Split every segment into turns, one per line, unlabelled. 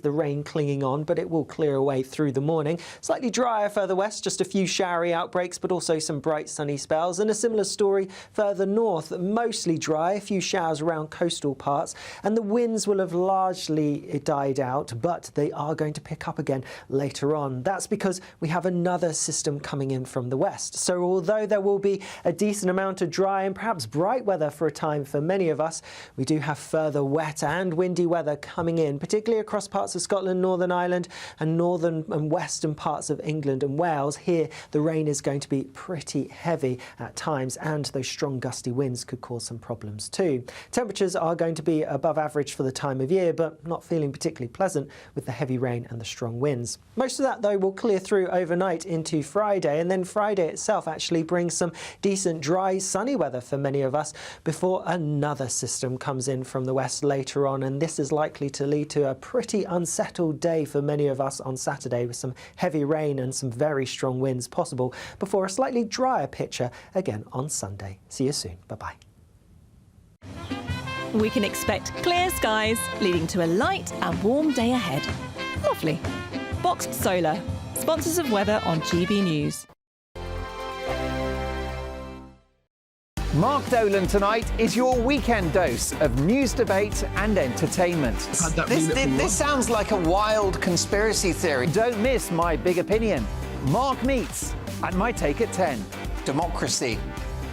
the rain clinging on, but it will clear away through the morning. Slightly drier further west, just a few showery outbreaks, but also some bright sunny spells. And a similar story further north, mostly dry, a few showers around coastal parts, and the winds will have largely died out, but they are going to pick up again later on. That's because we have another system coming in from the west. So although there will be a decent amount of dry and perhaps bright weather for a time for many of us, we do have further wet and windy weather coming in, particularly across parts of Scotland, Northern Ireland and northern and western parts of England and Wales. Here the rain is going to be pretty heavy at times, and those strong gusty winds could cause some problems too. Temperatures are going to be above average for the time of year, but not feeling particularly pleasant with the heavy rain and the strong winds. Most of that though will clear through overnight into Friday, and then Friday itself actually brings some decent dry sunny weather for many of us before another system comes in from the west later on, and this is likely to lead to a pretty unsettled day for many of us on Saturday, with some heavy rain and some very strong winds possible before a slightly drier picture again on Sunday. See you soon. Bye-bye.
We can expect clear skies leading to a light and warm day ahead. Lovely. Boxed Solar, sponsors of weather on GB News.
Mark Dolan tonight is your weekend dose of news, debate and entertainment. This sounds like a wild conspiracy theory. Don't miss My Big Opinion. Mark meets at My Take at 10. Democracy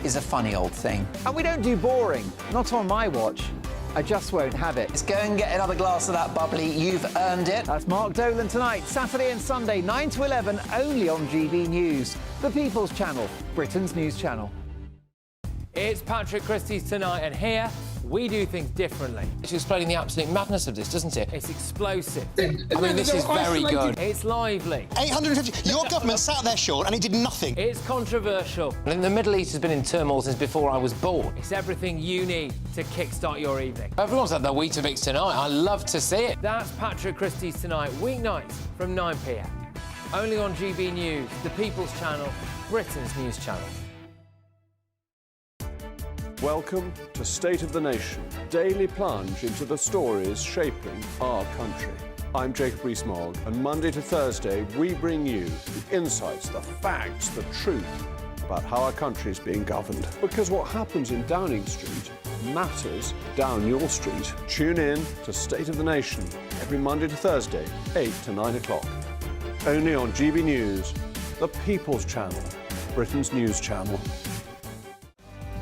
is a funny old thing. And we don't do boring, not on my watch. I just won't have it. Let's go and get another glass of that bubbly. You've earned it. That's Mark Dolan tonight, Saturday and Sunday, 9 to 11, only on GB News, the People's Channel, Britain's news channel.
It's Patrick Christie's Tonight, and here we do things differently. It's explaining the absolute madness of this, doesn't it? It's explosive. I mean, this is very good. It's lively.
850. Your government sat there, Sean, and it did nothing.
It's controversial. And the Middle East has been in turmoil since before I was born. It's everything you need to kickstart your evening. Everyone's had their Weetabix tonight. I love to see it. That's Patrick Christie's Tonight, weeknights from 9 p.m. Only on GB News, the People's Channel, Britain's news channel.
Welcome to State of the Nation, daily plunge into the stories shaping our country. I'm Jacob Rees-Mogg, and Monday to Thursday we bring you the insights, the facts, the truth about how our country is being governed. Because what happens in Downing Street matters down your street. Tune in to State of the Nation every Monday to Thursday, 8 to 9 o'clock. Only on GB News, the People's Channel, Britain's news channel.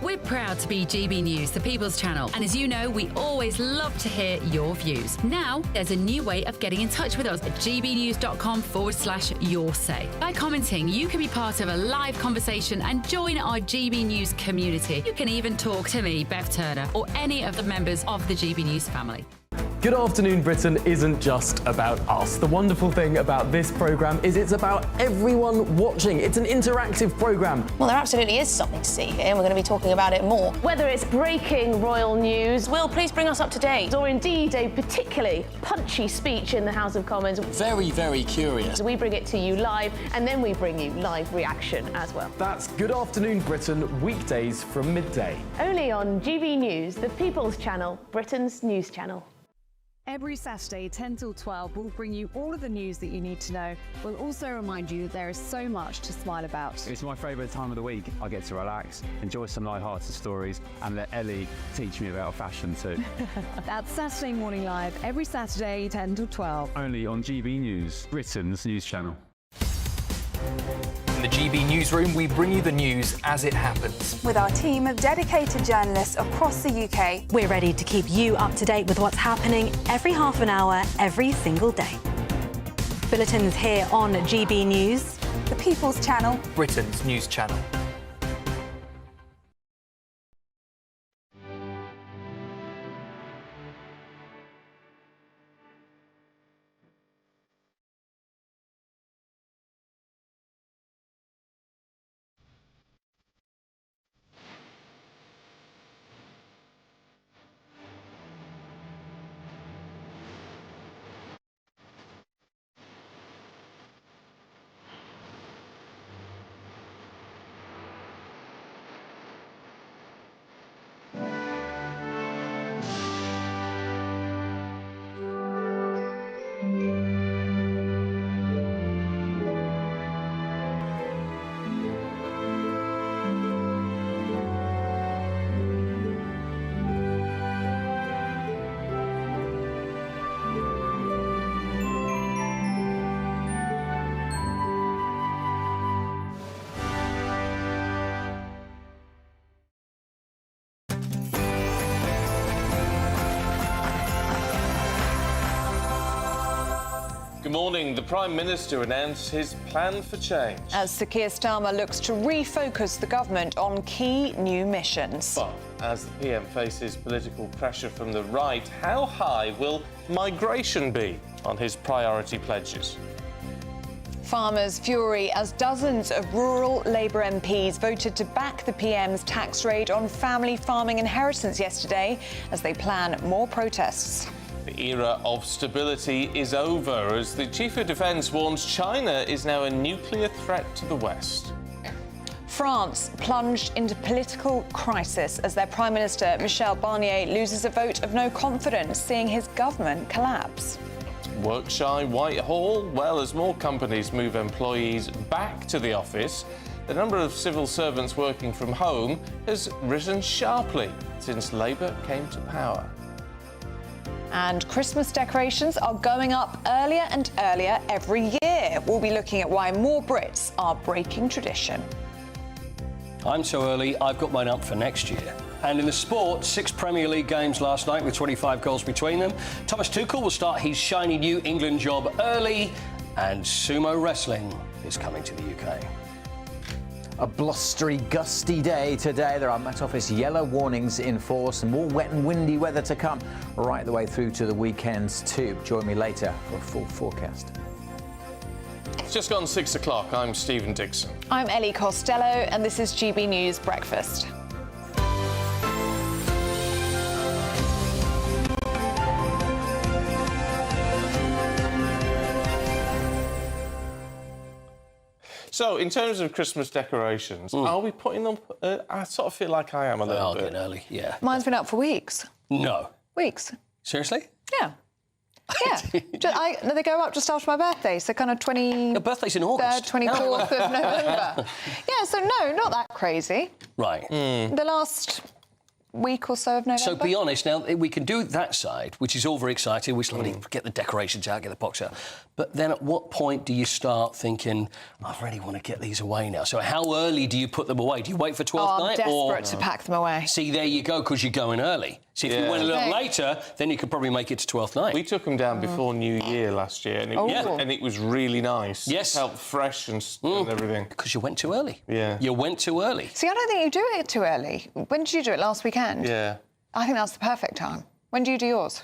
We're proud to be GB News, the People's Channel, and as you know, we always love to hear your views. Now, there's a new way of getting in touch with us at gbnews.com/yoursay. By commenting, you can be part of a live conversation and join our GB News community. You can even talk to me, Bev Turner, or any of the members of the GB News family.
Good Afternoon Britain isn't just about us. The wonderful thing about this programme is it's about everyone watching. It's an interactive programme.
Well, there absolutely is something to see here, and we're going to be talking about it more.
Whether it's breaking royal news,
Will, please bring us up to date.
or indeed a particularly punchy speech in the House of Commons,
Very, very curious.
we bring it to you live, and then we bring you live reaction as well.
That's Good Afternoon Britain, weekdays from midday.
Only on GB News, the People's Channel, Britain's news channel.
Every Saturday, 10 till 12, we'll bring you all of the news that you need to know. We'll also remind you that there is so much to smile about.
It's my favourite time of the week. I get to relax, enjoy some light-hearted stories, and let Ellie teach me about fashion too.
That's Saturday Morning Live, every Saturday, 10 till 12.
Only on GB News, Britain's news channel.
In the GB Newsroom, we bring you the news as it happens.
With our team of dedicated journalists across the UK,
we're ready to keep you up to date with what's happening every half an hour, every single day. Bulletins here on GB News,
the People's Channel,
Britain's news channel.
Good morning. The Prime Minister announced his plan for change.
As Sir Keir Starmer looks to refocus the government on key new missions.
But as the PM faces political pressure from the right, how high will migration be on his priority pledges?
Farmers' fury as dozens of rural Labour MPs voted to back the PM's tax rate on family farming inheritance yesterday as they plan more protests.
The era of stability is over as the Chief of Defence warns China is now a nuclear threat to the West.
France plunged into political crisis as their Prime Minister Michel Barnier loses a vote of no confidence, seeing his government collapse.
Work-shy Whitehall? Well, as more companies move employees back to the office, the number of civil servants working from home has risen sharply since Labour came to power.
And Christmas decorations are going up earlier and earlier every year. We'll be looking at why more Brits are breaking tradition.
I'm so early, I've got mine up for next year. And in the sport, 6 Premier League games last night with 25 goals between them. Thomas Tuchel will start his shiny New England job early, and sumo wrestling is coming to the UK.
A blustery, gusty day today. There are Met Office yellow warnings in force and more wet and windy weather to come right the way through to the weekends too. Join me later for a full forecast.
It's just gone 6 o'clock. I'm Stephen Dixon.
I'm Ellie Costello, and this is GB News Breakfast.
So, in terms of Christmas decorations, are we putting them... I sort of feel like I am a little bit.
Early, yeah.
Mine's been up for weeks.
No.
Weeks.
Seriously?
Yeah. Yeah. They go up just after my birthday, so kind of 20...
Your birthday's in August.
24th of November. Yeah, so no, not that crazy.
Right.
The last week or so of November.
So be honest, now we can do that side, which is all very exciting. We slowly get the decorations out, get the box out. But then at what point do you start thinking, I really want to get these away now? So how early do you put them away? Do you wait for 12th night?
I'm desperate to pack them away.
See, there you go, because you're going early. See, if you went a little later, then you could probably make it to 12th night.
We took them down before New Year last year, and it was really nice.
Yes.
It felt fresh and everything.
Because you went too early.
Yeah.
You went too early.
See, I don't think you do it too early. When did you do it? Last weekend?
Yeah.
I think that's the perfect time. When do you do yours?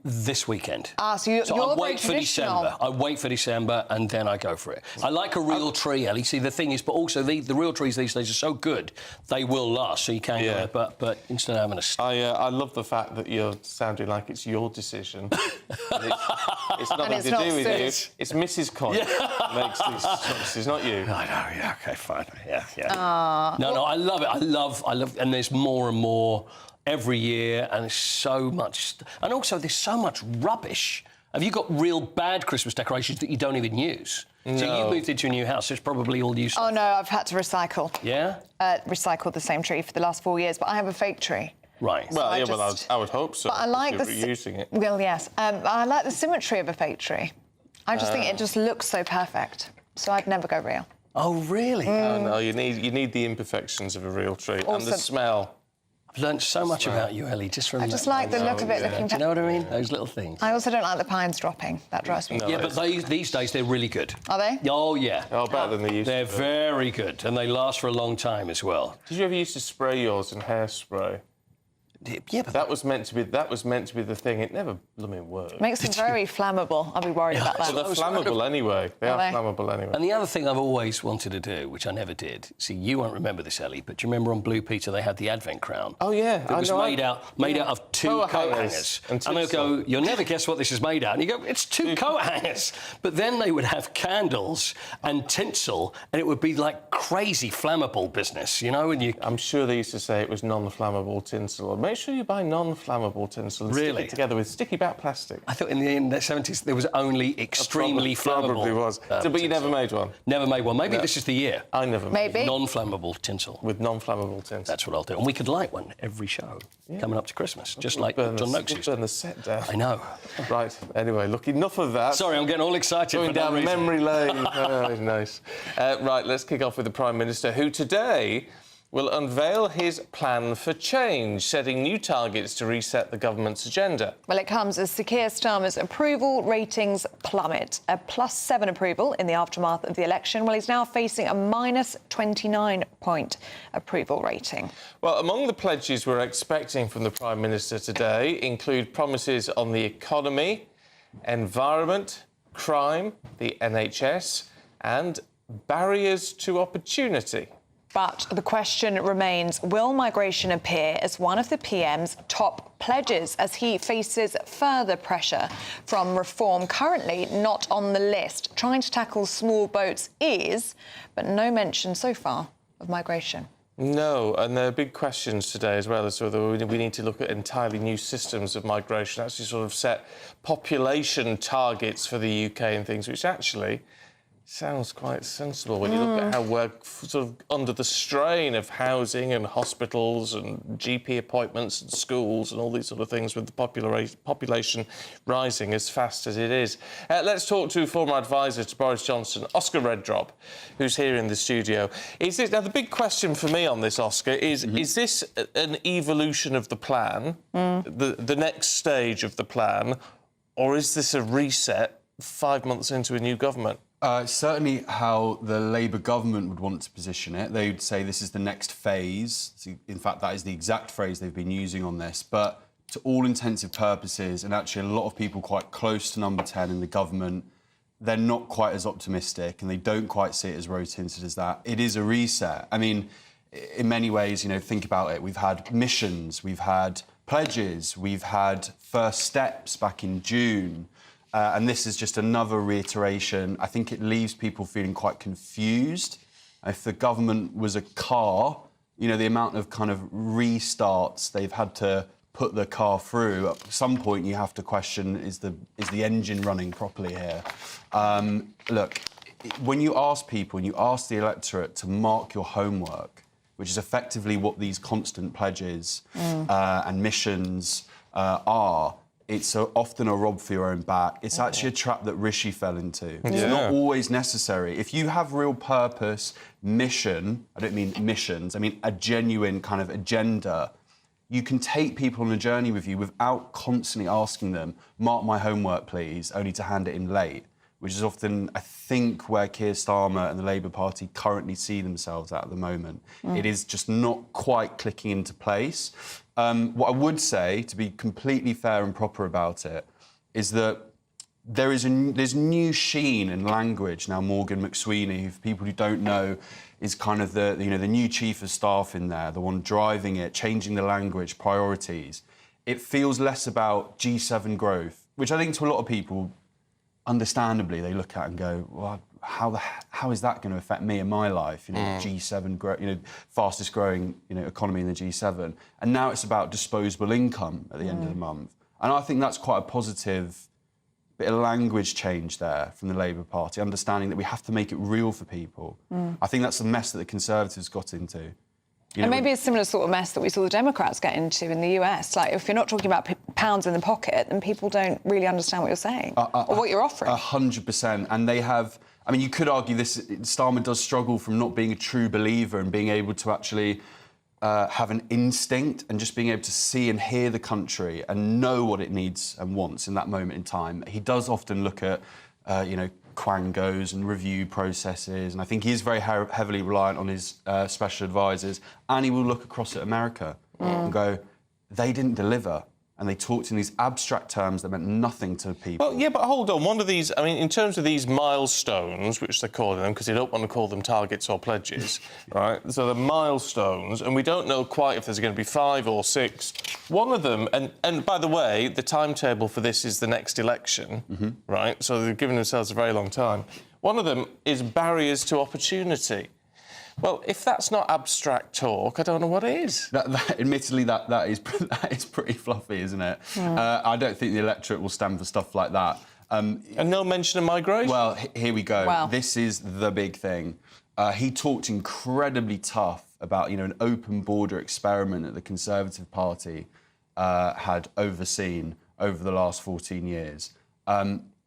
This weekend.
So you're
I wait for
traditional.
December. I wait for December and then I go for it. I like a real tree, Ellie. See, the thing is, but also the real trees these days are so good, they will last. So you can go, but instead of having a...
I love the fact that you're sounding like it's your decision. It's nothing to do with you. It's Mrs. Conn makes these choices, not you.
I know. Yeah. Okay. Fine. Yeah. No. I love it. I love. And there's more and more every year, and there's so much... And also, there's so much rubbish. Have you got real bad Christmas decorations that you don't even use?
No.
So you moved into a new house, so it's probably all used.
Oh, no, I've had to recycle.
Yeah?
Recycled the same tree for the last 4 years, but I have a fake tree.
Right.
Well, I would hope so.
But I like
the... using it.
Well, yes. I like the symmetry of a fake tree. I just think it just looks so perfect. So I'd never go real.
Oh, really?
Oh, no, you need the imperfections of a real tree.
Awesome.
And the smell.
I've learned so much about you, Ellie, just from...
I just like the look of it looking back.
Do you know what I mean? Those little things.
I also don't like the pines dropping. That drives me.
Yeah, but these days, they're really good.
Are they?
Oh, yeah.
Oh, better than they used to.
They're very good, and they last for a long time as well.
Did you ever used to spray yours in hairspray?
Yeah, but
that was meant to be the thing. It never blooming worked.
Makes them very flammable. I'll be worried about that.
Well, they're flammable anyway. They are flammable anyway.
And the other thing I've always wanted to do, which I never did. See, you won't remember this, Ellie, but do you remember on Blue Peter they had the Advent crown?
Oh yeah,
that was made out of 2 coat hangers. And they'll go, you'll never guess what this is made out. And you go, it's 2 coat hangers. But then they would have candles and tinsel, and it would be like crazy flammable business, you know. And
I'm sure they used to say it was non-flammable tinsel. Make sure you buy non-flammable tinsel and stick it together with sticky back plastic.
I thought in the 70s there was only extremely flammable.
Probably was. But you never made one?
Never made one. Maybe this is the year.
I never made
one.
Non-flammable tinsel.
With non-flammable tinsel.
That's what I'll do. And we could light one every show coming up to Christmas, just like John Noakes used to.
Burn the set down.
I know.
Right, anyway, look, enough of that.
Sorry, I'm getting all excited.
Going down memory lane. Oh, nice. Right, let's kick off with the Prime Minister, who today will unveil his plan for change, setting new targets to reset the government's agenda.
Well, it comes as Sir Keir Starmer's approval ratings plummet. A +7 approval in the aftermath of the election. Well, he's now facing a -29-point approval rating.
Well, among the pledges we're expecting from the Prime Minister today include promises on the economy, environment, crime, the NHS and barriers to opportunity.
But the question remains, will migration appear as one of the PM's top pledges as he faces further pressure from reform currently not on the list? Trying to tackle small boats is, but no mention so far of migration.
No, and there are big questions today as well as to whether we need to look at entirely new systems of migration, actually sort of set population targets for the UK and things, which actually sounds quite sensible when you look at how we're sort of under the strain of housing and hospitals and GP appointments and schools and all these sort of things with the population rising as fast as it is. Let's talk to former advisor to Boris Johnson, Oscar Reddrop, who's here in the studio. Now, the big question for me on this, Oscar, is this an evolution of the plan, the next stage of the plan, or is this a reset 5 months into a new government?
Certainly how the Labour government would want to position it. They would say this is the next phase. In fact, that is the exact phrase they've been using on this. But to all intensive purposes, and actually a lot of people quite close to number 10 in the government, they're not quite as optimistic and they don't quite see it as rose-tinted as that. It is a reset. I mean, in many ways, you know, think about it. We've had missions, we've had pledges, we've had first steps back in June. And this is just another reiteration. I think it leaves people feeling quite confused. If the government was a car, you know, the amount of kind of restarts they've had to put the car through, at some point you have to question, is the engine running properly here? Look, when you ask people, and you ask the electorate to mark your homework, which is effectively what these constant pledges and missions are, it's often a rob for your own back. It's actually a trap that Rishi fell into. It's not always necessary. If you have real purpose, mission, I don't mean missions, I mean a genuine kind of agenda, you can take people on a journey with you without constantly asking them, mark my homework, please, only to hand it in late, which is often, I think, where Keir Starmer and the Labour Party currently see themselves at the moment. It is just not quite clicking into place. What I would say, to be completely fair and proper about it, is that there's new sheen in language now. Morgan McSweeney, who, for people who don't know, is kind of the new chief of staff in there, the one driving it, changing the language, priorities. It feels less about G7 growth, which I think to a lot of people, understandably, they look at and go, well, how is that going to affect me in my life? You know, G7, fastest growing, economy in the G7. And now it's about disposable income at the end of the month. And I think that's quite a positive bit of language change there from the Labour Party, understanding that we have to make it real for people. I think that's the mess that the Conservatives got into.
And maybe a similar sort of mess that we saw the Democrats get into in the US. Like, if you're not talking about pounds in the pocket, then people don't really understand what you're saying or what you're offering.
100%. And they have... I mean, you could argue this. Starmer does struggle from not being a true believer and being able to actually have an instinct and just being able to see and hear the country and know what it needs and wants in that moment in time. He does often look at, quangos and review processes, and I think he is very heavily reliant on his special advisors, and he will look across at America and go, they didn't deliver. And they talked in these abstract terms that meant nothing to people.
Well, yeah, but hold on. One of these, I mean, in terms of these milestones, which they're calling them, because they don't want to call them targets or pledges, right? So the milestones, and we don't know quite if there's going to be 5 or 6. One of them, and by the way, the timetable for this is the next election, right? So they've given themselves a very long time. One of them is barriers to opportunity. Well, if that's not abstract talk, I don't know what is.
Admittedly, that is pretty fluffy, isn't it? I don't think the electorate will stand for stuff like that.
And no mention of migration?
Well, here we go.
Wow.
This is the big thing. He talked incredibly tough about, an open border experiment that the Conservative Party had overseen over the last 14 years.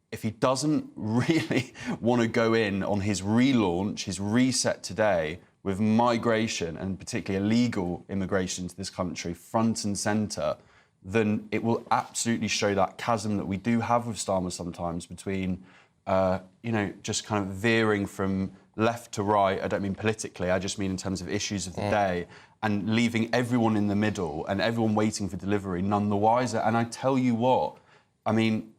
If he doesn't really want to go in on his relaunch, his reset today, with migration and particularly illegal immigration to this country front and centre, then it will absolutely show that chasm that we do have with Starmer sometimes between, you know, just kind of veering from left to right. I don't mean politically, I just mean in terms of issues of the day, and leaving everyone in the middle and everyone waiting for delivery none the wiser. And I tell you what, I mean,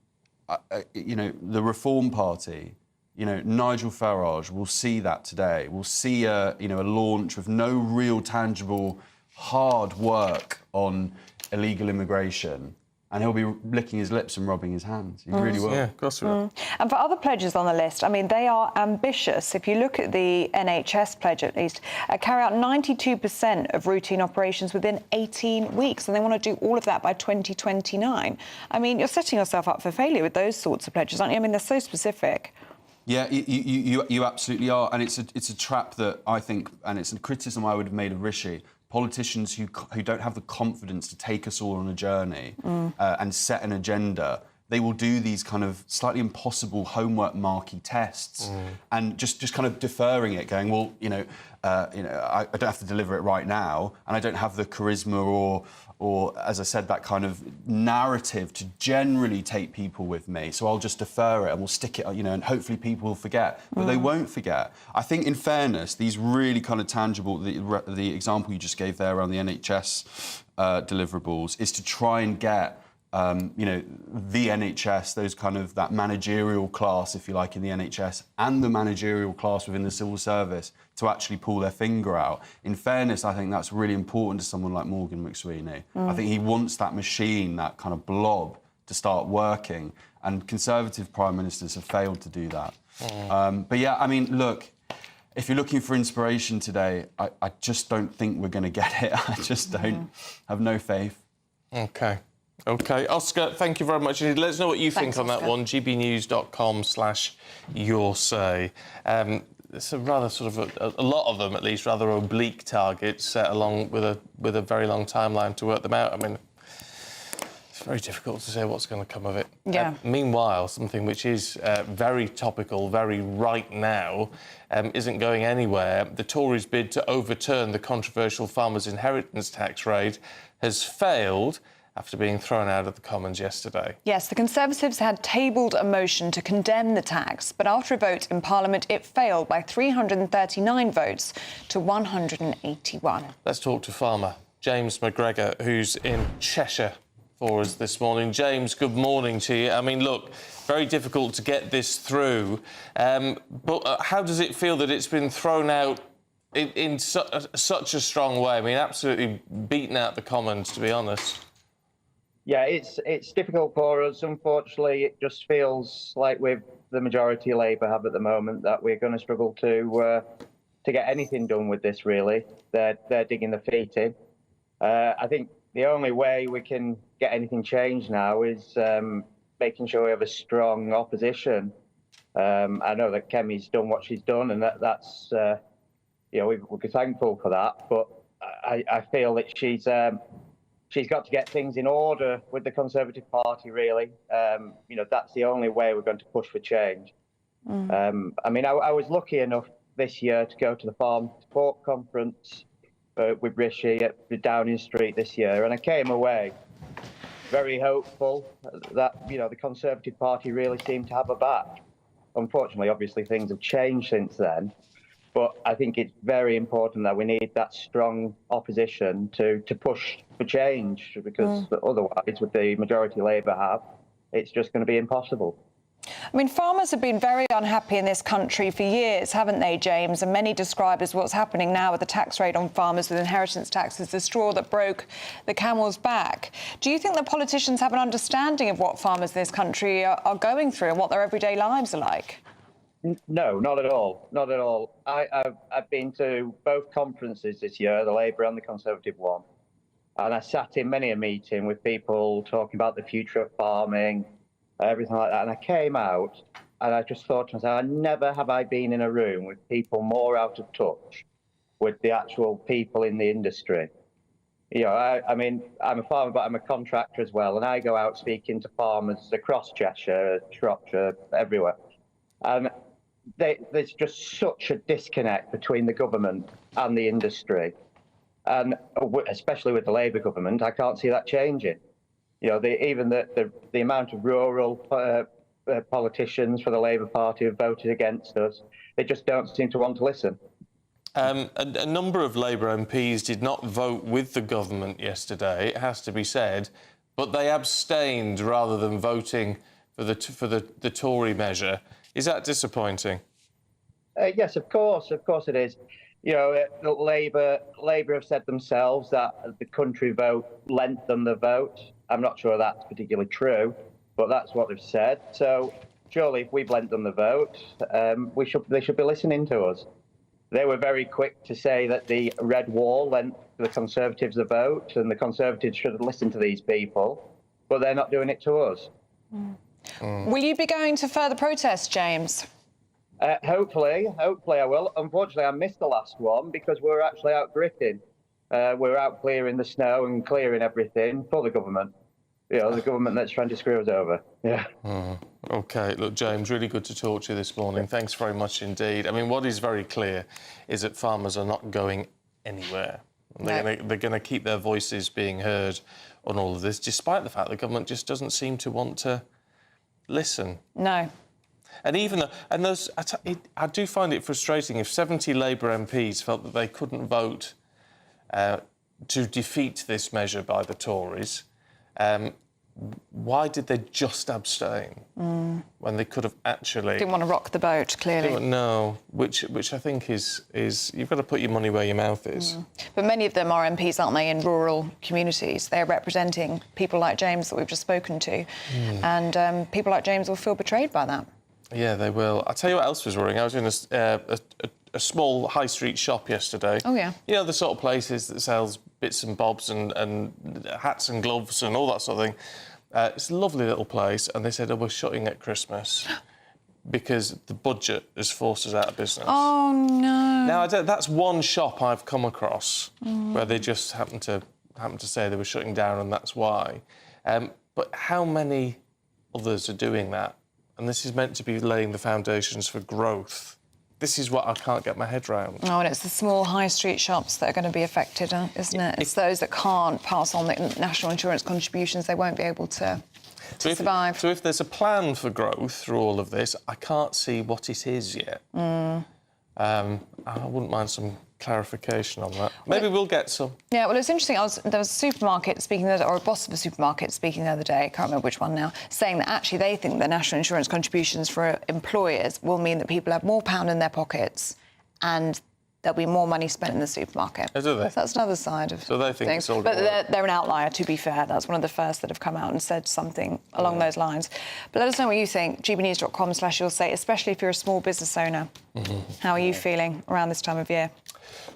you know, the Reform Party, you know, Nigel Farage will see that today. We'll see a launch with no real tangible hard work on illegal immigration, and he'll be licking his lips and rubbing his hands. He really will.
Yeah, of course he will.
And for other pledges on the list, I mean, they are ambitious. If you look at the NHS pledge, at least, carry out 92% of routine operations within 18 weeks, and they want to do all of that by 2029. I mean, you're setting yourself up for failure with those sorts of pledges, aren't you? I mean, they're so specific.
Yeah, you absolutely are, and it's a trap that I think, and it's a criticism I would have made of Rishi. Politicians who don't have the confidence to take us all on a journey and set an agenda, they will do these kind of slightly impossible homework marky tests and just kind of deferring it, going, well, I don't have to deliver it right now, and I don't have the charisma or as I said, that kind of narrative to generally take people with me. So I'll just defer it and we'll stick it, and hopefully people will forget. But they won't forget. I think, in fairness, these really kind of tangible, the example you just gave there around the NHS deliverables, is to try and get the NHS, those kind of that managerial class, if you like, in the NHS, and the managerial class within the civil service to actually pull their finger out. In fairness, I think that's really important to someone like Morgan McSweeney. I think he wants that machine, that kind of blob, to start working, and Conservative Prime Ministers have failed to do that. But yeah, I mean, look, if you're looking for inspiration today, I just don't think we're going to get it. I just don't have no faith.
OK, Oscar, thank you very much indeed. Let us know what you think on that one. gbnews.com/your say. It's a rather sort of a lot of them, at least, rather oblique targets set along with a very long timeline to work them out. I mean, it's very difficult to say what's going to come of it.
Yeah.
Meanwhile, something which is very topical, very right now, isn't going anywhere. The Tories' bid to overturn the controversial farmers' inheritance tax rate has failed after being thrown out of the Commons yesterday.
Yes, the Conservatives had tabled a motion to condemn the tax, but after a vote in Parliament, it failed by 339 votes to 181.
Let's talk to farmer James McGregor, who's in Cheshire for us this morning. James, good morning to you. I mean, look, very difficult to get this through, but how does it feel that it's been thrown out in such a strong way? I mean, absolutely beaten out the Commons, to be honest.
Yeah, it's difficult for us. Unfortunately, it just feels like with the majority Labour have at the moment that we're going to struggle to get anything done with this. Really, they're digging their feet in. I think the only way we can get anything changed now is making sure we have a strong opposition. I know that Kemi's done what she's done, and that's we're thankful for that. But I feel that she's got to get things in order with the Conservative Party, really. That's the only way we're going to push for change. I mean, I was lucky enough this year to go to the Farm to Fork conference with Rishi at Downing Street this year, and I came away very hopeful that, the Conservative Party really seemed to have a back. Unfortunately, obviously, things have changed since then. But I think it's very important that we need that strong opposition to push for change, because otherwise, with the majority Labour have, it's just going to be impossible.
I mean, farmers have been very unhappy in this country for years, haven't they, James? And many describe as what's happening now with the tax rate on farmers with inheritance tax as the straw that broke the camel's back. Do you think that politicians have an understanding of what farmers in this country are going through and what their everyday lives are like?
No, not at all. Not at all. I've been to both conferences this year, the Labour and the Conservative one, and I sat in many a meeting with people talking about the future of farming, everything like that, and I came out and I just thought to myself, never have I been in a room with people more out of touch with the actual people in the industry. I mean, I'm a farmer, but I'm a contractor as well, and I go out speaking to farmers across Cheshire, Shropshire, everywhere. And there's just such a disconnect between the government and the industry. And especially with the Labour government, I can't see that changing. You know, even the amount of rural politicians for the Labour Party have voted against us, they just don't seem to want to listen.
A number of Labour MPs did not vote with the government yesterday, it has to be said, but they abstained rather than voting for the Tory measure. Is that disappointing?
Yes, of course it is. You know, Labour have said themselves that the country vote lent them the vote. I'm not sure that's particularly true, but that's what they've said. So surely if we've lent them the vote, they should be listening to us. They were very quick to say that the Red Wall lent the Conservatives the vote and the Conservatives should have listened to these people, but they're not doing it to us.
Will you be going to further protests, James?
Hopefully I will. Unfortunately, I missed the last one because we're actually out gritting. We're out clearing the snow and clearing everything for the government. You know, the government that's trying to screw us over. Yeah.
OK, look, James, really good to talk to you this morning. Thanks very much indeed. I mean, what is very clear is that farmers are not going anywhere. They're going to keep their voices being heard on all of this, despite the fact the government just doesn't seem to want to listen.
No.
And even though, and those, I do find it frustrating if 70 Labour MPs felt that they couldn't vote to defeat this measure by the Tories. Why did they just abstain when they could have actually...
Didn't want to rock the boat, clearly.
No, which I think is you've got to put your money where your mouth is.
But many of them are MPs, aren't they, in rural communities? They're representing people like James that we've just spoken to. And people like James will feel betrayed by that.
Yeah, they will. I'll tell you what else was worrying. I was in a small high street shop yesterday.
Oh, yeah.
You know, the sort of places that sells bits and bobs and hats and gloves and all that sort of thing. It's a lovely little place, and they said, oh, we're shutting at Christmas because the budget has forced us out of business.
Oh, no.
Now, that's one shop I've come across where they just happened to say they were shutting down and that's why. But how many others are doing that? And this is meant to be laying the foundations for growth. This is what I can't get my head round.
Oh, and it's the small high street shops that are going to be affected, isn't it? It's those that can't pass on the national insurance contributions. They won't be able to survive.
So if there's a plan for growth through all of this, I can't see what it is yet. I wouldn't mind some clarification on that. Maybe we'll get some.
Yeah, well, it's interesting. There was a supermarket speaking, or a boss of a supermarket speaking the other day, I can't remember which one now, saying that actually they think the national insurance contributions for employers will mean that people have more pound in their pockets and there'll be more money spent in the supermarket.
Oh, do they?
So that's another side of
So they think
things.
it's all
But they're an outlier, to be fair. That's one of the first that have come out and said something along those lines. But let us know what you think. gbnews.com/you'll say, especially if you're a small business owner. How are you feeling around this time of year?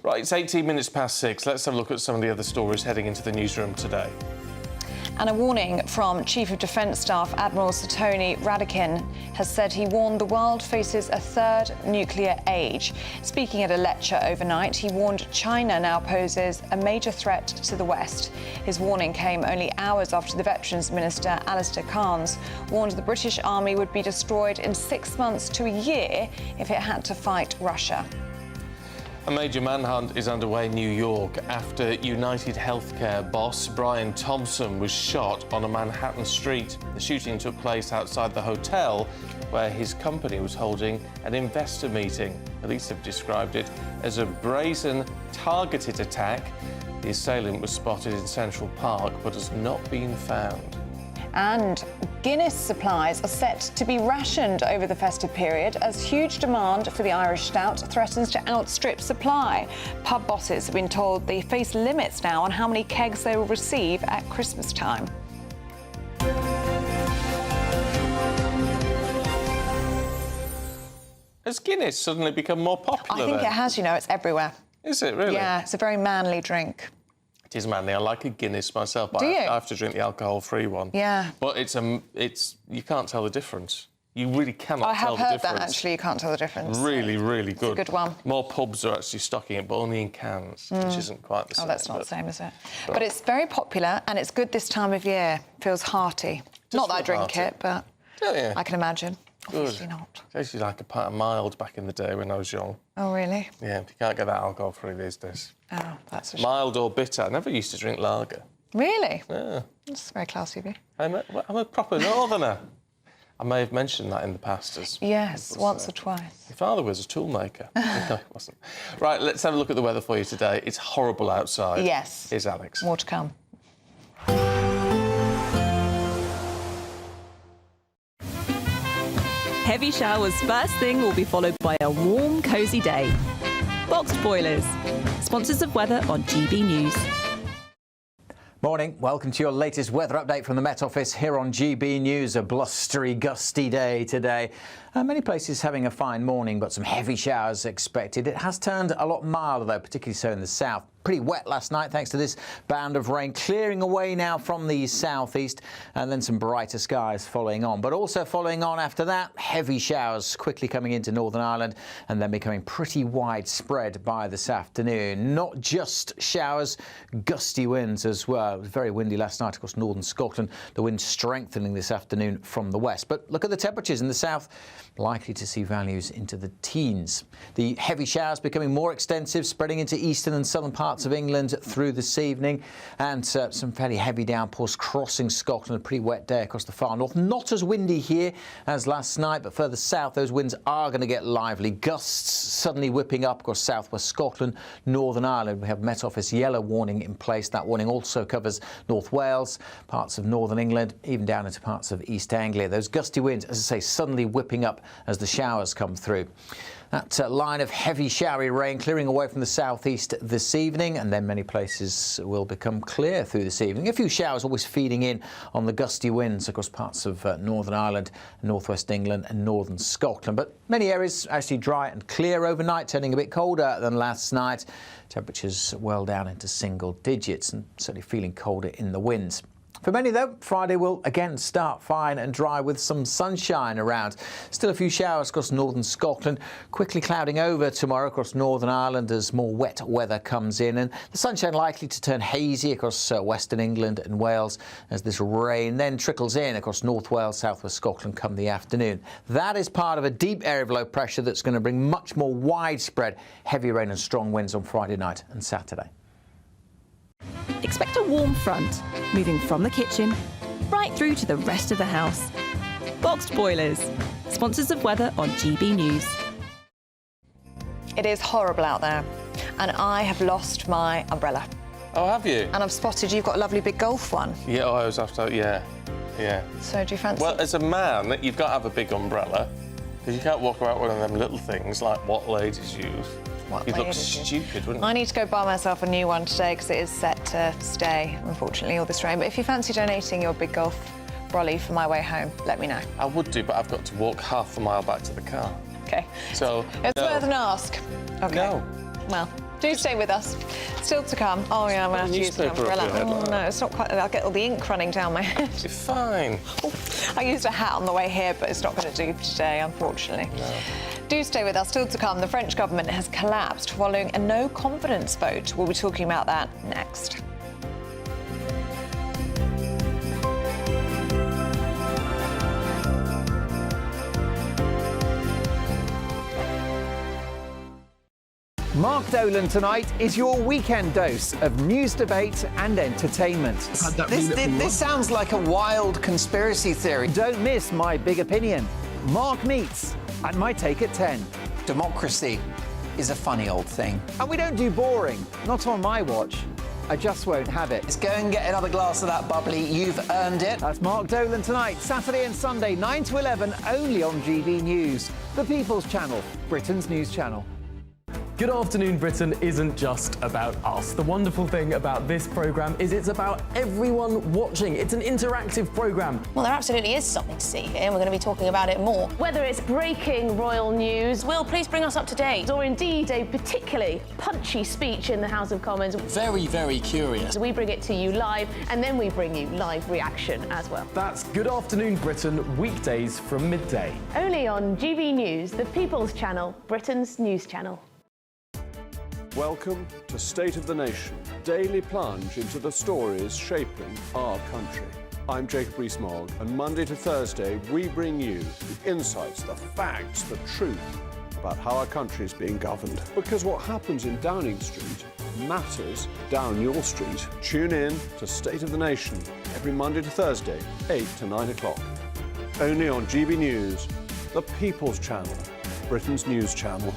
Right, it's 18 minutes past 6. Let's have a look at some of the other stories heading into the newsroom today.
And a warning from Chief of Defence Staff Admiral Sir Tony Radakin has said he warned the world faces a third nuclear age. Speaking at a lecture overnight, he warned China now poses a major threat to the West. His warning came only hours after the Veterans Minister, Alistair Cairns, warned the British Army would be destroyed in 6 months to a year if it had to fight Russia.
A major manhunt is underway in New York after United Healthcare boss Brian Thompson was shot on a Manhattan street. The shooting took place outside the hotel where his company was holding an investor meeting. Police have described it as a brazen, targeted attack. The assailant was spotted in Central Park but has not been found.
And Guinness supplies are set to be rationed over the festive period as huge demand for the Irish stout threatens to outstrip supply. Pub bosses have been told they face limits now on how many kegs they will receive at Christmas time.
Has Guinness suddenly become more popular?
I think it has, you know, it's everywhere.
Is it really?
Yeah, it's a very manly drink.
It is manly. I like a Guinness myself, but
Do you?
I have to drink the alcohol-free one.
Yeah.
But it's you can't tell the difference. You really cannot tell the difference.
I have heard that, actually, you can't tell the difference.
Really, really good.
It's a good one.
More pubs are actually stocking it, but only in cans, which isn't quite the same.
Oh, that's not the same, is it? But it's very popular, and it's good this time of year. Feels hearty. Not that I drink it, but I can imagine. Obviously not.
Tasted like a pint of mild back in the day when I was young.
Oh, really?
Yeah, you can't get that alcohol-free these days.
Oh, that's a shame.
Mild or bitter. I never used to drink lager.
Really?
Yeah.
That's very classy of you.
I'm a proper northerner. I may have mentioned that in the past as...
Yes, once or twice.
My father was a toolmaker. No, he wasn't. Right, let's have a look at the weather for you today. It's horrible outside.
Yes.
Here's Alex.
More to come.
Heavy showers first thing will be followed by a warm, cosy day. Boxed boilers, sponsors of weather on GB News.
Morning, welcome to your latest weather update from the Met Office here on GB News. A blustery, gusty day today. Many places having a fine morning, but some heavy showers expected. It has turned a lot milder though, particularly so in the south. Pretty wet last night thanks to this band of rain clearing away now from the southeast, and then some brighter skies following on. But also following on after that, heavy showers quickly coming into Northern Ireland and then becoming pretty widespread by this afternoon. Not just showers, gusty winds as well. It was very windy last night across northern Scotland. The wind strengthening this afternoon from the west. But look at the temperatures in the south. Likely to see values into the teens. The heavy showers becoming more extensive, spreading into eastern and southern parts of England through this evening, and some fairly heavy downpours crossing Scotland. A pretty wet day across the far north. Not as windy here as last night, but further south those winds are going to get lively. Gusts suddenly whipping up across southwest Scotland, Northern Ireland. We have Met Office yellow warning in place. That warning also covers North Wales, parts of northern England, even down into parts of East Anglia. Those gusty winds, as I say, suddenly whipping up as the showers come through. That line of heavy showery rain clearing away from the southeast this evening, and then many places will become clear through this evening. A few showers always feeding in on the gusty winds across parts of Northern Ireland, northwest England and northern Scotland. But many areas actually dry and clear overnight, turning a bit colder than last night. Temperatures well down into single digits and certainly feeling colder in the winds. For many, though, Friday will again start fine and dry with some sunshine around. Still a few showers across northern Scotland, quickly clouding over tomorrow across Northern Ireland as more wet weather comes in, and the sunshine likely to turn hazy across western England and Wales as this rain then trickles in across North Wales, southwest Scotland come the afternoon. That is part of a deep area of low pressure that's going to bring much more widespread heavy rain and strong winds on Friday night and Saturday.
Expect a warm front, moving from the kitchen right through to the rest of the house. Boxed boilers, sponsors of weather on GB News.
It is horrible out there, and I have lost my umbrella.
Oh, have you?
And I've spotted you've got a lovely big golf one.
Yeah, I always have to, yeah.
So do you fancy...
Well, as a man, you've got to have a big umbrella, because you can't walk around one of them little things like what ladies use. You'd look stupid, wouldn't you?
I need to go buy myself a new one today because it is set to stay, unfortunately, all this rain. But if you fancy donating your big golf brolly for my way home, let me know.
I would do, but I've got to walk half a mile back to the car.
OK.
So,
it's worth an ask. OK.
No.
Well, do stay with us. Still to come. Oh, yeah, I'm going to have to use an umbrella. Oh, no, it's not quite... I'll get all the ink running down my head.
You're fine.
Oh, I used a hat on the way here, but it's not going to do for today, unfortunately.
No.
Do stay with us. Still to come, the French government has collapsed following a no-confidence vote. We'll be talking about that next.
Mark Dolan tonight is your weekend dose of news, debate and entertainment. This sounds like a wild conspiracy theory. Don't miss my big opinion. Mark meets and my take at 10.
Democracy is a funny old thing.
And we don't do boring. Not on my watch. I just won't have it.
Let's go and get another glass of that bubbly. You've earned it.
That's Mark Dolan tonight, Saturday and Sunday, 9 to 11, only on GB News, the People's Channel, Britain's news channel.
Good Afternoon Britain isn't just about us. The wonderful thing about this programme is it's about everyone watching. It's an interactive programme.
Well, there absolutely is something to see here, and we're going to be talking about it more.
Whether it's breaking royal news,
Will, please bring us up to date.
or indeed a particularly punchy speech in the House of Commons,
Very, very curious.
we bring it to you live, and then we bring you live reaction as well.
That's Good Afternoon Britain, weekdays from midday.
Only on GB News, the People's Channel, Britain's news channel.
Welcome to State of the Nation, daily plunge into the stories shaping our country. I'm Jacob Rees-Mogg, and Monday to Thursday, we bring you the insights, the facts, the truth about how our country is being governed. Because what happens in Downing Street matters down your street. Tune in to State of the Nation every Monday to Thursday, 8 to 9 o'clock. Only on GB News, the People's Channel, Britain's news channel.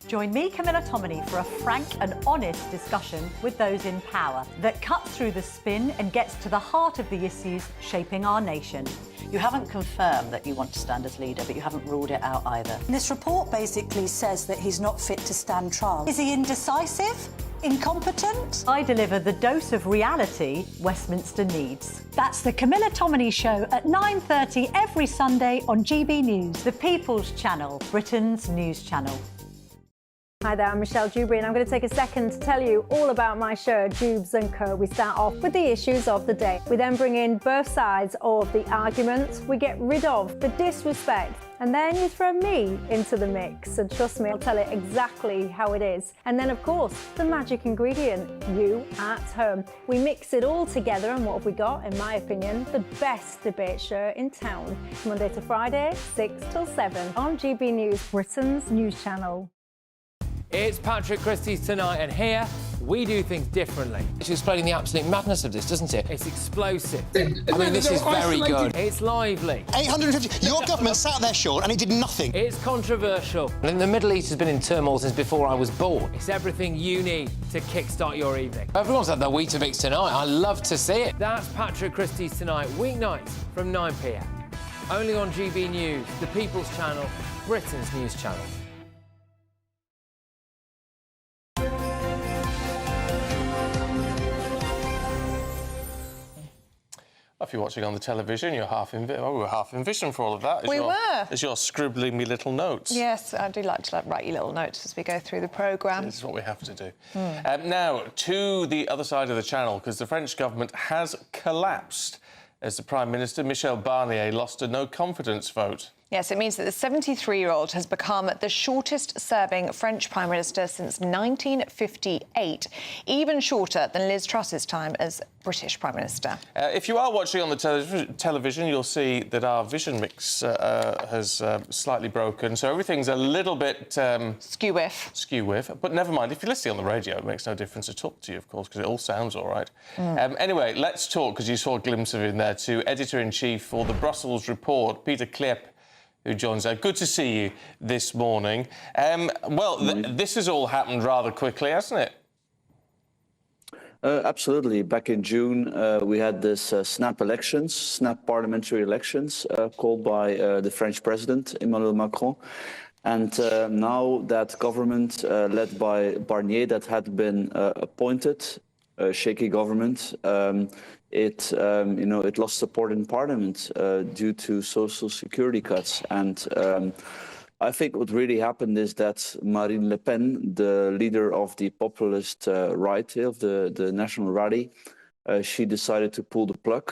Join me, Camilla Tominey, for a frank and honest discussion with those in power that cuts through the spin and gets to the heart of the issues shaping our nation.
You haven't confirmed that you want to stand as leader, but you haven't ruled it out either.
This report basically says that he's not fit to stand trial. Is he indecisive? Incompetent? I deliver the dose of reality Westminster needs. That's the Camilla Tominey Show at 9:30 every Sunday on GB News, the People's Channel, Britain's news channel.
Hi there, I'm Michelle Dewberry, and I'm going to take a second to tell you all about my show, Dubes & Co. We start off with the issues of the day. We then bring in both sides of the arguments. We get rid of the disrespect, and then you throw me into the mix. And trust me, I'll tell it exactly how it is. And then, of course, the magic ingredient, you at home. We mix it all together, and what have we got? In my opinion, the best debate show in town. Monday to Friday, 6 till 7 on GB News, Britain's news channel.
It's Patrick Christie's Tonight, and here we do things differently. It's explaining the absolute madness of this, doesn't it? It's explosive. I mean, this is very good. It's lively.
850. Your government sat there, Sean, and it did nothing.
It's controversial. And the Middle East has been in turmoil since before I was born. It's everything you need to kickstart your evening. Everyone's had their Weetabix tonight. I love to see it. That's Patrick Christie's Tonight, weeknights from 9 p.m. Only on GB News, the People's Channel, Britain's news channel.
If you're watching on the television, you're we were half in vision for all of that.
We were.
As you're scribbling me little notes.
Yes, I do like to write you little notes as we go through the programme.
This is what we have to do. Now, to the other side of the channel, because the French government has collapsed as the Prime Minister, Michel Barnier, lost a no-confidence vote.
Yes, it means that the 73-year-old has become the shortest-serving French Prime Minister since 1958, even shorter than Liz Truss's time as British Prime Minister.
If you are watching on the television, you'll see that our vision mix has slightly broken, so everything's a little bit... Skew-whiff. But never mind, if you're listening on the radio, it makes no difference at all to you, of course, because it all sounds all right. Anyway, let's talk, because you saw a glimpse of it in there, to Editor-in-Chief for the Brussels Report, Peter Klepp, who joins us. Good to see you this morning. This has all happened rather quickly, hasn't it?
Absolutely. Back in June, we had this snap parliamentary elections, called by the French president, Emmanuel Macron. And now that government, led by Barnier, that had been appointed, shaky government, it lost support in Parliament due to social security cuts. And I think what really happened is that Marine Le Pen, the leader of the populist right of the National Rally, she decided to pull the plug.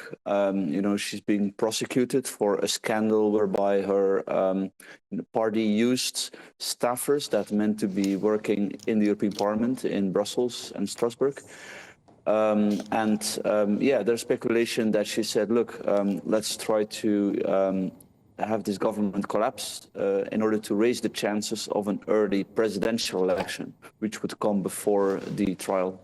She's being prosecuted for a scandal whereby her party used staffers that meant to be working in the European Parliament in Brussels and Strasbourg. There's speculation that she said, look, let's try to have this government collapse in order to raise the chances of an early presidential election, which would come before the trial.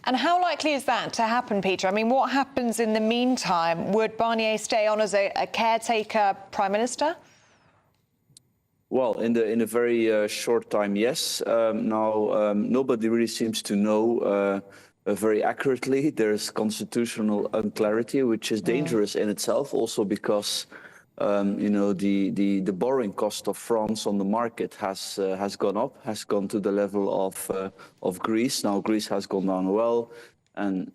And how likely is that to happen, Peter? I mean, what happens in the meantime? Would Barnier stay on as a caretaker Prime Minister?
Well, in a very short time, yes. Nobody really seems to know very accurately. There's constitutional unclarity, which is dangerous in itself, also because the borrowing cost of France on the market has gone up, has gone to the level of Greece. Now Greece has gone down well, and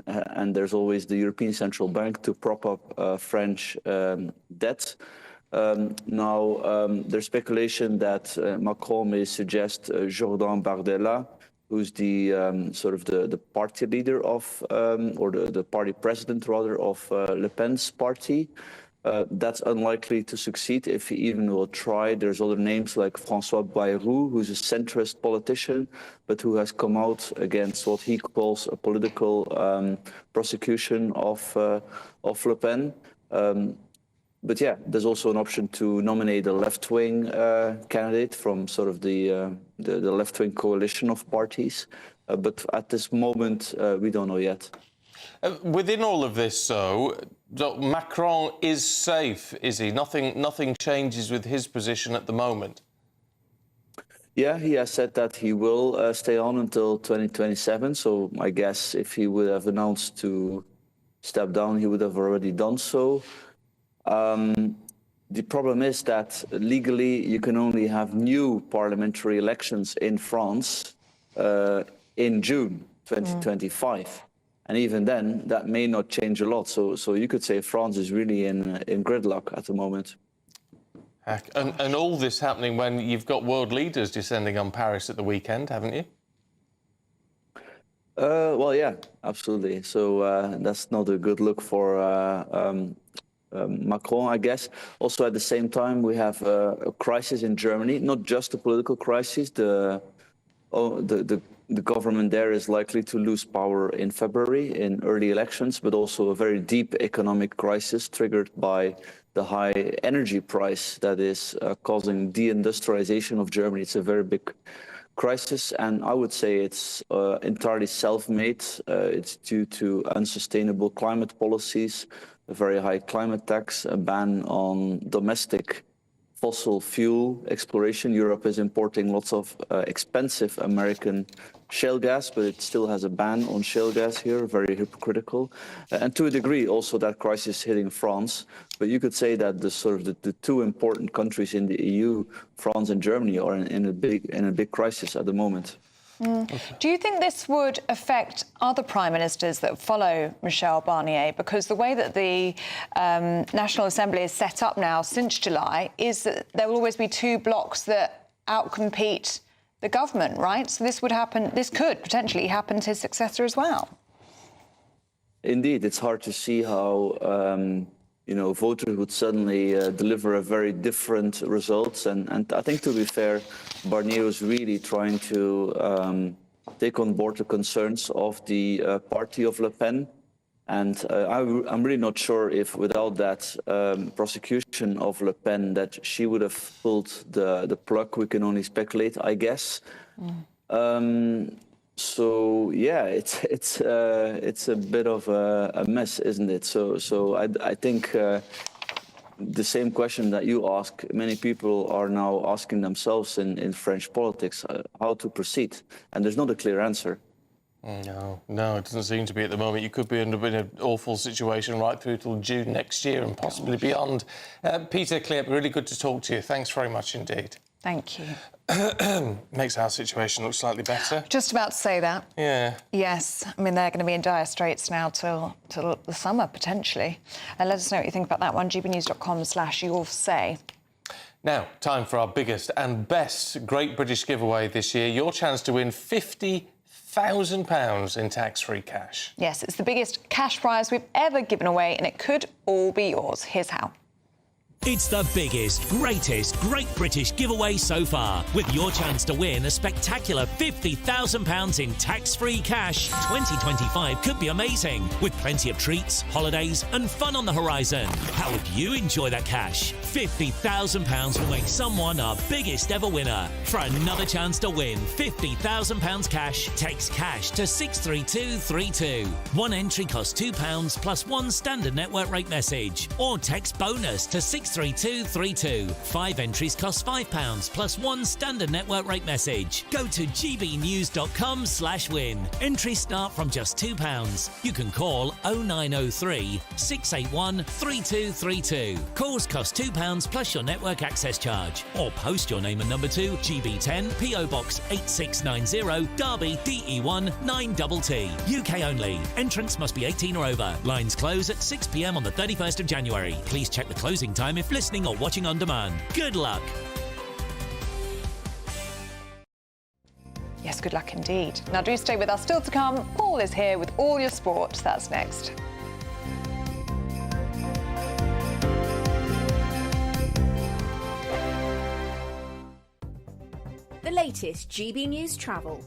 there's always the European Central Bank to prop up French debt. There's speculation that Macron may suggest Jordan Bardella, who's the the party leader of, or the party president rather, of Le Pen's party, That's unlikely to succeed if he even will try. There's other names like François Bayrou, who's a centrist politician, but who has come out against what he calls a political prosecution of Le Pen. But yeah, there's also an option to nominate a left-wing candidate from sort of the left-wing coalition of parties. But at this moment, we don't know yet.
Within all of this, though, Macron is safe, is he? Nothing changes with his position at the moment.
Yeah, he has said that he will stay on until 2027. So I guess if he would have announced to step down, he would have already done so. The problem is that legally you can only have new parliamentary elections in France in June 2025. And even then, that may not change a lot. So you could say France is really in gridlock at the moment.
And all this happening when you've got world leaders descending on Paris at the weekend, haven't you?
Well, yeah, absolutely. So that's not a good look for Macron, I guess. Also, at the same time, we have a crisis in Germany, not just a political crisis. The government there is likely to lose power in February in early elections, but also a very deep economic crisis triggered by the high energy price that is causing deindustrialization of Germany. It's a very big crisis, and I would say it's entirely self-made. It's due to unsustainable climate policies, a very high climate tax, a ban on domestic fossil fuel exploration. Europe is importing lots of expensive American shale gas, but it still has a ban on shale gas here, very hypocritical. And to a degree, also that crisis hitting France. But you could say that the two important countries in the EU, France and Germany, are in a big crisis at the moment.
Do you think this would affect other prime ministers that follow Michel Barnier? Because the way that the National Assembly is set up now since July is that there will always be two blocs that outcompete the government, right? So this could potentially happen to his successor as well.
Indeed, it's hard to see how voters would suddenly deliver a very different results. And I think, to be fair, Barnier was really trying to take on board the concerns of the party of Le Pen. And I'm really not sure if without that prosecution of Le Pen that she would have pulled the plug. We can only speculate, I guess. So yeah, it's a bit of a mess, isn't it? So I think the same question that you ask, many people are now asking themselves in French politics, how to proceed, and there's not a clear answer.
No, it doesn't seem to be at the moment. You could be in an awful situation right through till June next year and possibly beyond. Peter Klipp, really good to talk to you. Thanks very much indeed.
Thank you.
Makes our situation look slightly better.
Just about to say that.
Yeah.
Yes. I mean, they're going to be in dire straits now till the summer, potentially. Let us know what you think about that one. gbnews.com/your say.
Now, time for our biggest and best Great British giveaway this year. Your chance to win £50,000 in tax-free cash.
Yes, it's the biggest cash prize we've ever given away, and it could all be yours. Here's how.
It's the biggest, greatest Great British giveaway so far, with your chance to win a spectacular £50,000 in tax-free cash. 2025 could be amazing, with plenty of treats, holidays and fun on the horizon. How would you enjoy that cash? £50,000 will make someone our biggest ever winner. For another chance to win £50,000 cash, text cash to 63232. One entry costs £2 plus one standard network rate message, or text bonus to 63232. 5 entries cost £5 plus one standard network rate message. Go to gbnews.com/win. Entries start from just £2. You can call 0903 681 3232. Calls cost £2 plus your network access charge, or post your name and number to GB10 PO Box 8690 Derby DE1 9TT. UK only. Entrants must be 18 or over. Lines close at 6 p.m. on the 31st of January. Please check the closing time if listening or watching on demand. Good luck.
Yes, good luck indeed. Now do stay with us. Still to come, Paul is here with all your sport. That's next.
The latest GB News travel.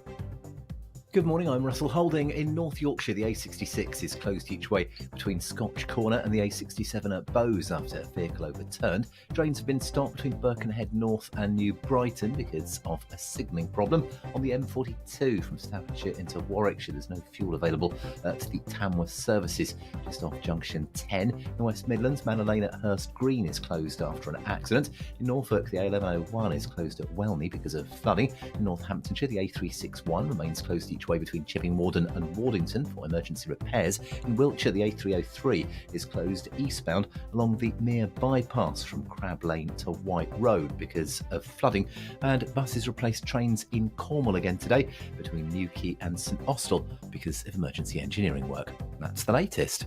Good morning, I'm Russell Holding. In North Yorkshire, the A66 is closed each way between Scotch Corner and the A67 at Bowes after a vehicle overturned. Trains have been stopped between Birkenhead North and New Brighton because of a signalling problem. On the M42 from Staffordshire into Warwickshire, there's no fuel available to the Tamworth services just off junction 10. In West Midlands, Manor Lane at Hurst Green is closed after an accident. In Norfolk, the A1101 is closed at Welney because of flooding. In Northamptonshire, the A361 remains closed each way between Chipping Warden and Wardington for emergency repairs. In Wiltshire, the A303 is closed eastbound along the Mere bypass from Crab Lane to White Road because of flooding. And buses replaced trains in Cornwall again today between Newquay and St Austell because of emergency engineering work. That's the latest.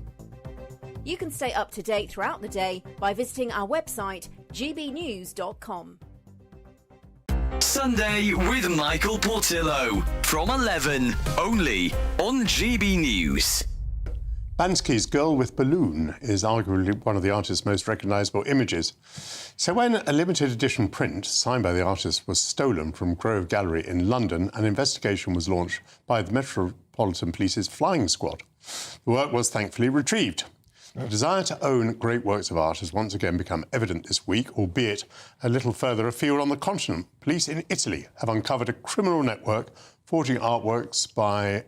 You can stay up to date throughout the day by visiting our website, gbnews.com.
Sunday with Michael Portillo from 11, only on GB News.
Bansky's Girl with Balloon is arguably one of the artist's most recognisable images. So when a limited edition print signed by the artist was stolen from Grove Gallery in London, an investigation was launched by the Metropolitan Police's flying squad. The work was thankfully retrieved. The desire to own great works of art has once again become evident this week, albeit a little further afield on the continent. Police in Italy have uncovered a criminal network forging artworks by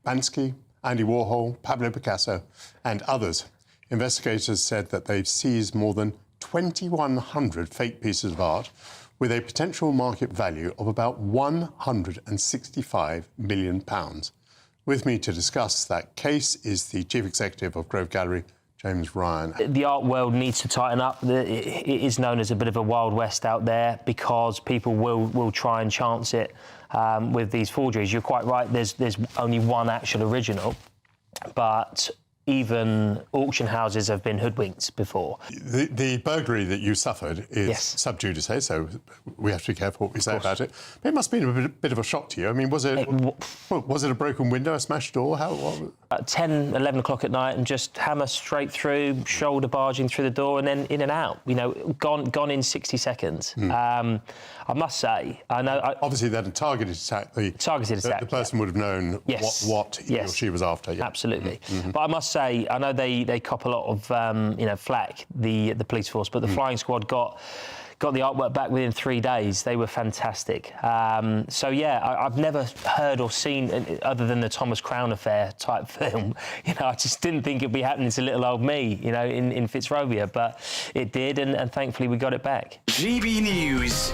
Bansky, Andy Warhol, Pablo Picasso and others. Investigators said that they've seized more than 2,100 fake pieces of art with a potential market value of about £165 million. With me to discuss that case is the Chief Executive of Grove Gallery, James Ryan.
The art world needs to tighten up. It is known as a bit of a Wild West out there because people will try and chance it with these forgeries. You're quite right, there's only one actual original, but even auction houses have been hoodwinked before.
The burglary that you suffered is sub judice, so we have to be careful what we say about it. But it must have been a bit of a shock to you. I mean, was it a broken window, a smashed door?
At 10, 11 o'clock at night and just hammer straight through, shoulder barging through the door and then in and out. You know, gone in 60 seconds. I must say, I know...
Obviously, then a targeted attack. The person would have known what he or she was after. Yeah.
Absolutely. But I must say, I know they cop a lot of flack, the police force, but the flying squad got the artwork back within 3 days. They were fantastic. So yeah, I've never heard or seen, other than the Thomas Crown affair type film, I just didn't think it'd be happening to little old me, in Fitzrovia, but it did, and thankfully we got it back.
GB News.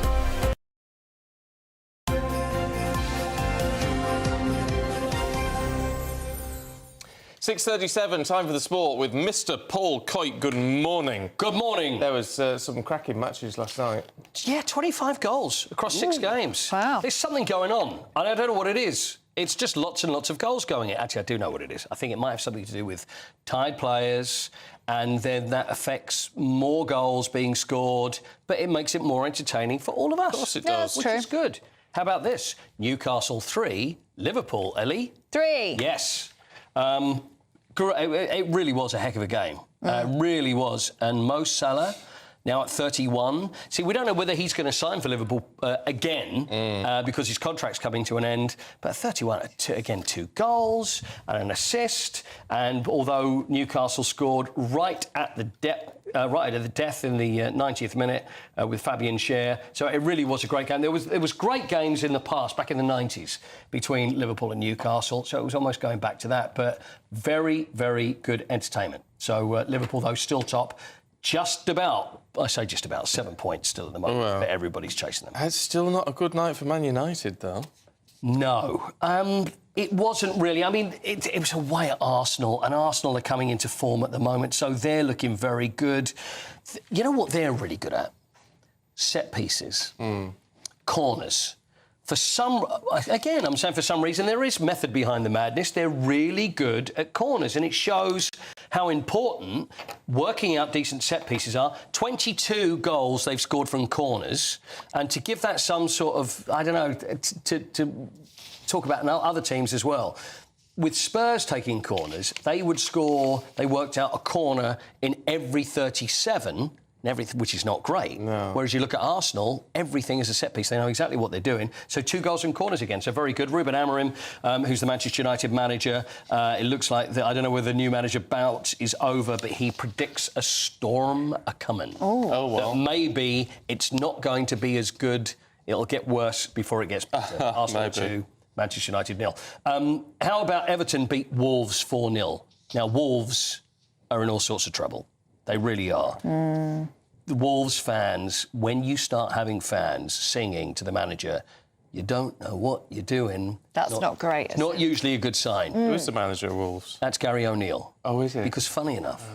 .37, time for the sport with Mr. Paul Coit. Good morning.
Good morning.
There was some cracking matches last night.
Yeah, 25 goals across 6 games. Wow. There's something going on, and I don't know what it is. It's just lots and lots of goals going in. Actually, I do know what it is. I think it might have something to do with tied players, and then that affects more goals being scored, but it makes it more entertaining for all of us.
Of course it does.
Which is good. How about this? Newcastle 3, Liverpool, Ellie?
3.
Yes. It really was a heck of a game. Really was. And Mo Salah, now at 31. See, we don't know whether he's going to sign for Liverpool again because his contract's coming to an end. But at 31, again, 2 goals and an assist. And although Newcastle scored right at the death in the 90th minute with Fabian Schär. So it really was a great game. There was great games in the past, back in the 90s, between Liverpool and Newcastle. So it was almost going back to that. But very, very good entertainment. So Liverpool, though, still top. Just about, I say just about, 7 points still at the moment, but everybody's chasing them.
It's still not a good night for Man United, though.
No. It wasn't really. I mean, it was away at Arsenal, and Arsenal are coming into form at the moment, so they're looking very good. You know what they're really good at? Set pieces. Corners. For some reason, there is method behind the madness. They're really good at corners, and it shows how important working out decent set pieces are. 22 goals they've scored from corners, and to give that some sort of, I don't know, to talk about other teams as well. With Spurs taking corners, they worked out a corner in every 37. and everything, which is not great. No. Whereas you look at Arsenal, everything is a set piece. They know exactly what they're doing. So 2 goals in corners again. So very good. Ruben Amorim, who's the Manchester United manager, it looks like I don't know whether the new manager bout is over, but he predicts a storm a-coming.
Oh, well.
That maybe it's not going to be as good. It'll get worse before it gets better. Arsenal 2, Manchester United 0. How about Everton beat Wolves 4-0? Now, Wolves are in all sorts of trouble. They really are. The Wolves fans, when you start having fans singing to the manager, you don't know what you're doing.
That's not great.
It's not usually a good sign.
Who is the manager of Wolves?
That's Gary O'Neill.
Oh, is it?
Because, funny enough,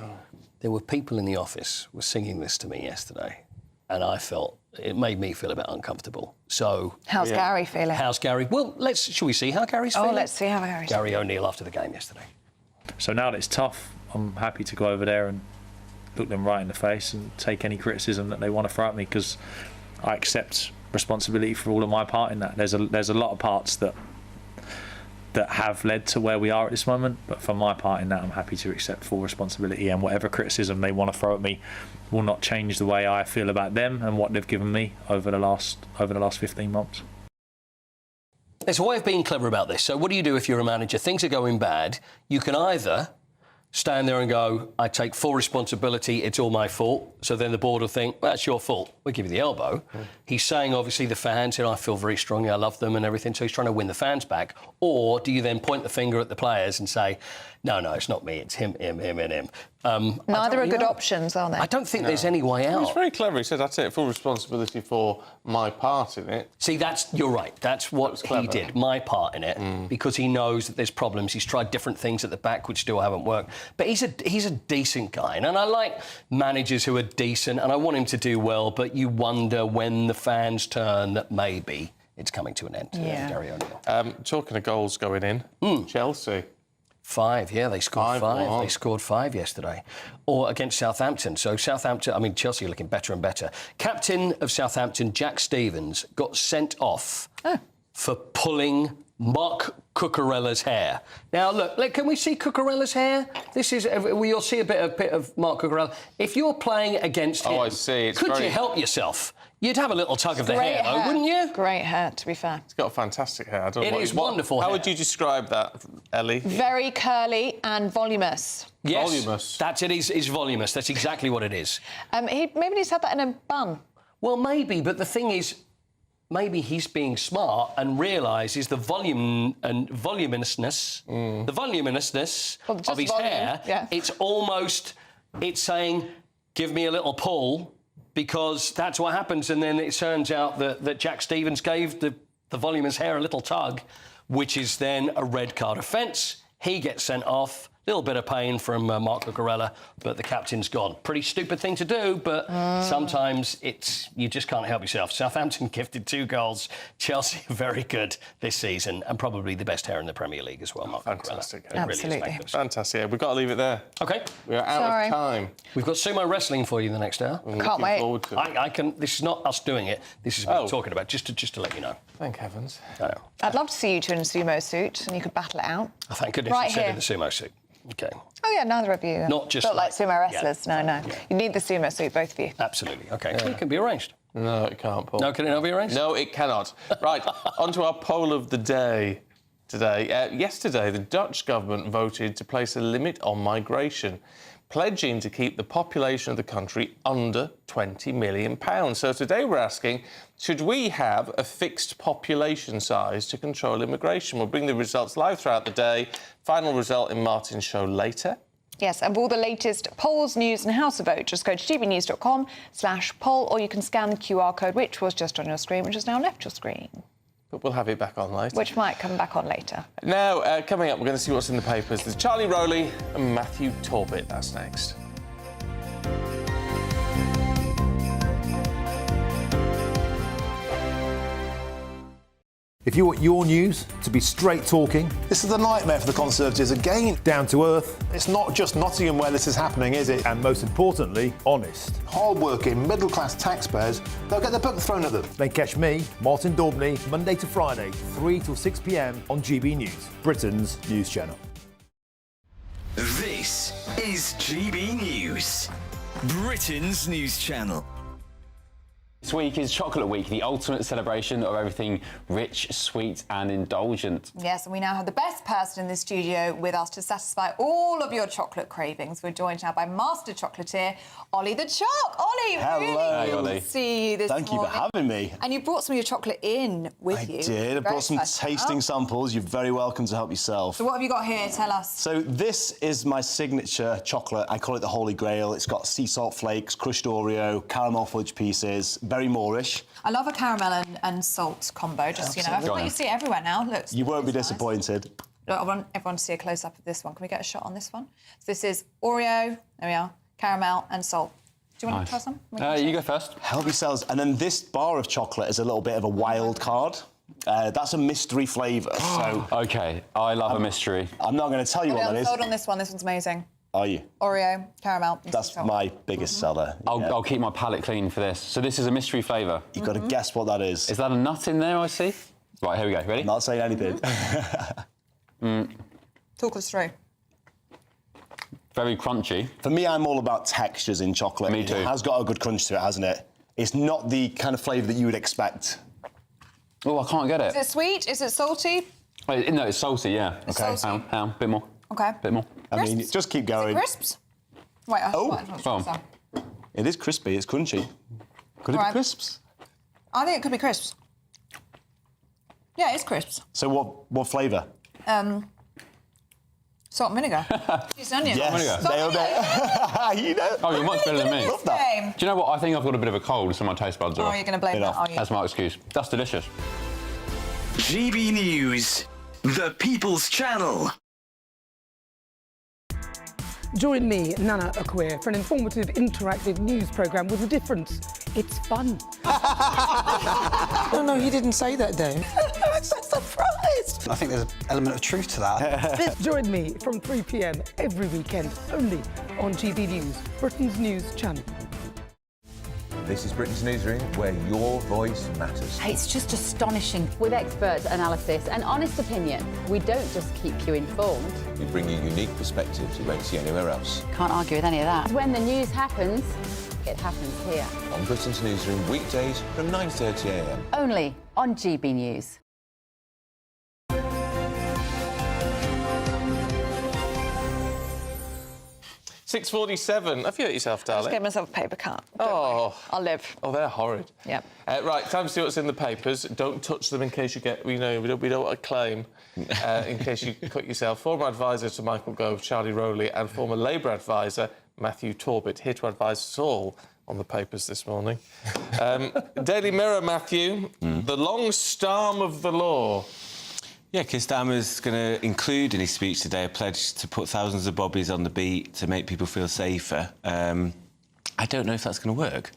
there were people in the office who were singing this to me yesterday, and it made me feel a bit uncomfortable. So...
How's Gary feeling?
How's Gary? Well, shall we see how Gary's feeling?
Oh, let's see how Gary's
Gary O'Neill after the game yesterday.
So now that it's tough, I'm happy to go over there and look them right in the face and take any criticism that they want to throw at me, because I accept responsibility for all of my part in that. There's a lot of parts that have led to where we are at this moment, but for my part in that, I'm happy to accept full responsibility, and whatever criticism they want to throw at me will not change the way I feel about them and what they've given me over the last 15 months.
There's a way of being clever about this. So what do you do if you're a manager? Things are going bad. You can either stand there and go, I take full responsibility, it's all my fault. So then the board will think, well, that's your fault. We'll give you the elbow. He's saying, obviously, the fans, I feel very strongly, I love them and everything, so he's trying to win the fans back. Or do you then point the finger at the players and say, no, it's not me, it's him, and him.
Neither are good options, are they?
I don't think there's any way out.
He's very clever. He said, I take full responsibility for my part in it.
See, you're right. That's what he did, my part in it, because he knows that there's problems. He's tried different things at the back which still haven't worked. But he's a decent guy. And I like managers who are decent, and I want him to do well, but you wonder when the fans turn that maybe it's coming to an end. Gary O'Neill.
Talking of goals going in, Chelsea.
5, they scored 5. They scored 5 yesterday. Or against Southampton. So Southampton, Chelsea are looking better and better. Captain of Southampton, Jack Stevens, got sent off for pulling Mark Cucurella's hair. Now, look, can we see Cucurella's hair? You'll see a bit of Mark Cucurella. If you're playing against him,
I see.
Could you help yourself? You'd have a little tug of the hair, though, wouldn't you?
Great hair, to be fair.
He's got fantastic hair.
It is wonderful hair.
How would you describe that, Ellie?
Very curly and voluminous.
Yes,
voluminous.
That's it. Is voluminous. That's exactly what it is.
Maybe he's had that in a bun.
Well, maybe, but the thing is, maybe he's being smart and realises the voluminousness of his hair.
Yeah.
It's saying, give me a little pull, because that's what happens. And then it turns out that Jack Stevens gave the voluminous hair a little tug, which is then a red card offence. He gets sent off. Little bit of pain from Mark Cucurella, but the captain's gone. Pretty stupid thing to do, but sometimes you just can't help yourself. Southampton gifted 2 goals. Chelsea very good this season, and probably the best hair in the Premier League as well. Mark
Fantastic.
Cucurella.
Absolutely.
Really is
Fantastic. We've got to leave it there.
OK.
We are out of time.
We've got sumo wrestling for you in the next hour.
Can't wait.
Forward to
This is not us doing it. This is what we're talking about, just to let you know.
Thank heavens.
I know.
I'd love to see you two in a sumo suit and you could battle it out.
Oh, thank goodness
Right
you said
here.
in the sumo suit. OK.
Oh, yeah, neither of you.
Not just
Not like sumo wrestlers, no.
Yeah.
You need the sumo suit, both of you.
Absolutely. OK. It can be arranged.
No, it can't, Paul.
No, can it not be arranged?
No, it cannot. Right, on to our poll of the day today. Yesterday, the Dutch government voted to place a limit on migration, pledging to keep the population of the country under 20 million pounds. So today we're asking, should we have a fixed population size to control immigration? We'll bring the results live throughout the day. Final result in Martin's show later.
Yes, and for all the latest polls, news and House of Vote, just go to gbnews.com/poll, or you can scan the QR code, which was just on your screen, which has now left your screen.
But we'll have it back on later.
Which might come back on later.
Now, coming up, we're going to see what's in the papers. There's Charlie Rowley and Matthew Torbett. That's next.
If you want your news to be straight talking...
This is a nightmare for the Conservatives again.
Down to earth.
It's not just Nottingham where this is happening, is it?
And most importantly, honest.
Hard-working, middle-class taxpayers, they'll get the book thrown at them.
Then catch me, Martin Daubney, Monday to Friday, 3 till 6 p.m. on GB News, Britain's news channel.
This is GB News. Britain's news channel.
This week is Chocolate Week, the ultimate celebration of everything rich, sweet and indulgent.
Yes, and we now have the best person in the studio with us to satisfy all of your chocolate cravings. We're joined now by master chocolatier Ollie the Choc. Ollie,
hello.
Really
Hey,
good
Ollie.
to see you this
Thank
morning.
you for having me.
And you brought some of your chocolate in with you.
I did. I brought some
excited.
tasting samples. You're very welcome to help yourself.
So what have you got here? Tell us.
So this is my signature chocolate. I call it the Holy Grail. It's got sea salt flakes, crushed Oreo, caramel fudge pieces, very Moorish.
I love a caramel and salt combo, just, you know. I feel like you see it everywhere now. Look,
You won't be disappointed.
Look, I want everyone to see a close-up of this one. Can we get a shot on this one? So this is Oreo, there we are, caramel and salt. Do you want to try some?
You go first.
Help yourselves. And then this bar of chocolate is a little bit of a wild card. That's a mystery flavour, so...
OK, I love a mystery.
I'm not going to tell you what that is.
Hold on this one. This one's amazing.
Are you?
Oreo, caramel.
That's my biggest seller.
I'll keep my palate clean for this. So this is a mystery flavour.
You've got to guess what that is.
Is that a nut in there, I see? Right, here we go. Ready?
I'm not saying anything.
Talk us through.
Very crunchy.
For me, I'm all about textures in chocolate.
Me too.
It has got a good crunch to it, hasn't it? It's not the kind of flavour that you would expect.
Oh, I can't get it.
Is it sweet? Is it salty?
No, it's salty, yeah.
It's
OK,
salty.
hang on, bit more.
OK.
Bit more.
I mean, just keep going.
Crisps? Wait,
It is crispy, it's crunchy. Could it be crisps?
I think it could be crisps. Yeah, it's crisps.
So what flavour?
Salt and vinegar. Cheese and onion.
Yes,
Salt
nailed
and
it. You know.
Oh, you're much better than me.
Love that.
Do you know what? I think I've got a bit of a cold, so my taste buds are
Oh, you're going to blame that, are you?
That's my excuse. That's delicious.
GB News, the People's Channel.
Join me, Nana Akwe, for an informative, interactive news programme with a difference. It's fun.
No, he didn't say that, though.
I'm so surprised.
I think there's an element of truth to that.
Join me from 3 p.m. every weekend, only on GB News, Britain's news channel.
This is Britain's Newsroom, where your voice matters.
It's just astonishing. With expert analysis and honest opinion, we don't just keep you informed.
We bring you unique perspectives you won't see anywhere else.
Can't argue with any of that. When the news happens, it happens here.
On Britain's Newsroom, weekdays from 9:30 a.m.
Only on GB News.
6:47. Have you hurt yourself, darling?
Just gave myself a paper cut.
Oh.
I'll live.
Oh, they're horrid.
Yep.
Right, time to see what's in the papers. Don't touch them in case you get... we don't want a claim in case you cut yourself. Former advisor to Michael Gove, Charlie Rowley, and former Labour advisor, Matthew Torbett, here to advise us all on the papers this morning. Daily Mirror, Matthew. The long storm of the law.
Yeah, Keir Starmer's going to include in his speech today a pledge to put thousands of bobbies on the beat to make people feel safer. I don't know if that's going to work.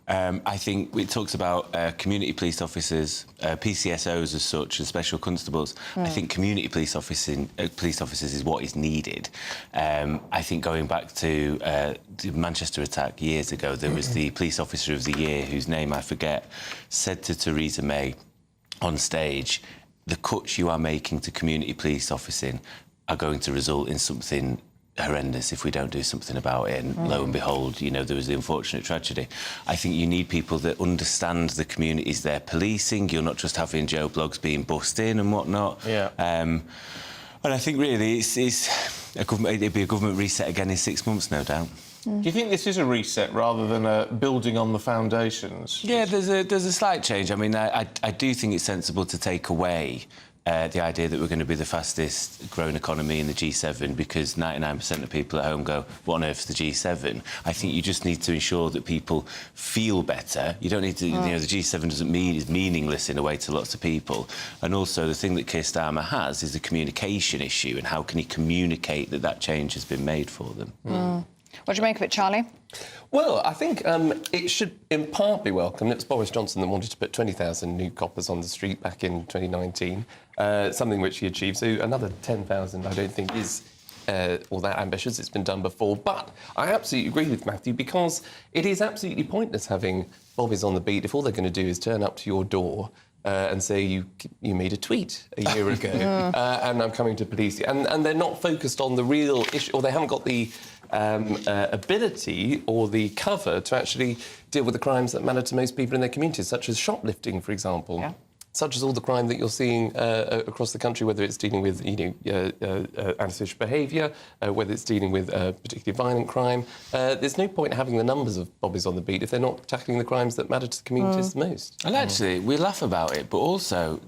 I think it talks about community police officers, PCSOs as such, and special constables. I think community police officers is what is needed. I think going back to the Manchester attack years ago, there was the police officer of the year, whose name I forget, said to Theresa May on stage, the cuts you are making to community police officing are going to result in something horrendous if we don't do something about it. And lo and behold, you know, there was the unfortunate tragedy. I think you need people that understand the communities they're policing. You're not just having Joe Bloggs being bussed in and whatnot.
Yeah.
And I think really it'd be a government reset again in 6 months, no doubt.
Do you think this is a reset rather than a building on the foundations?
Yeah, there's a slight change. I mean, I do think it's sensible to take away the idea that we're going to be the fastest growing economy in the G7 because 99% of people at home go, what on earth's the G7? I think you just need to ensure that people feel better. You don't need to, you know, the G7 is meaningless in a way to lots of people. And also the thing that Keir Starmer has is the communication issue and how can he communicate that that change has been made for them.
What do you make of it, Charlie?
Well, I think it should in part be welcomed. It was Boris Johnson that wanted to put 20,000 new coppers on the street back in 2019, something which he achieved. So another 10,000 I don't think is all that ambitious. It's been done before. But I absolutely agree with Matthew because it is absolutely pointless having bobbies on the beat if all they're going to do is turn up to your door and say you made a tweet a year ago and I'm coming to police you. And they're not focused on the real issue, or they haven't got the ability or the cover to actually deal with the crimes that matter to most people in their communities, such as shoplifting, for example. Yeah. Such as all the crime that you're seeing across the country, whether it's dealing with antisocial behaviour, whether it's dealing with particularly violent crime. There's no point having the numbers of bobbies on the beat if they're not tackling the crimes that matter to the communities the most.
And actually, we laugh about it, but also,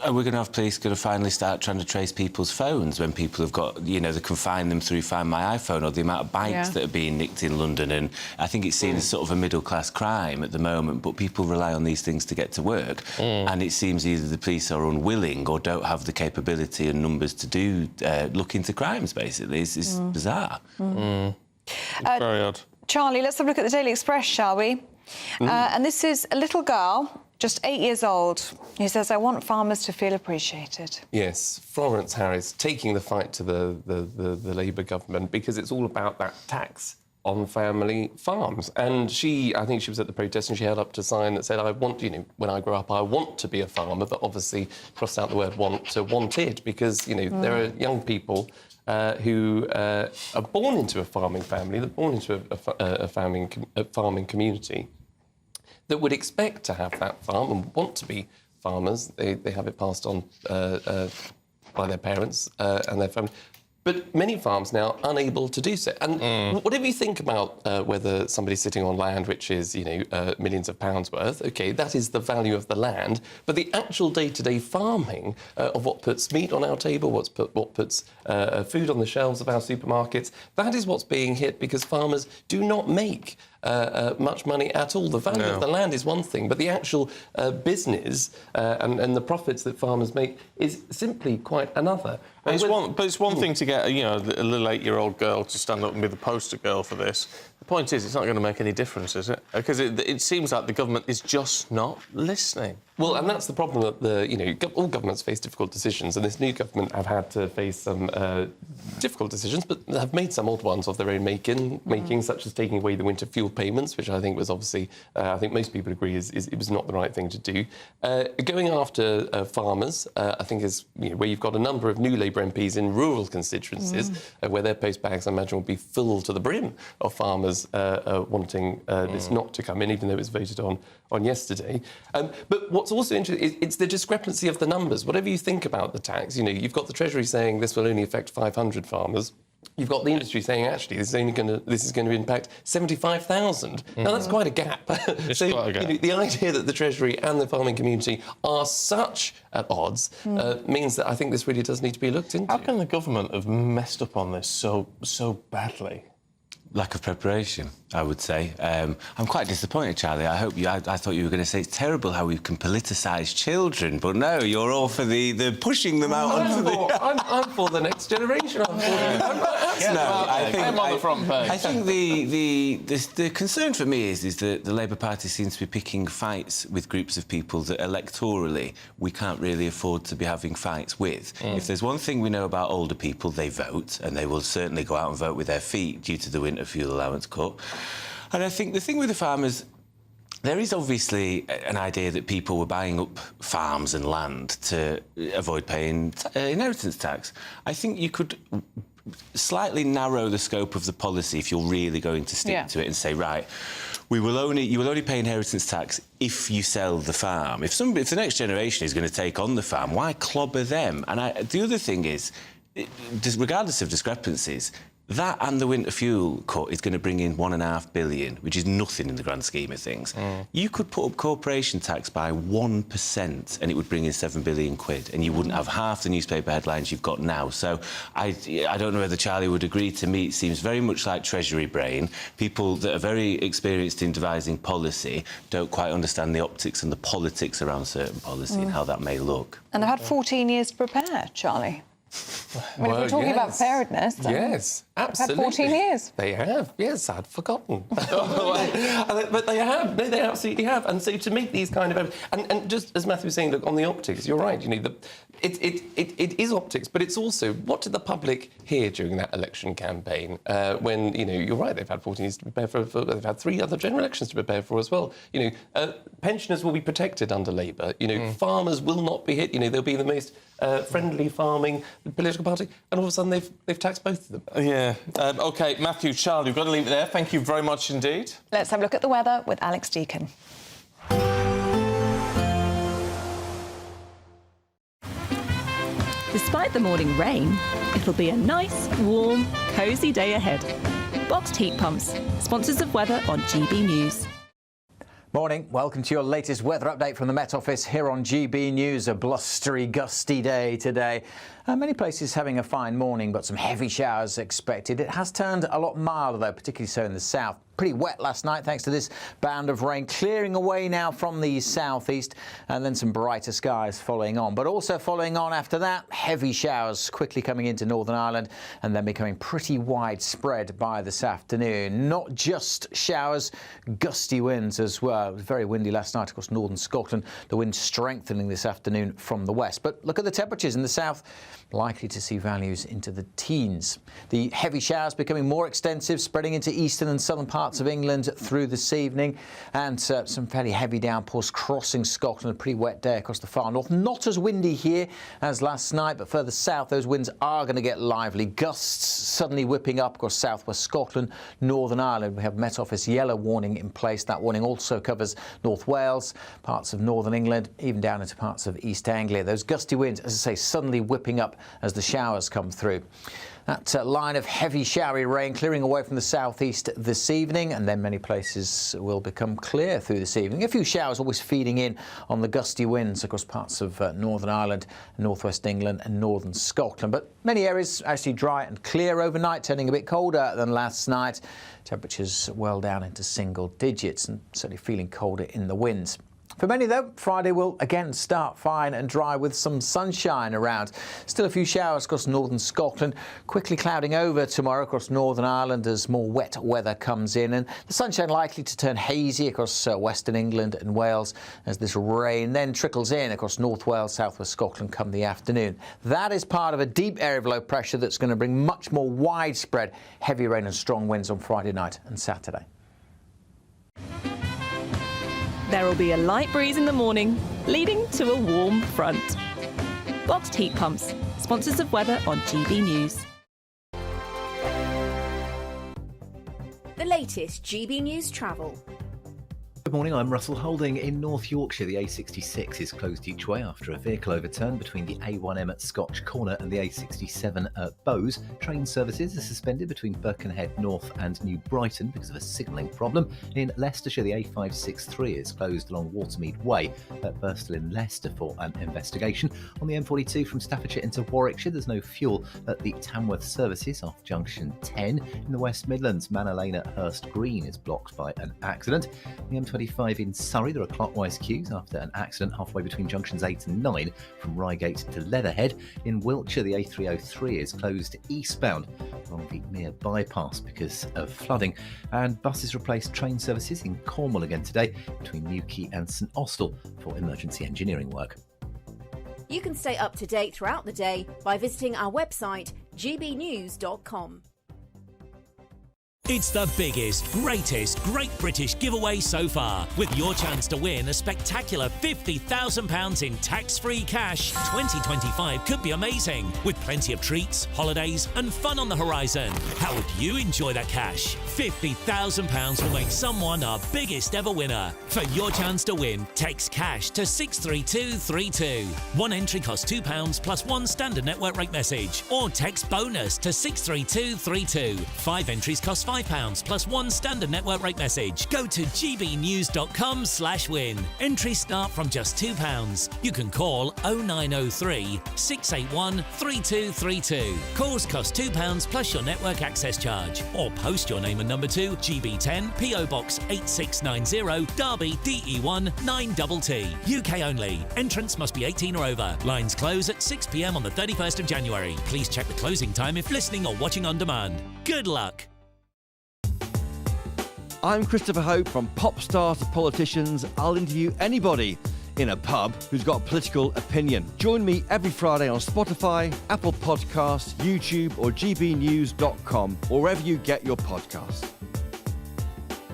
are we going to have police going to finally start trying to trace people's phones when people have got, they can find them through Find My iPhone, or the amount of bikes that are being nicked in London? And I think it's seen as sort of a middle-class crime at the moment, but people rely on these things to get to work, and it seems either the police are unwilling or don't have the capability and numbers to do look into crimes, basically. It's bizarre.
It's very odd.
Charlie, let's have a look at the Daily Express, shall we? And this is a little girl, just 8 years old, who says, I want farmers to feel appreciated.
Yes, Florence Harris taking the fight to the Labour government because it's all about that tax on family farms. And I think she was at the protest and she held up a sign that said, I want, when I grow up, I want to be a farmer, but obviously crossed out the word want to wanted, because, there are young people who are born into a farming family, they're born into a farming community that would expect to have that farm and want to be farmers. They have it passed on by their parents and their family. But many farms now are unable to do so. And whatever you think about whether somebody's sitting on land which is, millions of pounds worth, OK, that is the value of the land. But the actual day-to-day farming of what puts meat on our table, what puts food on the shelves of our supermarkets, that is what's being hit because farmers do not make much money at all. The value of the land is one thing, but the actual business and the profits that farmers make is simply quite another.
But it's one thing to get a little 8-year-old girl to stand up and be the poster girl for this. The point is, it's not going to make any difference, is it? Because it seems like the government is just not listening.
Well, and that's the problem that all governments face difficult decisions, and this new government have had to face some difficult decisions, but have made some odd ones of their own making, such as taking away the winter fuel payments, which I think was obviously, I think most people agree it was not the right thing to do. Going after farmers, I think is where you've got a number of new Labour MPs in rural constituencies, where their post bags, I imagine, will be full to the brim of farmers wanting this not to come in, even though it was voted on yesterday. But what's also interesting is it's the discrepancy of the numbers. Whatever you think about the tax, you've got the Treasury saying this will only affect 500 farmers. You've got the industry saying, actually, this is going to impact 75,000. Now, that's quite a gap.
It's quite a gap.
The idea that the Treasury and the farming community are such at odds means that I think this really does need to be looked into.
How can the government have messed up on this so badly?
Lack of preparation, I would say. I'm quite disappointed, Charlie. I thought you were going to say it's terrible how we can politicise children, but no, you're all for the pushing them out onto the...
I'm for the next generation.
I'm on the front page.
I think the concern for me is that the Labour Party seems to be picking fights with groups of people that electorally we can't really afford to be having fights with. If there's one thing we know about older people, they vote, and they will certainly go out and vote with their feet due to the winter fuel allowance cut. And I think the thing with the farmers, there is obviously an idea that people were buying up farms and land to avoid paying inheritance tax. I think you could slightly narrow the scope of the policy if you're really going to stick to it and say, right, you will only pay inheritance tax if you sell the farm. If the next generation is going to take on the farm, why clobber them? And the other thing is, regardless of discrepancies, that and the winter fuel cut is going to bring in £1.5 billion, which is nothing in the grand scheme of things. You could put up corporation tax by 1% and it would bring in £7 billion, and you wouldn't have half the newspaper headlines you've got now. So I don't know whether Charlie would agree. To me, it seems very much like Treasury brain. People that are very experienced in devising policy don't quite understand the optics and the politics around certain policy and how that may look.
And they've had 14 years to prepare, Charlie. I mean, if we're talking about preparedness...
Yes, absolutely.
Had 14 years.
They have, yes, I'd forgotten. But they have, no, they absolutely have. And so to make these kind of... And just as Matthew was saying, look, on the optics, you're right, it is optics, but it's also, what did the public hear during that election campaign? When, you're right, they've had 14 years to prepare for, they've had 3 other general elections to prepare for as well. Pensioners will be protected under Labour. Farmers will not be hit. They'll be the most friendly farming. The political Party, and all of a sudden they've taxed both of them. Yeah. OK, Matthew, Charles, you've got to leave it there. Thank you very much indeed.
Let's have a look at the weather with Alex Deacon.
Despite the morning rain, it'll be a nice, warm, cosy day ahead. Boxed heat pumps, sponsors of weather on GB News.
Morning, welcome to your latest weather update from the Met Office here on GB News. A blustery, gusty day today. Many places having a fine morning, but some heavy showers expected. It has turned a lot milder, though, particularly so in the south. Pretty wet last night, thanks to this band of rain clearing away now from the southeast, and then some brighter skies following on. But also following on after that, heavy showers quickly coming into Northern Ireland and then becoming pretty widespread by this afternoon. Not just showers, gusty winds as well. It was very windy last night across northern Scotland. The wind strengthening this afternoon from the west. But look at the temperatures in the south. Likely to see values into the teens. The heavy showers becoming more extensive, spreading into eastern and southern parts of England through this evening, and some fairly heavy downpours crossing Scotland. A pretty wet day across the far north. Not as windy here as last night, but further south those winds are going to get lively. Gusts suddenly whipping up across southwest Scotland, Northern Ireland. We have Met Office yellow warning in place. That warning also covers North Wales, parts of northern England, even down into parts of East Anglia. Those gusty winds, as I say, suddenly whipping up as the showers come through. That line of heavy showery rain clearing away from the southeast this evening, and then many places will become clear through this evening. A few showers always feeding in on the gusty winds across parts of Northern Ireland, northwest England and northern Scotland. But many areas actually dry and clear overnight, turning a bit colder than last night. Temperatures well down into single digits and certainly feeling colder in the winds. For many, though, Friday will again start fine and dry with some sunshine around. Still a few showers across northern Scotland, quickly clouding over tomorrow across Northern Ireland as more wet weather comes in, and the sunshine likely to turn hazy across western England and Wales as this rain then trickles in across North Wales, southwest Scotland come the afternoon. That is part of a deep area of low pressure that's going to bring much more widespread heavy rain and strong winds on Friday night and Saturday.
There will be a light breeze in the morning, leading to a warm front. Boxed heat pumps, sponsors of weather on GB News.
The latest GB News travel.
Good morning, I'm Russell Holding. In North Yorkshire, the A66 is closed each way after a vehicle overturned between the A1M at Scotch Corner and the A67 at Bowes. Train services are suspended between Birkenhead North and New Brighton because of a signalling problem. In Leicestershire, the A563 is closed along Watermead Way at Birstall in Leicester for an investigation. On the M42 from Staffordshire into Warwickshire, there's no fuel at the Tamworth services off junction 10. In the West Midlands, Manor Lane at Hurst Green is blocked by an accident. The M25 in Surrey, there are clockwise queues after an accident halfway between junctions 8 and 9 from Reigate to Leatherhead. In Wiltshire, the A303 is closed eastbound along the Mere bypass because of flooding, and buses replaced train services in Cornwall again today between Newquay and St Austell for emergency engineering work.
You can stay up to date throughout the day by visiting our website gbnews.com.
It's the biggest, greatest Great British giveaway so far, with your chance to win a spectacular £50,000 in tax-free cash. 2025 could be amazing, with plenty of treats, holidays and fun on the horizon. How would you enjoy that cash? £50,000 will make someone our biggest ever winner. For your chance to win, text cash to 63232. One entry costs £2 plus one standard network rate message, or text bonus to 63232. 5 entries cost £5 plus one standard network rate message. Go to gbnews.com/win. Entries start from just £2. You can call 0903 681 3232. Calls cost £2 plus your network access charge, or post your name and number to GB10 PO Box 8690 Derby DE1 9TT. UK only. Entrance must be 18 or over. Lines close at 6 p.m. on the 31st of January. Please check the closing time if listening or watching on demand. Good luck.
I'm Christopher Hope. From pop stars to politicians, I'll interview anybody in a pub who's got a political opinion. Join me every Friday on Spotify, Apple Podcasts, YouTube or gbnews.com, or wherever you get your podcasts.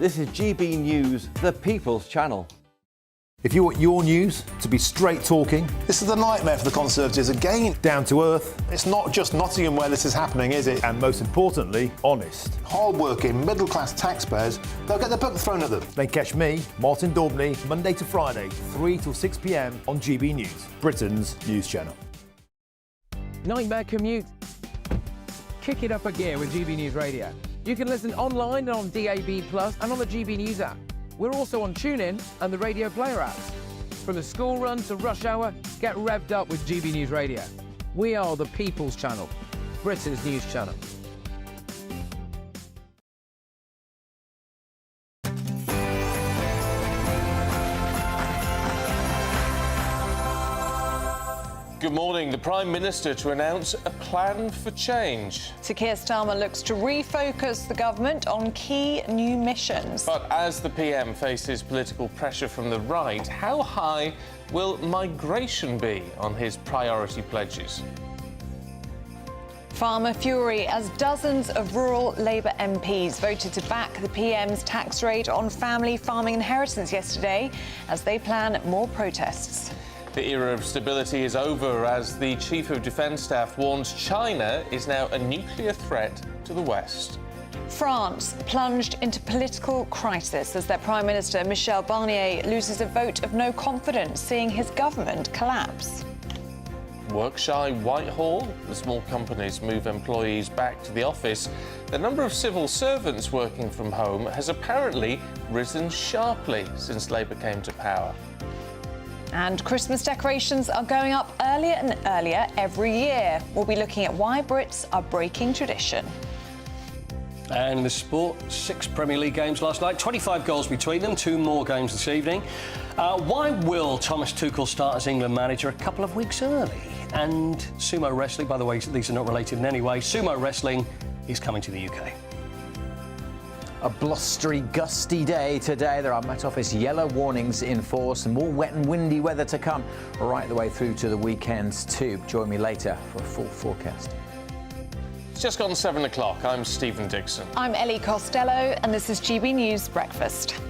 This is GB News, the People's Channel.
If you want your news to be straight talking,
This is a nightmare for the Conservatives again.
down to earth,
It's not just Nottingham where this is happening, is it?
and most importantly, honest,
Hard-working, middle-class taxpayers, they'll get the book thrown at them.
then catch me, Martin Daubney, Monday to Friday, 3 till 6 p.m. on GB News, Britain's news channel.
Nightmare commute? Kick it up a gear with GB News Radio. You can listen online and on DAB+ and on the GB News app. We're also on TuneIn and the Radio Player apps. From the school run to rush hour, get revved up with GB News Radio. We are the People's Channel, Britain's news channel.
Good morning. The Prime Minister to announce a plan for change.
Sir Keir Starmer looks to refocus the government on key new missions.
But as the PM faces political pressure from the right, how high will migration be on his priority pledges?
Farmer fury as dozens of rural Labour MPs voted to back the PM's tax rate on family farming inheritance yesterday as they plan more protests.
The era of stability is over as the Chief of Defence Staff warns China is now a nuclear threat to the West.
France plunged into political crisis as their Prime Minister Michel Barnier loses a vote of no confidence, seeing his government collapse.
Work-shy Whitehall, the small companies move employees back to the office. The number of civil servants working from home has apparently risen sharply since Labour came to power.
And Christmas decorations are going up earlier and earlier every year. We'll be looking at why Brits are breaking tradition.
And in the sport, 6 Premier League games last night, 25 goals between them, 2 more games this evening. Why will Thomas Tuchel start as England manager a couple of weeks early? And sumo wrestling, by the way, these are not related in any way, sumo wrestling is coming to the UK.
A blustery, gusty day today. There are Met Office yellow warnings in force and more wet and windy weather to come right the way through to the weekends too. Join me later for a full forecast.
It's just gone 7 o'clock. I'm Stephen Dixon.
I'm Ellie Costello, and this is GB News Breakfast.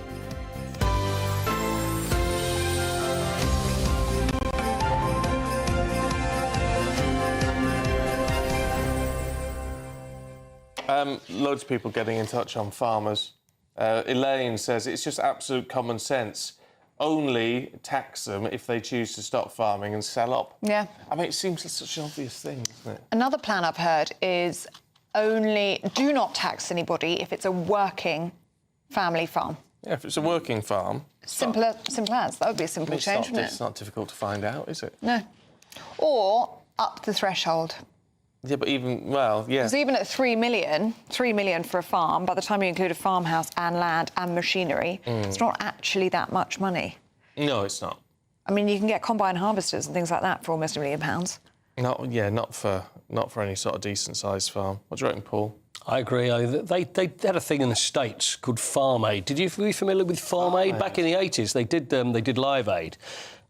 Loads of people getting in touch on farmers. Elaine says it's just absolute common sense. Only tax them if they choose to stop farming and sell up.
Yeah.
I mean, it seems like such an obvious thing, isn't it?
Another plan I've heard is do not tax anybody if it's a working family farm.
Yeah, if it's a working farm.
Simple as. That would be a simple change, wouldn't it?
It's not difficult to find out, is it?
No. Or up the threshold.
Yeah, but yeah.
Because even at 3 million for a farm, by the time you include a farmhouse and land and machinery, it's not actually that much money.
No, it's not.
I mean, you can get combine harvesters and things like that for almost £1 million.
Not for any sort of decent-sized farm. What do you reckon, Paul?
I agree. They had a thing in the States called Farm Aid. Were you familiar with Farm Aid? Back in the 80s, they did Live Aid.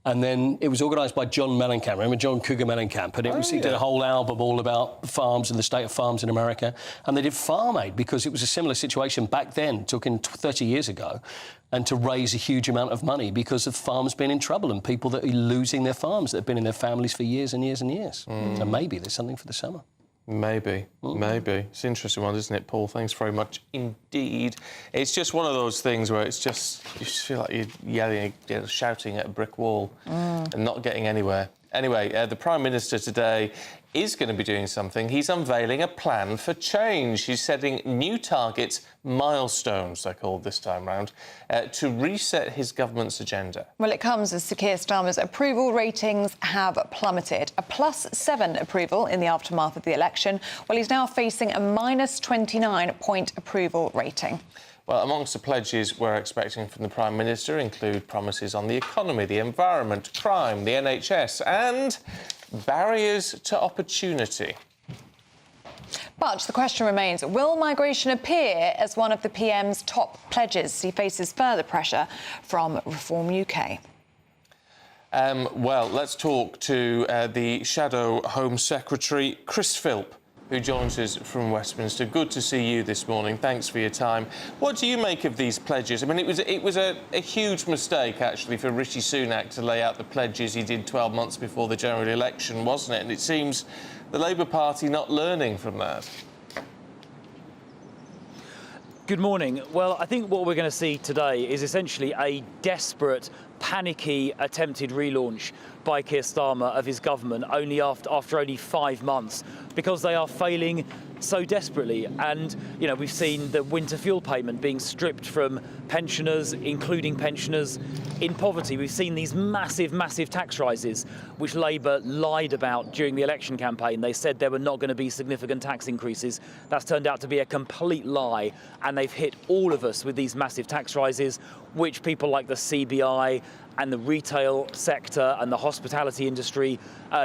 And then it was organised by John Mellencamp. Remember John Cougar Mellencamp? And he did a whole album all about farms and the state of farms in America. And they did Farm Aid because it was a similar situation back then, talking 30 years ago, and to raise a huge amount of money because of farms being in trouble and people that are losing their farms that have been in their families for years and years and years. So maybe there's something for the summer.
Maybe. It's an interesting one, isn't it, Paul? Thanks very much indeed. It's just one of those things where you just feel like you're yelling, shouting at a brick wall and not getting anywhere. Anyway, the Prime Minister today is going to be doing something. He's unveiling a plan for change. He's setting new targets, milestones, they're called this time round, to reset his government's agenda.
Well, it comes as Sir Keir Starmer's approval ratings have plummeted. A +7 approval in the aftermath of the election, while he's now facing a -29-point approval rating.
Well, amongst the pledges we're expecting from the Prime Minister include promises on the economy, the environment, crime, the NHS and barriers to opportunity.
But the question remains, will migration appear as one of the PM's top pledges? He faces further pressure from Reform UK.
Well, let's talk to the Shadow Home Secretary, Chris Philp, who joins us from Westminster. Good to see you this morning. Thanks for your time. What do you make of these pledges? I mean, it was a huge mistake, actually, for Rishi Sunak to lay out the pledges he did 12 months before the general election, wasn't it? And it seems the Labour Party not learning from that.
Good morning. Well, I think what we're going to see today is essentially a desperate, panicky attempted relaunch by Keir Starmer of his government after only 5 months, because they are failing so desperately. And, you know, we've seen the winter fuel payment being stripped from pensioners, including pensioners in poverty. We've seen these massive, massive tax rises, which Labour lied about during the election campaign. They said there were not going to be significant tax increases. That's turned out to be a complete lie, and they've hit all of us with these massive tax rises, which people like the CBI and the retail sector and the hospitality industry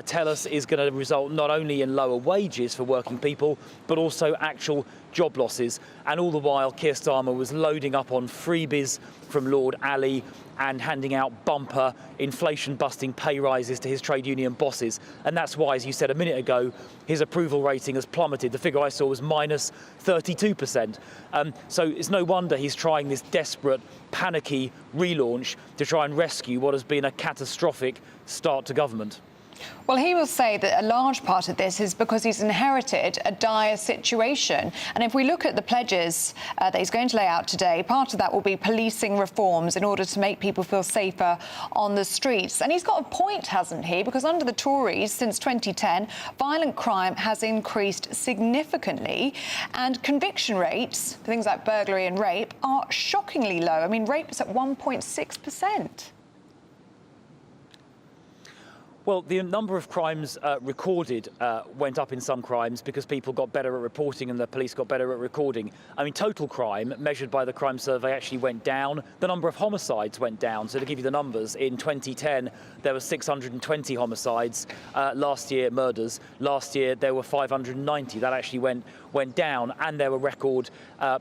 tell us is going to result not only in lower wages for working people, but also actual job losses. And all the while, Keir Starmer was loading up on freebies from Lord Ellie and handing out bumper inflation-busting pay rises to his trade union bosses. And that's why, as you said a minute ago, his approval rating has plummeted. The figure I saw was minus 32%. So it's no wonder he's trying this desperate, panicky relaunch to try and rescue what has been a catastrophic start to government.
Well, he will say that a large part of this is because he's inherited a dire situation. And if we look at the pledges that he's going to lay out today, part of that will be policing reforms in order to make people feel safer on the streets. And he's got a point, hasn't he? Because under the Tories, since 2010, violent crime has increased significantly, and conviction rates for things like burglary and rape are shockingly low. I mean, rape is at 1.6%.
Well, the number of crimes recorded went up in some crimes because people got better at reporting and the police got better at recording. I mean, total crime, measured by the crime survey, actually went down. The number of homicides went down. So to give you the numbers, in 2010, there were 620 homicides. Last year, murders. Last year, there were 590. That actually went down. And there were record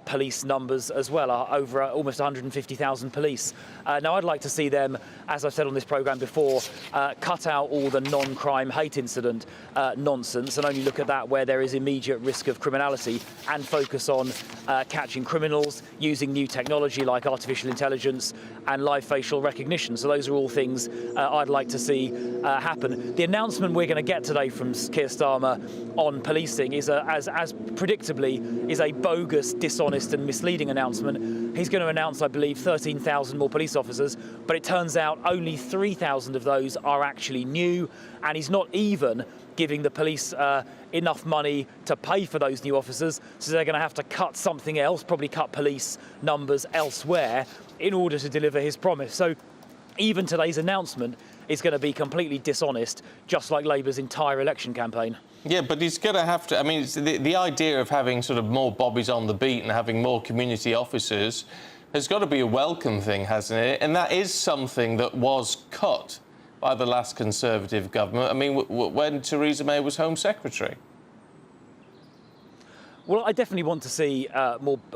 police numbers as well, over almost 150,000 police. Now, I'd like to see them, as I've said on this programme before, cut out all the non-crime hate incident nonsense and only look at that where there is immediate risk of criminality, and focus on catching criminals using new technology like artificial intelligence and live facial recognition. So those are all things I'd like to see happen. The announcement we're going to get today from Keir Starmer on policing is, as predictably, is a bogus, dishonest and misleading announcement. He's going to announce, I believe, 13,000 more police officers, but it turns out only 3,000 of those are actually new, and he's not even giving the police enough money to pay for those new officers, so they're going to have to cut something else, probably cut police numbers elsewhere, in order to deliver his promise. So even today's announcement is going to be completely dishonest, just like Labour's entire election campaign.
Yeah, but he's going to have to... I mean, it's the idea of having sort of more bobbies on the beat and having more community officers has got to be a welcome thing, hasn't it? And that is something that was cut by the last Conservative government. I mean, when Theresa May was Home Secretary.
Well, I definitely want to see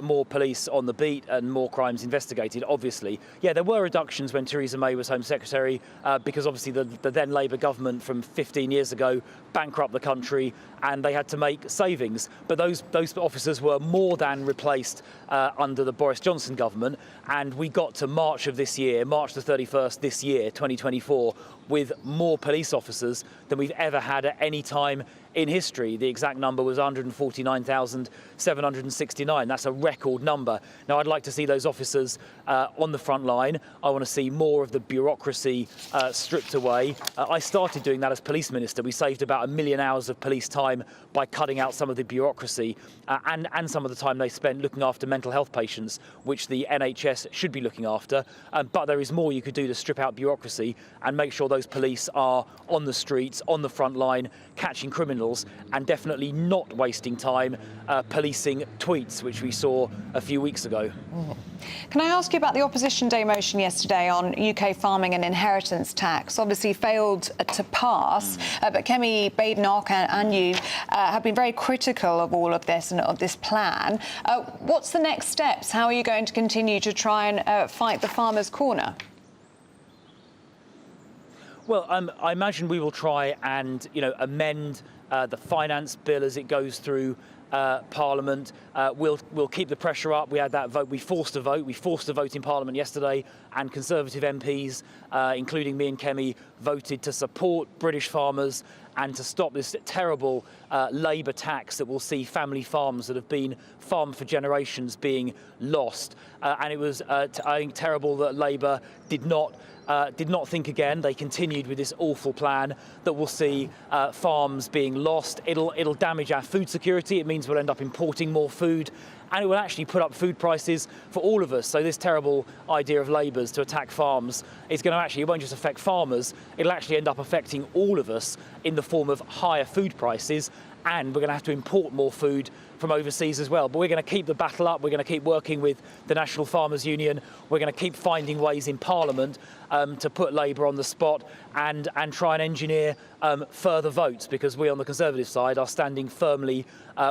more police on the beat and more crimes investigated, obviously. Yeah, there were reductions when Theresa May was Home Secretary because obviously the then Labour government from 15 years ago bankrupted the country and they had to make savings. But those officers were more than replaced under the Boris Johnson government, and we got to March of this year, March the 31st this year, 2024, with more police officers than we've ever had at any time in history. The exact number was 149,769. That's a record number. Now, I'd like to see those officers on the front line. I want to see more of the bureaucracy stripped away. I started doing that as police minister. We saved about 1 million hours of police time by cutting out some of the bureaucracy and some of the time they spent looking after mental health patients, which the NHS should be looking after. But there is more you could do to strip out bureaucracy and make sure those police are on the streets, on the front line, catching criminals, and definitely not wasting time policing tweets, which we saw a few weeks ago.
Can I ask you about the Opposition Day motion yesterday on UK farming and inheritance tax? Obviously failed to pass, but Kemi Badenoch and you have been very critical of all of this and of this plan. What's the next steps? How are you going to continue to try and fight the farmers' corner?
Well, I imagine we will try and, amend the finance bill as it goes through Parliament. We'll keep the pressure up. We had that vote. We forced a vote. We forced a vote in Parliament yesterday, and Conservative MPs, including me and Kemi, voted to support British farmers and to stop this terrible Labour tax that will see family farms that have been farmed for generations being lost. And it was, I think, terrible that Labour did not think again. They continued with this awful plan that will see farms being lost. It'll damage our food security. It means we'll end up importing more food, and it will actually put up food prices for all of us. So this terrible idea of Labour's to attack farms is going to actually, it won't just affect farmers, it'll actually end up affecting all of us in the form of higher food prices, and we're going to have to import more food from overseas as well. But we're going to keep the battle up. We're going to keep working with the National Farmers Union. We're going to keep finding ways in Parliament to put Labour on the spot and try and engineer further votes, because we on the Conservative side are standing firmly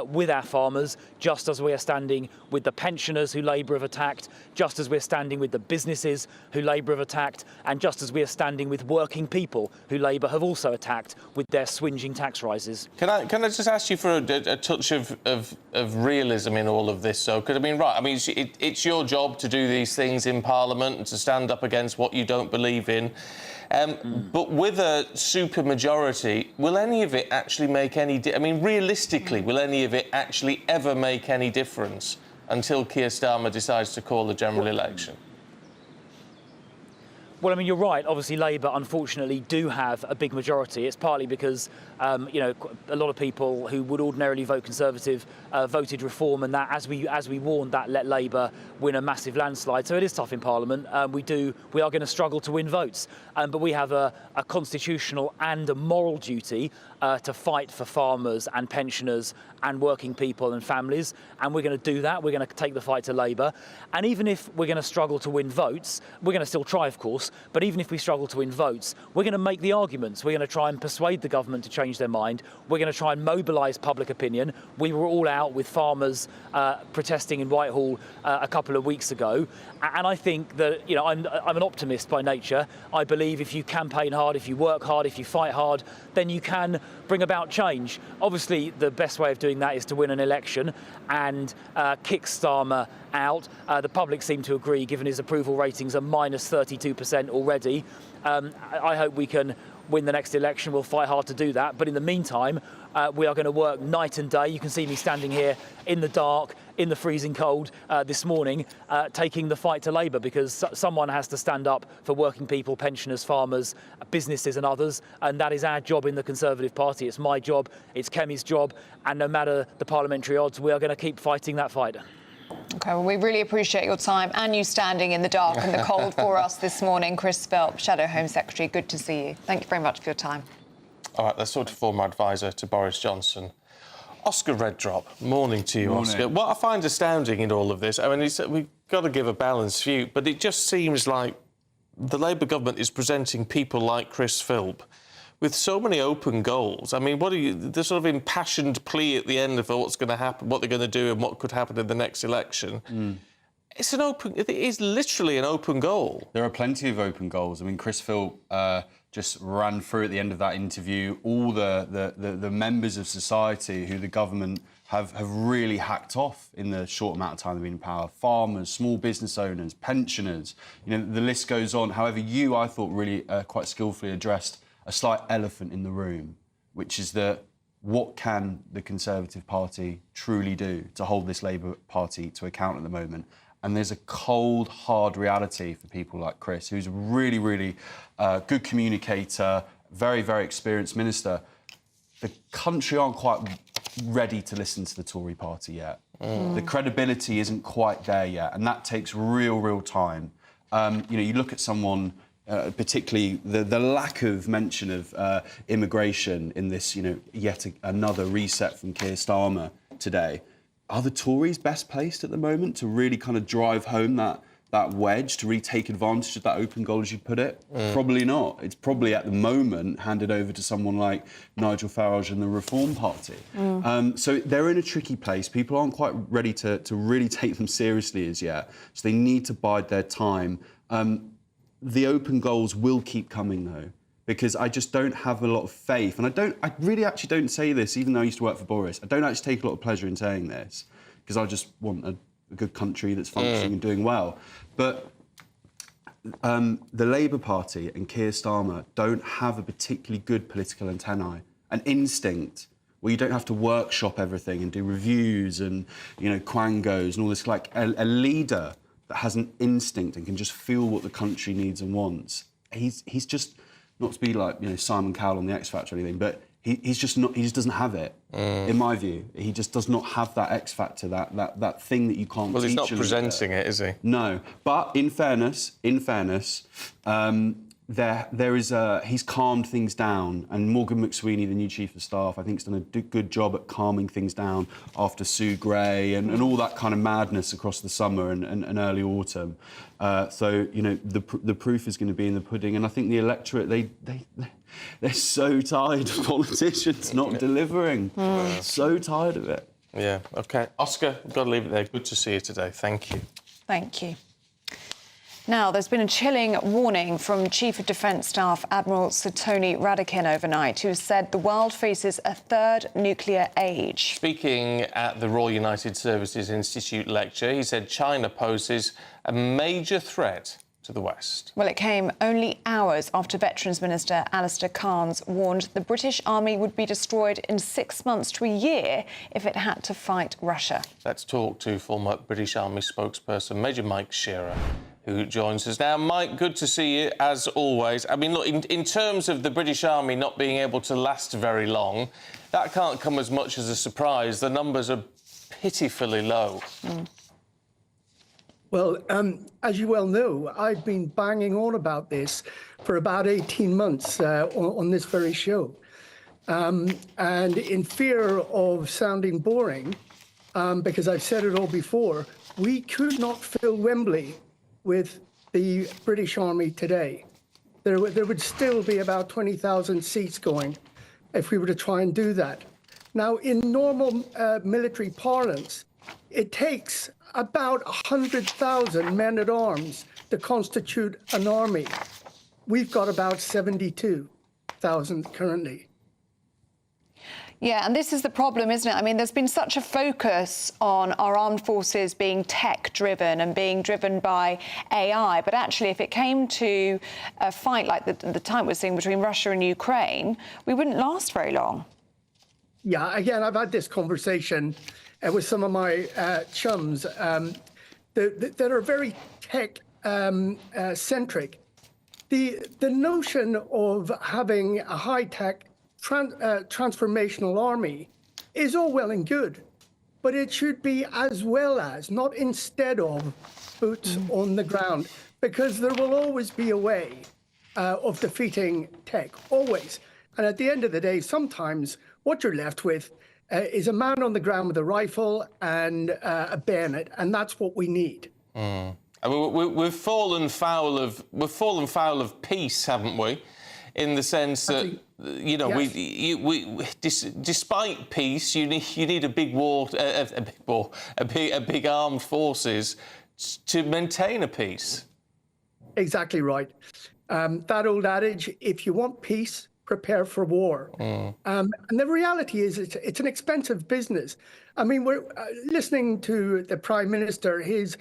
with our farmers, just as we are standing with the pensioners who Labour have attacked, just as we're standing with the businesses who Labour have attacked, and just as we are standing with working people who Labour have also attacked with their swinging tax rises.
Can I just ask you for a touch of realism in all of this? So, because I mean, right, I mean, it's your job to do these things in Parliament and to stand up against what you don't believe in. But with a super majority, will any of it actually make any... I mean, realistically, will any of it actually ever make any difference until Keir Starmer decides to call a general election?
Well, I mean, you're right. Obviously, Labour, unfortunately, do have a big majority. It's partly because, you know, a lot of people who would ordinarily vote Conservative voted Reform, and that, as we warned, that let Labour win a massive landslide. So it is tough in Parliament. We are going to struggle to win votes, but we have a constitutional and a moral duty to fight for farmers and pensioners and working people and families, and we're going to do that. We're going to take the fight to Labour, and even if we're going to struggle to win votes, we're going to still try, of course, but even if we struggle to win votes, we're going to make the arguments. We're going to try and persuade the government to change their mind. We're going to try and mobilise public opinion. We were all out with farmers protesting in Whitehall a couple of weeks ago, and I think that, you know, I'm an optimist by nature. I believe if you campaign hard, if you work hard, if you fight hard, then you can bring about change. Obviously, the best way of doing that is to win an election and kick Starmer out. The public seem to agree, given his approval ratings are minus 32% already. I hope we can win the next election. We'll fight hard to do that. But in the meantime, we are going to work night and day. You can see me standing here in the dark, in the freezing cold this morning, taking the fight to Labour, because someone has to stand up for working people, pensioners, farmers, businesses and others, and that is our job in the Conservative Party. It's my job, it's Kemi's job, and no matter the parliamentary odds, we are going to keep fighting that fight.
OK, well, we really appreciate your time and you standing in the dark and the cold for us this morning. Chris Philp, Shadow Home Secretary, good to see you. Thank you very much for your time.
All right, let's sort of former advisor to Boris Johnson. Oscar Reddrop, morning to you,
Morning.
Oscar. What I find astounding in all of this, I mean, we've got to give a balanced view, but it just seems like the Labour government is presenting people like Chris Philp with so many open goals. I mean, the sort of impassioned plea at the end of what's going to happen, what they're going to do and what could happen in the next election. It is literally an open goal.
There are plenty of open goals. I mean, Chris Philp just ran through at the end of that interview all the members of society who the government have really hacked off in the short amount of time they've been in power. Farmers, small business owners, pensioners, you know, the list goes on. However, I thought really quite skillfully addressed a slight elephant in the room, which is that what can the Conservative Party truly do to hold this Labour Party to account at the moment? And there's a cold, hard reality for people like Chris, who's a really, really good communicator, very, very experienced minister. The country aren't quite ready to listen to the Tory party yet. The credibility isn't quite there yet, and that takes real time. You know, you look at someone, particularly the lack of mention of immigration in this, you know, yet another reset from Keir Starmer today. Are the Tories best placed at the moment to really kind of drive home that wedge, to really take advantage of that open goal, as you put it? Probably not. It's probably at the moment handed over to someone like Nigel Farage and the Reform Party. So they're in a tricky place. People aren't quite ready to really take them seriously as yet. So they need to bide their time. The open goals will keep coming, though. because I just don't have a lot of faith. And I really actually don't say this, even though I used to work for Boris. I don't actually take a lot of pleasure in saying this, because I just want a good country that's functioning and doing well. But the Labour Party and Keir Starmer don't have a particularly good political antennae, an instinct where you don't have to workshop everything and do reviews and, you know, quangos and all this, like a leader that has an instinct and can just feel what the country needs and wants. He's just, not to be like, you know, Simon Cowell on The X Factor or anything, but he's just not, he just doesn't have it, in my view. He just does not have that X Factor, that thing that you can't teach.
Well, he's not presenting it, is he?
No, but in fairness, there is he's calmed things down, and Morgan McSweeney, the new chief of staff, I think has done a good job at calming things down after Sue Gray and all that kind of madness across the summer and early autumn. So, you know, the proof is going to be in the pudding, and I think the electorate, they're so tired of politicians not delivering. So tired of it.
Yeah, OK. Oscar, we've got to leave it there. Good to see you today. Thank you.
Thank you. Now, there's been a chilling warning from Chief of Defence Staff Admiral Sir Tony Radakin overnight, who said the world faces a third nuclear age.
Speaking at the Royal United Services Institute lecture, he said China poses a major threat to the West.
Well, it came only hours after Veterans Minister Alistair Cairns warned the British Army would be destroyed in 6 months to a year if it had to fight Russia.
Let's talk to former British Army spokesperson Major Mike Shearer, who joins us now. Mike, good to see you, as always. I mean, look, in terms of the British Army not being able to last very long, that can't come as much as a surprise. The numbers are pitifully low.
Well, as you well know, I've been banging on about this for about 18 months on this very show. And in fear of sounding boring, because I've said it all before, we could not fill Wembley with the British Army today. There would still be about 20,000 seats going if we were to try and do that. Now, in normal military parlance, it takes about 100,000 men-at-arms to constitute an army. We've got about 72,000 currently.
Yeah, and this is the problem, isn't it? I mean, there's been such a focus on our armed forces being tech-driven and being driven by AI, but actually, if it came to a fight like the type we're seeing between Russia and Ukraine, we wouldn't last very long.
Yeah, again, I've had this conversation with some of my chums that are very tech-centric. The notion of having a high-tech transformational army is all well and good, but it should be as well as, not instead of, boots on the ground, because there will always be a way of defeating tech, always. And at the end of the day, sometimes what you're left with is a man on the ground with a rifle and a bayonet, and that's what we need.
I mean, we've fallen foul of peace, haven't we? In the sense that, you know, yes. Despite peace, you need a big big armed forces to maintain a peace.
Exactly right. That old adage: if you want peace, prepare for war. And the reality is, it's an expensive business. I mean, we're listening to the Prime Minister, his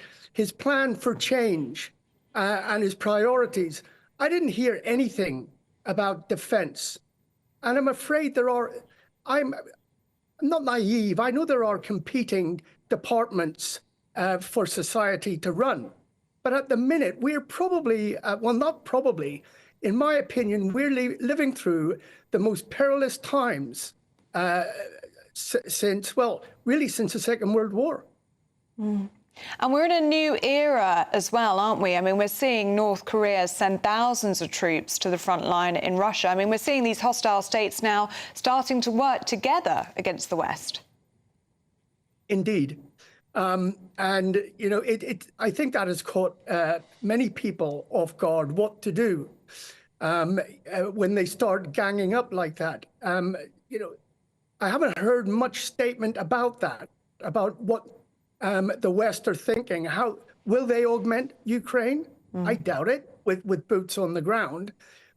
plan for change and his priorities. I didn't hear anything about defence. And I'm afraid I'm not naive. I know there are competing departments for society to run. But at the minute, we're probably, well, not probably, in my opinion, we're living through the most perilous times since the Second World War.
And we're in a new era as well, aren't we? I mean, we're seeing North Korea send thousands of troops to the front line in Russia. I mean, we're seeing these hostile states now starting to work together against the West.
Indeed. And, you know, I think that has caught many people off guard what to do when they start ganging up like that. You know, I haven't heard much statement about that, about what the West are thinking. How will they augment Ukraine? I doubt it, with boots on the ground.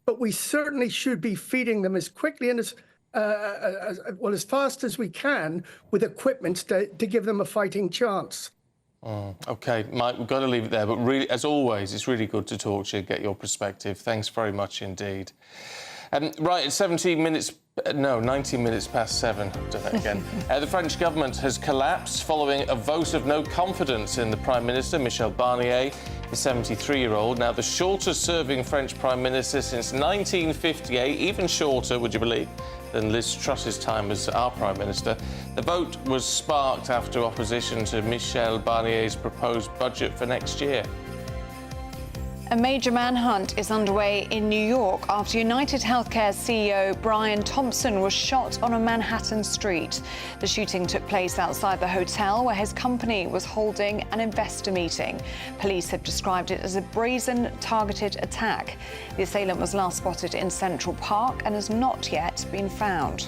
but we certainly should be feeding them as quickly and as fast as we can with equipment to give them a fighting chance.
OK, Mike, we've got to leave it there. But really, as always, it's really good to talk to you, get your perspective. Thanks very much indeed. Right, it's 19 minutes past 7. I've done it again. The French government has collapsed following a vote of no confidence in the Prime Minister, Michel Barnier, the 73-year-old. Now, the shortest-serving French Prime Minister since 1958, even shorter, would you believe, than Liz Truss's time as our Prime Minister. The vote was sparked after opposition to Michel Barnier's proposed budget for next year.
A major manhunt is underway in New York after United Healthcare CEO Brian Thompson was shot on a Manhattan street. The shooting took place outside the hotel where his company was holding an investor meeting. Police have described it as a brazen, targeted attack. The assailant was last spotted in Central Park and has not yet been found.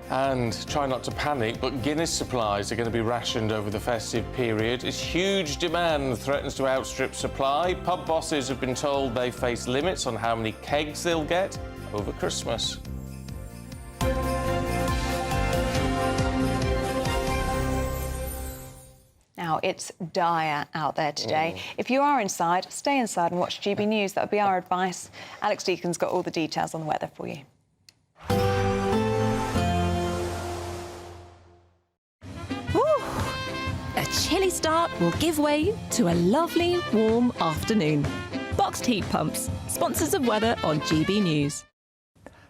And try not to panic, but Guinness supplies are going to be rationed over the festive period as huge demand threatens to outstrip supply. Pub bosses have been told they face limits on how many kegs they'll get over Christmas.
Now, it's dire out there today. If you are inside, stay inside and watch GB News. That would be our advice. Alex Deacon's got all the details on the weather for you.
A chilly start will give way to a lovely, warm afternoon. Boxed heat pumps, sponsors of weather on GB News.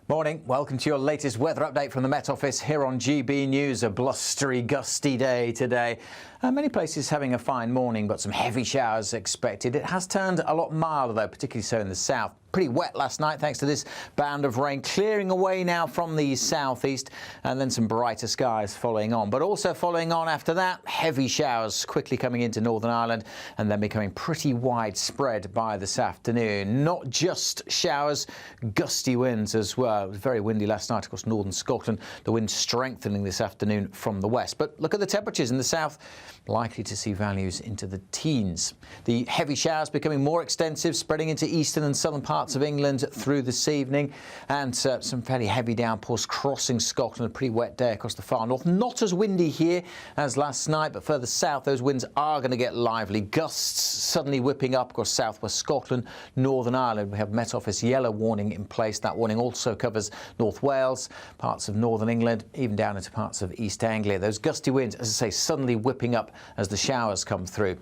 Morning, welcome to your latest weather update from the Met Office here on GB News. A blustery, gusty day today. Many places having a fine morning, but some heavy showers expected. It has turned a lot milder, though, particularly so in the south. Pretty wet last night, thanks to this band of rain clearing away now from the southeast, and then some brighter skies following on. But also following on after that, heavy showers quickly coming into Northern Ireland and then becoming pretty widespread by this afternoon. Not just showers, gusty winds as well. It was very windy last night across northern Scotland. The wind strengthening this afternoon from the west. But look at the temperatures in the south. Likely to see values into the teens. The heavy showers becoming more extensive, spreading into eastern and southern parts of England through this evening, and some fairly heavy downpours crossing Scotland. A pretty wet day across the far north. Not as windy here as last night, but further south those winds are going to get lively. Gusts suddenly whipping up across southwest Scotland, Northern Ireland. We have Met Office yellow warning in place. That warning also covers North Wales, parts of northern England, even down into parts of East Anglia. Those gusty winds, as I say, suddenly whipping up as the showers come through.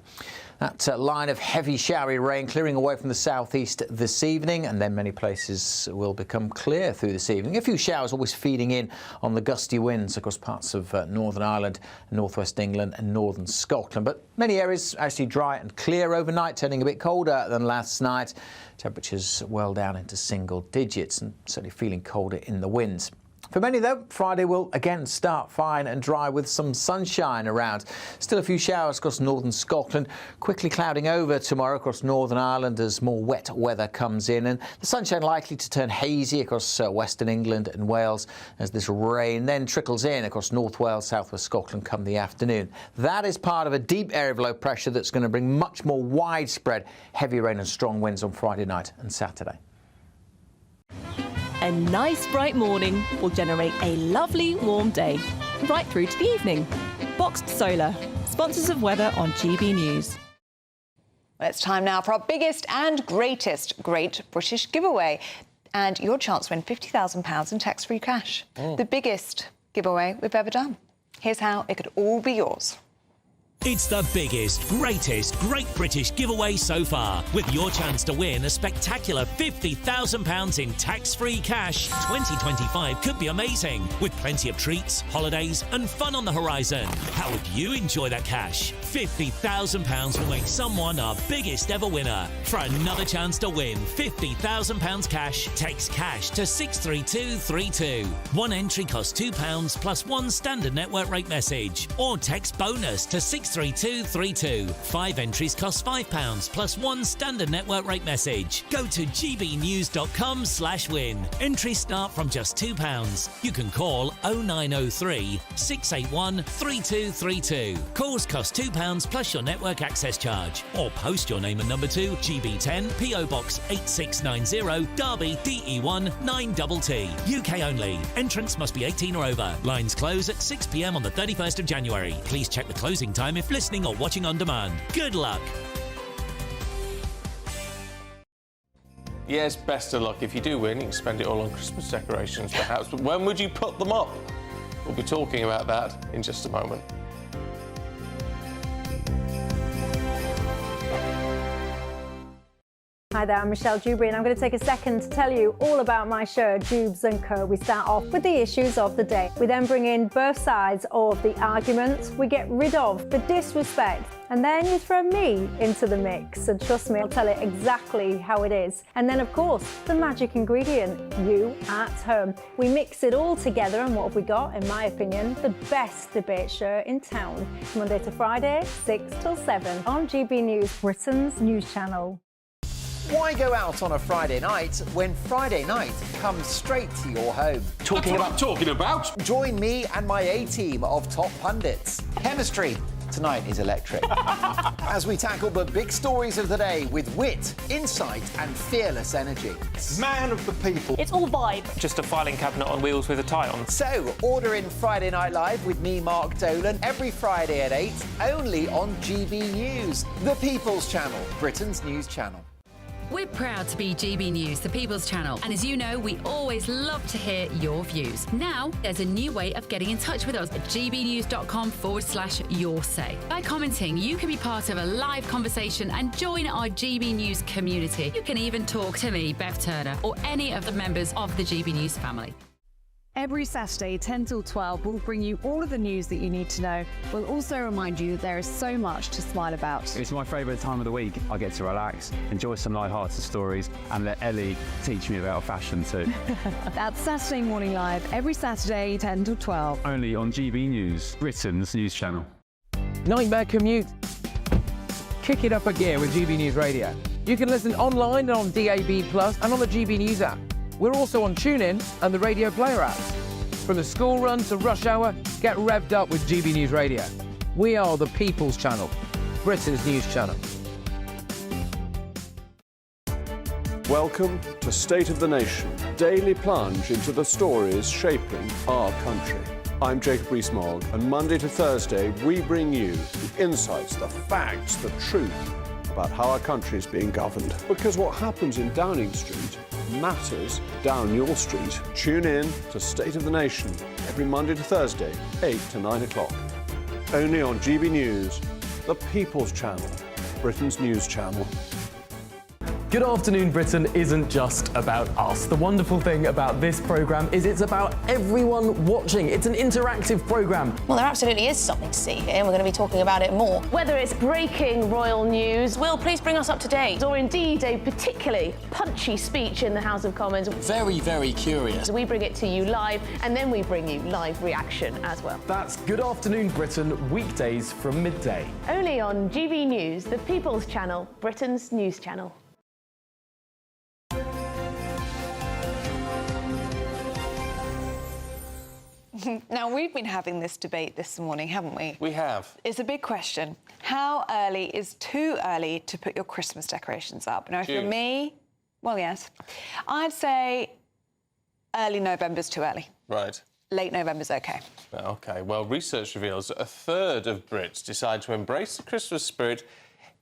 That line of heavy showery rain clearing away from the southeast this evening, and then many places will become clear through this evening. A few showers always feeding in on the gusty winds across parts of Northern Ireland, northwest England and northern Scotland. But many areas actually dry and clear overnight, turning a bit colder than last night. Temperatures well down into single digits and certainly feeling colder in the winds. For many, though, Friday will again start fine and dry with some sunshine around. Still a few showers across northern Scotland, quickly clouding over tomorrow across Northern Ireland as more wet weather comes in, and the sunshine likely to turn hazy across western England and Wales as this rain then trickles in across North Wales, southwest Scotland come the afternoon. That is part of a deep area of low pressure that's going to bring much more widespread heavy rain and strong winds on Friday night and Saturday.
A nice bright morning will generate a lovely warm day, right through to the evening. Boxed Solar, sponsors of weather on GB News.
Well, it's time now for our biggest and greatest Great British giveaway, and your chance to win £50,000 in tax-free cash. The biggest giveaway we've ever done. Here's how it could all be yours.
It's the biggest, greatest Great British giveaway so far, with your chance to win a spectacular £50,000 in tax-free cash. 2025 could be amazing, with plenty of treats, holidays and fun on the horizon. How would you enjoy that cash? £50,000 will make someone our biggest ever winner. For another chance to win £50,000 cash, text cash to 63232. One entry costs £2 plus one standard network rate message, or text bonus to 63232. 63232. 5 entries cost £5 plus 1 standard network rate message. Go to gbnews.com/win. Entries start from just £2. You can call 0903 681 3232. Calls cost £2 plus your network access charge. Or post your name and number to GB10 PO Box 8690 Derby DE1 9TT. UK only. Entrance must be 18 or over. Lines close at 6 p.m. on the 31st of January. Please check the closing time if listening or watching on demand. Good luck.
Yes, best of luck. If you do win, you can spend it all on Christmas decorations, perhaps. But when would you put them up? We'll be talking about that in just a moment.
Hi there, I'm Michelle Dewberry and I'm going to take a second to tell you all about my show, Dubes & Co. We start off with the issues of the day. We then bring in both sides of the argument. We get rid of the disrespect. And then you throw me into the mix. And trust me, I'll tell it exactly how it is. And then, of course, the magic ingredient, you at home. We mix it all together and what have we got, in my opinion, the best debate show in town. Monday to Friday, 6 till 7 on GB News, Britain's news channel.
Why go out on a Friday night when Friday night comes straight to your home?
Talking about?
Join me and my A-team of top pundits. Chemistry tonight is electric. As we tackle the big stories of the day with wit, insight and fearless energy.
Man of the people.
It's all vibe. Just a filing cabinet on wheels with a tie on.
So, order in Friday Night Live with me, Mark Dolan, every Friday at 8, only on GB News, the People's Channel, Britain's news channel.
We're proud to be GB News, the People's Channel. And as you know, we always love to hear your views. Now, there's a new way of getting in touch with us at gbnews.com/your say. By commenting, you can be part of a live conversation and join our GB News community. You can even talk to me, Bev Turner, or any of the members of the GB News family.
Every Saturday, 10 till 12, we'll bring you all of the news that you need to know. We'll also remind you that there is so much to smile about.
It's my favourite time of the week. I get to relax, enjoy some light-hearted stories, and let Ellie teach me about fashion too.
That's Saturday Morning Live, every Saturday, 10 till 12.
Only on GB News, Britain's news channel.
Nightmare commute? Kick it up a gear with GB News Radio. You can listen online and on DAB+ and on the GB News app. We're also on TuneIn and the Radio Player app. From the school run to rush hour, get revved up with GB News Radio. We are the People's Channel, Britain's news channel.
Welcome to State of the Nation, daily plunge into the stories shaping our country. I'm Jacob Rees-Mogg, and Monday to Thursday we bring you the insights, the facts, the truth about how our country is being governed. Because what happens in Downing Street matters down your street. Tune in to State of the Nation every Monday to Thursday, 8 to 9 o'clock. Only on GB News, the People's Channel, Britain's news channel.
Good Afternoon Britain isn't just about us. The wonderful thing about this programme is it's about everyone watching. It's an interactive programme.
Well, there absolutely is something to see here, and we're going to be talking about it more.
Whether it's breaking royal news, Will, please bring us up to date, or indeed a particularly punchy speech in the House of Commons.
Very, very curious.
We bring it to you live, and then we bring you live reaction as well.
That's Good Afternoon Britain, weekdays from midday.
Only on GB News, the People's Channel, Britain's news channel.
Now, we've been having this debate this morning, haven't we?
We have.
It's a big question. How early is too early to put your Christmas decorations up? Now, if you're me, well, yes. I'd say early November's too early.
Right.
Late November's OK.
OK. Well, research reveals that a third of Brits decide to embrace the Christmas spirit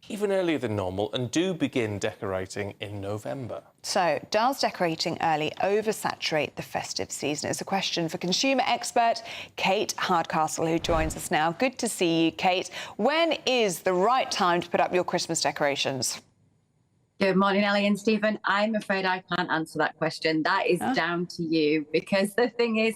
even earlier than normal and do begin decorating in November.
So, does decorating early oversaturate the festive season? It's a question for consumer expert Kate Hardcastle, who joins us now. Good to see you, Kate. When is the right time to put up your Christmas decorations?
Good morning, Ellie and Stephen. I'm afraid I can't answer that question. That is down to you, because the thing is,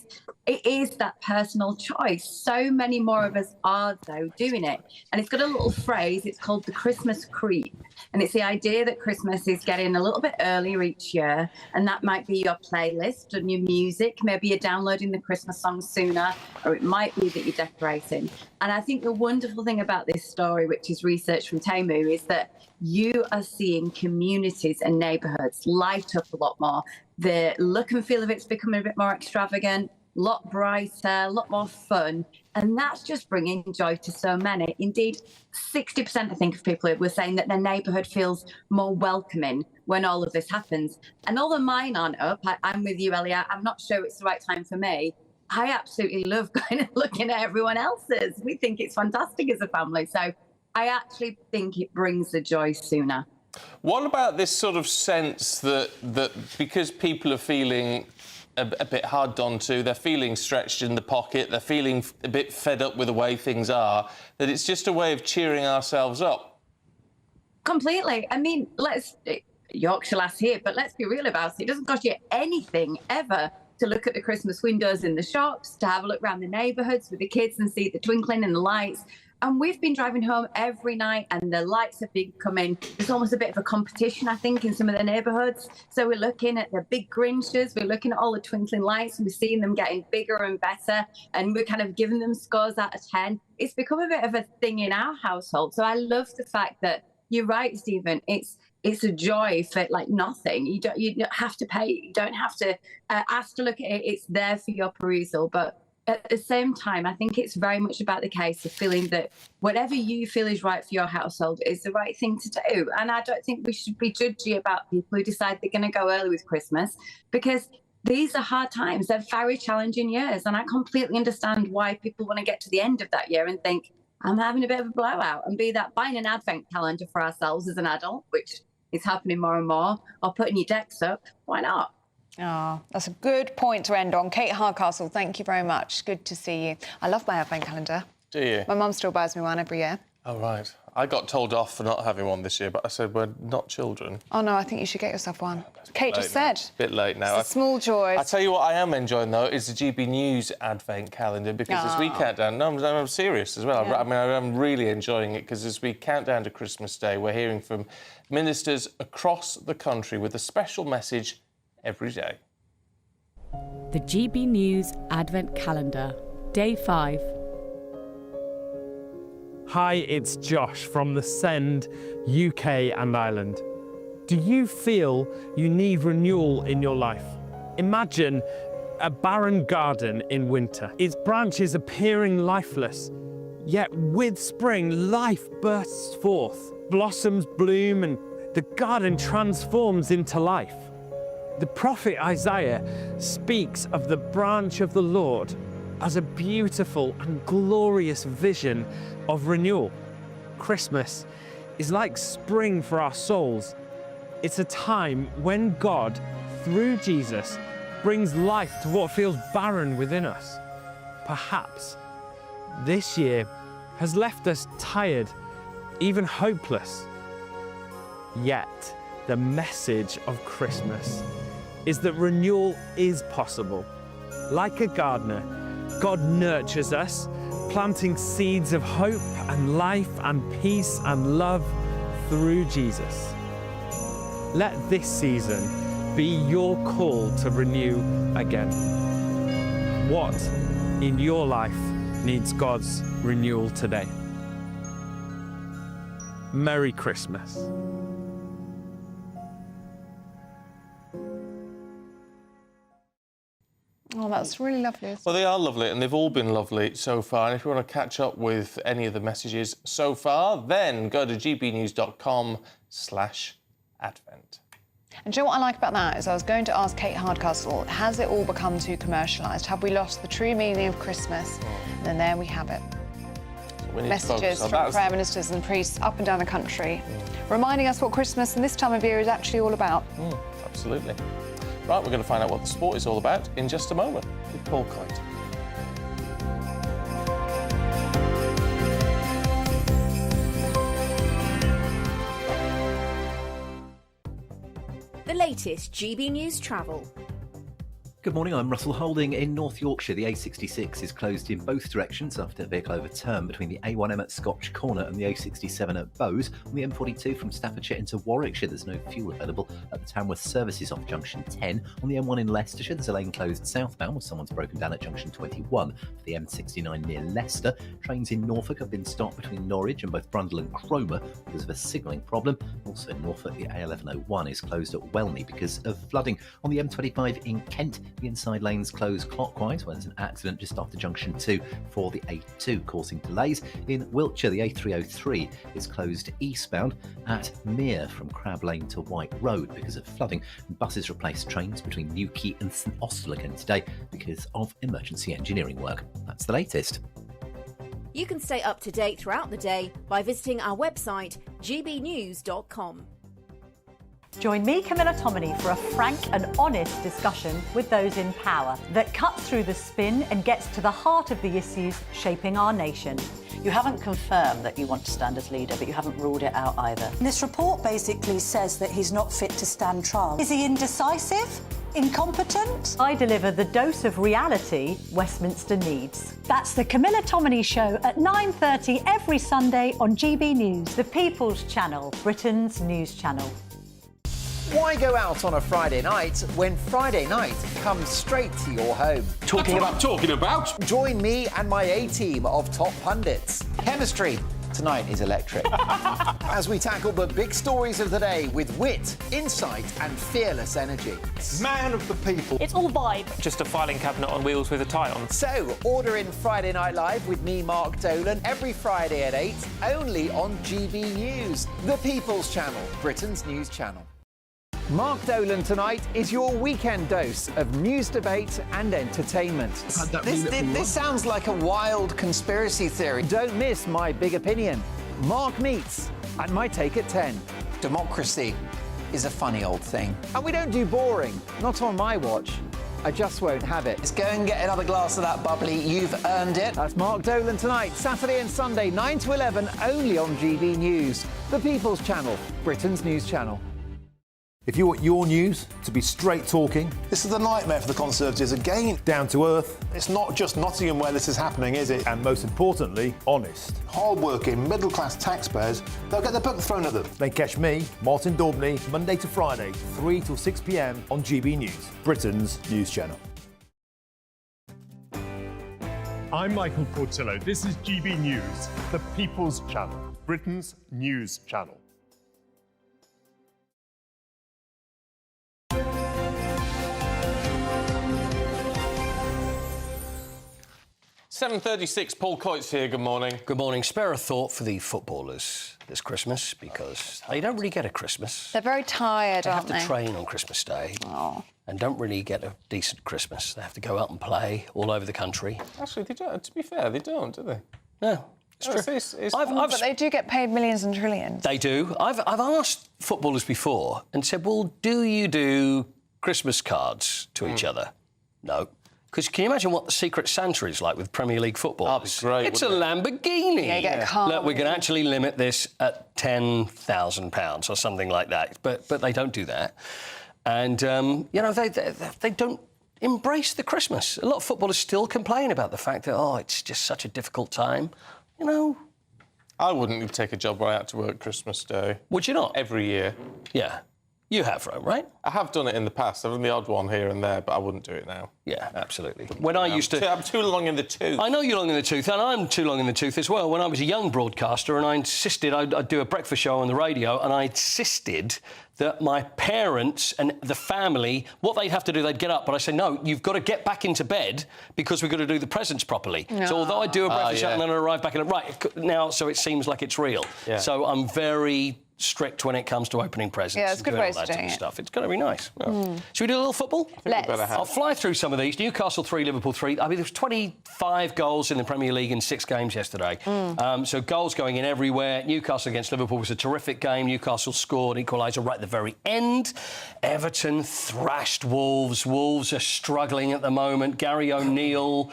it is that personal choice. So many more of us are, though, doing it. And it's got a little phrase, it's called the Christmas creep. And it's the idea that Christmas is getting a little bit earlier each year. And that might be your playlist and your music. Maybe you're downloading the Christmas songs sooner, or it might be that you're decorating. And I think the wonderful thing about this story, which is research from Temu, is that you are seeing communities and neighbourhoods light up a lot more. The look and feel of it's becoming a bit more extravagant, a lot brighter, a lot more fun. And that's just bringing joy to so many. Indeed, 60%, I think, of people were saying that their neighbourhood feels more welcoming when all of this happens. And although mine aren't up, I'm with you, Ellie, I'm not sure it's the right time for me. I absolutely love going and looking at everyone else's. We think it's fantastic as a family. So I actually think it brings the joy sooner.
What about this sort of sense that because people are feeling a bit hard done to, they're feeling stretched in the pocket, they're feeling a bit fed up with the way things are, that it's just a way of cheering ourselves up?
Completely. I mean, Yorkshire lass here, but let's be real about it. It doesn't cost you anything ever to look at the Christmas windows in the shops, to have a look around the neighbourhoods with the kids and see the twinkling and the lights. And we've been driving home every night and the lights have been coming. There's almost a bit of a competition, I think, in some of the neighbourhoods. So we're looking at the big Grinches, we're looking at all the twinkling lights and we're seeing them getting bigger and better. And we're kind of giving them scores out of 10. It's become a bit of a thing in our household. So I love the fact that you're right, Stephen. It's a joy for like nothing. You don't have to pay. You don't have to ask to look at it. It's there for your perusal. But at the same time, I think it's very much about the case of feeling that whatever you feel is right for your household is the right thing to do. And I don't think we should be judgy about people who decide they're going to go early with Christmas, because these are hard times. They're very challenging years. And I completely understand why people want to get to the end of that year and think, I'm having a bit of a blowout, and be that buying an advent calendar for ourselves as an adult, which is happening more and more, or putting your decks up. Why not?
Oh, that's a good point to end on. Kate Hardcastle, thank you very much. Good to see you. I love my advent calendar.
Do you?
My mum still buys me one every year.
Oh, right. I got told off for not having one this year, but I said we're not children.
Oh, no, I think you should get yourself one. Kate just said.
A bit late now.
It's a small joy.
I tell you what I am enjoying, though, is the GB News advent calendar, because as we count down... No, I'm serious as well.
Yeah.
I mean, I'm really enjoying it, because as we count down to Christmas Day, we're hearing from ministers across the country with a special message every day.
The GB News Advent Calendar, Day 5.
Hi, it's Josh from the Send, UK and Ireland. Do you feel you need renewal in your life? Imagine a barren garden in winter, its branches appearing lifeless. Yet with spring, life bursts forth. Blossoms bloom and the garden transforms into life. The prophet Isaiah speaks of the branch of the Lord as a beautiful and glorious vision of renewal. Christmas is like spring for our souls. It's a time when God, through Jesus, brings life to what feels barren within us. Perhaps this year has left us tired, even hopeless. Yet, the message of Christmas is that renewal is possible. Like a gardener, God nurtures us, planting seeds of hope and life and peace and love through Jesus. Let this season be your call to renew again. What in your life needs God's renewal today? Merry Christmas.
Oh, that's really lovely.
Well, they are lovely, and they've all been lovely so far. And if you want to catch up with any of the messages so far, then go to gbnews.com/advent.
And do you know what I like about that is I was going to ask Kate Hardcastle, has it all become too commercialised? Have we lost the true meaning of Christmas? And then there we have it.
We need
Messages
to
from prayer ministers and priests up and down the country, reminding us what Christmas and this time of year is actually all about.
Absolutely. Right, we're going to find out what the sport is all about in just a moment with Paul Coyte.
The latest GB News travel.
Good morning, I'm Russell Holding. In North Yorkshire, the A66 is closed in both directions after a vehicle overturned between the A1M at Scotch Corner and the A67 at Bowes. On the M42 from Staffordshire into Warwickshire, there's no fuel available at the Tamworth services off junction 10. On the M1 in Leicestershire, there's a lane closed southbound where someone's broken down at junction 21. For the M69 near Leicester, trains in Norfolk have been stopped between Norwich and both Brundle and Cromer because of a signalling problem. Also in Norfolk, the A1101 is closed at Welney because of flooding. On the M25 in Kent, the inside lanes close clockwise when there's an accident just after junction 2 for the A2, causing delays. In Wiltshire, the A303 is closed eastbound at Mere from Crab Lane to White Road because of flooding. Buses replaced trains between Newquay and St Austell again today because of emergency engineering work. That's the latest.
You can stay up to date throughout the day by visiting our website, gbnews.com.
Join me, Camilla Tominey, for a frank and honest discussion with those in power that cuts through the spin and gets to the heart of the issues shaping our nation.
You haven't confirmed that you want to stand as leader, but you haven't ruled it out either.
This report basically says that he's not fit to stand trial. Is he indecisive? Incompetent? I deliver the dose of reality Westminster needs. That's the Camilla Tominey Show at 9:30 every Sunday on GB News, the People's Channel, Britain's news channel.
Why go out on a Friday night when Friday night comes straight to your home?
Talking about?
Join me and my A-team of top pundits. Chemistry tonight is electric. As we tackle the big stories of the day with wit, insight and fearless energy.
Man of the people.
It's all vibe.
Just a filing cabinet on wheels with a tie on.
So, order in Friday Night Live with me, Mark Dolan, every Friday at 8, only on GB News, the People's Channel, Britain's news channel. Mark Dolan tonight is your weekend dose of news, debate and entertainment. This sounds like a wild conspiracy theory. Don't miss my big opinion. Mark Meets and my take at 10. Democracy is a funny old thing. And we don't do boring, not on my watch. I just won't have it. Let's go and get another glass of that bubbly. You've earned it. That's Mark Dolan tonight, Saturday and Sunday, 9 to 11, only on GB News, the People's Channel, Britain's news channel.
If you want your news to be straight talking...
This is the nightmare for the Conservatives again.
Down to earth.
It's not just Nottingham where this is happening, is it?
And most importantly, honest.
Hard-working, middle-class taxpayers, they'll get their book thrown at them.
Then catch me, Martin Daubney, Monday to Friday, 3 till 6 p.m. on GB News, Britain's news channel.
I'm Michael Portillo. This is GB News, the People's Channel, Britain's news channel.
7:36, Paul Coyte's here, good morning.
Good morning. Spare a thought for the footballers this Christmas because they don't really get a Christmas.
They're very tired, aren't they?
They have to train on Christmas Day and don't really get a decent Christmas. They have to go out and play all over the country.
Actually, they don't. To be fair, they don't, do they?
No. It's true.
But they do get paid millions and trillions.
They do. I've asked footballers before and said, well, do you do Christmas cards to each other? No. Because can you imagine what the Secret Santa is like with Premier League football?
That'd be great.
It's a Lamborghini.
Yeah, you get a car.
Look, we can actually limit this at £10,000 or something like that. But they don't do that. And, you know, they don't embrace the Christmas. A lot of footballers still complain about the fact that, it's just such a difficult time. You know...
I wouldn't take a job where I had to work Christmas Day.
Would you not?
Every year.
Yeah. You have, right?
I have done it in the past. I've done the odd one here and there, but I wouldn't do it now.
Yeah, absolutely. When I used to...
I'm too long in the tooth.
I know you're long in the tooth, and I'm too long in the tooth as well. When I was a young broadcaster and I insisted I'd do a breakfast show on the radio, and I insisted that my parents and the family, what they'd have to do, they'd get up. But I said, no, you've got to get back into bed because we've got to do the presents properly. No. So although I do a breakfast show and then I arrive back in right now, so it seems like it's real. Yeah. So I'm very strict when it comes to opening presents.
Yeah, it's a good way of doing it.
Stuff. It's going to be nice. Yeah. Should we do a little football?
Let's.
I'll fly through some of these. Newcastle 3, Liverpool 3. I mean, there was 25 goals in the Premier League in 6 games yesterday. So goals going in everywhere. Newcastle against Liverpool was a terrific game. Newcastle scored equaliser right at the very end. Everton thrashed Wolves. Wolves are struggling at the moment. Gary O'Neill...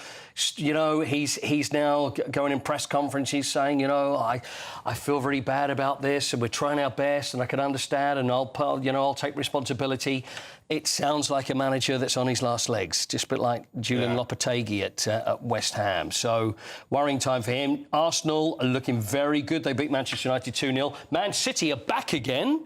You know, he's now going in press conferences saying, you know, I feel very bad about this and we're trying trying our best, and I can understand, and I'll take responsibility. It sounds like a manager that's on his last legs, just a bit like Julian Lopetegui at West Ham. So, worrying time for him. Arsenal are looking very good. They beat Manchester United 2-0. Man City are back again.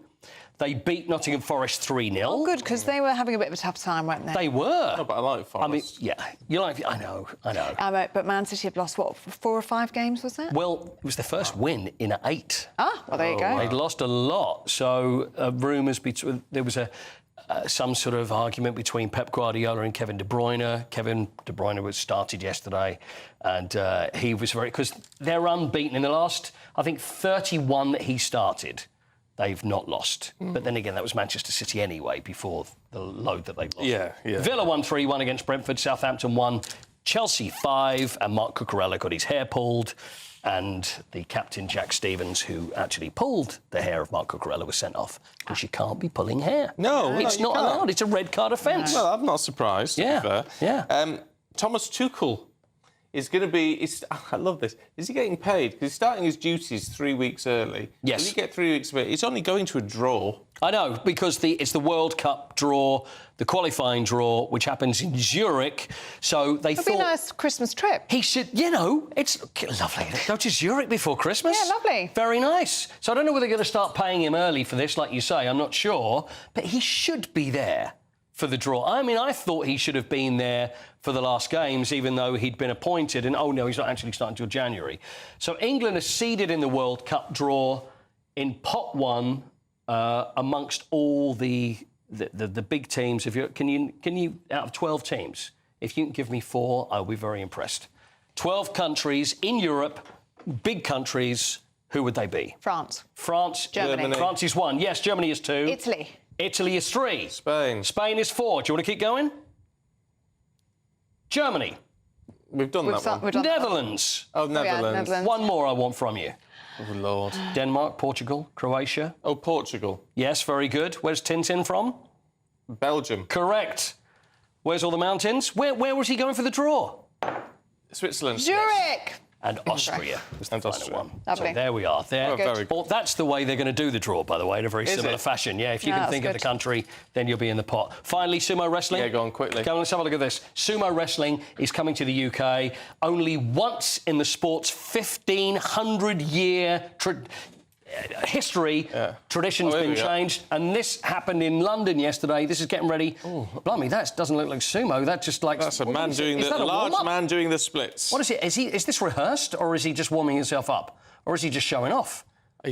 They beat Nottingham Forest 3-0.
Oh, good, because they were having a bit of a tough time, weren't they?
They were.
No, but I like Forest.
I mean, yeah, you like. I know.
But Man City have lost, what, 4 or 5 games, was it?
Well, it was their first win in 8.
Ah, well, there you go.
They'd lost a lot. So, rumours between... There was some sort of argument between Pep Guardiola and Kevin De Bruyne. Kevin De Bruyne was started yesterday, and he was very... Because they're unbeaten in the last, I think, 31 that he started. They've not lost. But then again, that was Manchester City anyway, before the load that they lost.
Yeah.
Villa won 3-1 against Brentford. Southampton won. Chelsea 5, and Mark Cucurella got his hair pulled. And the captain, Jack Stevens, who actually pulled the hair of Mark Cucurella, was sent off. Because you can't be pulling hair.
No,
it's not allowed. It's a red card offence.
Well, I'm not surprised, to be fair.
Yeah.
Thomas Tuchel is going to be... I love this. Is he getting paid? Because he's starting his duties 3 weeks early.
Yes.
Will he get 3 weeks of it? He's only going to a draw.
I know, because it's the World Cup draw, the qualifying draw, which happens in Zurich. So they
It'll
thought...
be a nice Christmas trip.
He should, it's lovely. Go to Zurich before Christmas.
Yeah, lovely.
Very nice. So I don't know whether they're going to start paying him early for this, like you say. I'm not sure. But he should be there for the draw. I mean, I thought he should have been there for the last games, even though he'd been appointed. And, no, he's not actually starting until January. So England are seeded in the World Cup draw in pot 1 amongst all the big teams. Can you, out of 12 teams, if you can give me 4, I'll be very impressed. 12 countries in Europe, big countries, who would they be?
France.
Germany. France is 1. Yes, Germany is 2.
Italy
is 3.
Spain
is 4. Do you want to keep going? Germany.
We've done that one.
Netherlands.
Oh, Netherlands.
One more I want from you.
Oh, Lord.
Denmark, Portugal, Croatia.
Oh, Portugal.
Yes, very good. Where's Tintin from?
Belgium.
Correct. Where's all the mountains? Where was he going for the draw?
Switzerland.
Zurich.
And Austria was the final one.
Lovely.
So there we are.
Very good.
Well, that's the way they're going to do the draw, by the way, in a very similar fashion. Yeah, if you can think of the country, then you'll be in the pot. Finally, sumo wrestling.
Yeah, go on quickly.
Come on, let's have a look at this. Sumo wrestling is coming to the UK only once in the sport's 1,500-year history. Tradition's been changed, and this happened in London yesterday. This is getting ready. Oh, blimey, that doesn't look like sumo. That just like...
That's a man doing the... large man doing the splits.
What is it? Is this rehearsed, or is he just warming himself up? Or is he just showing off?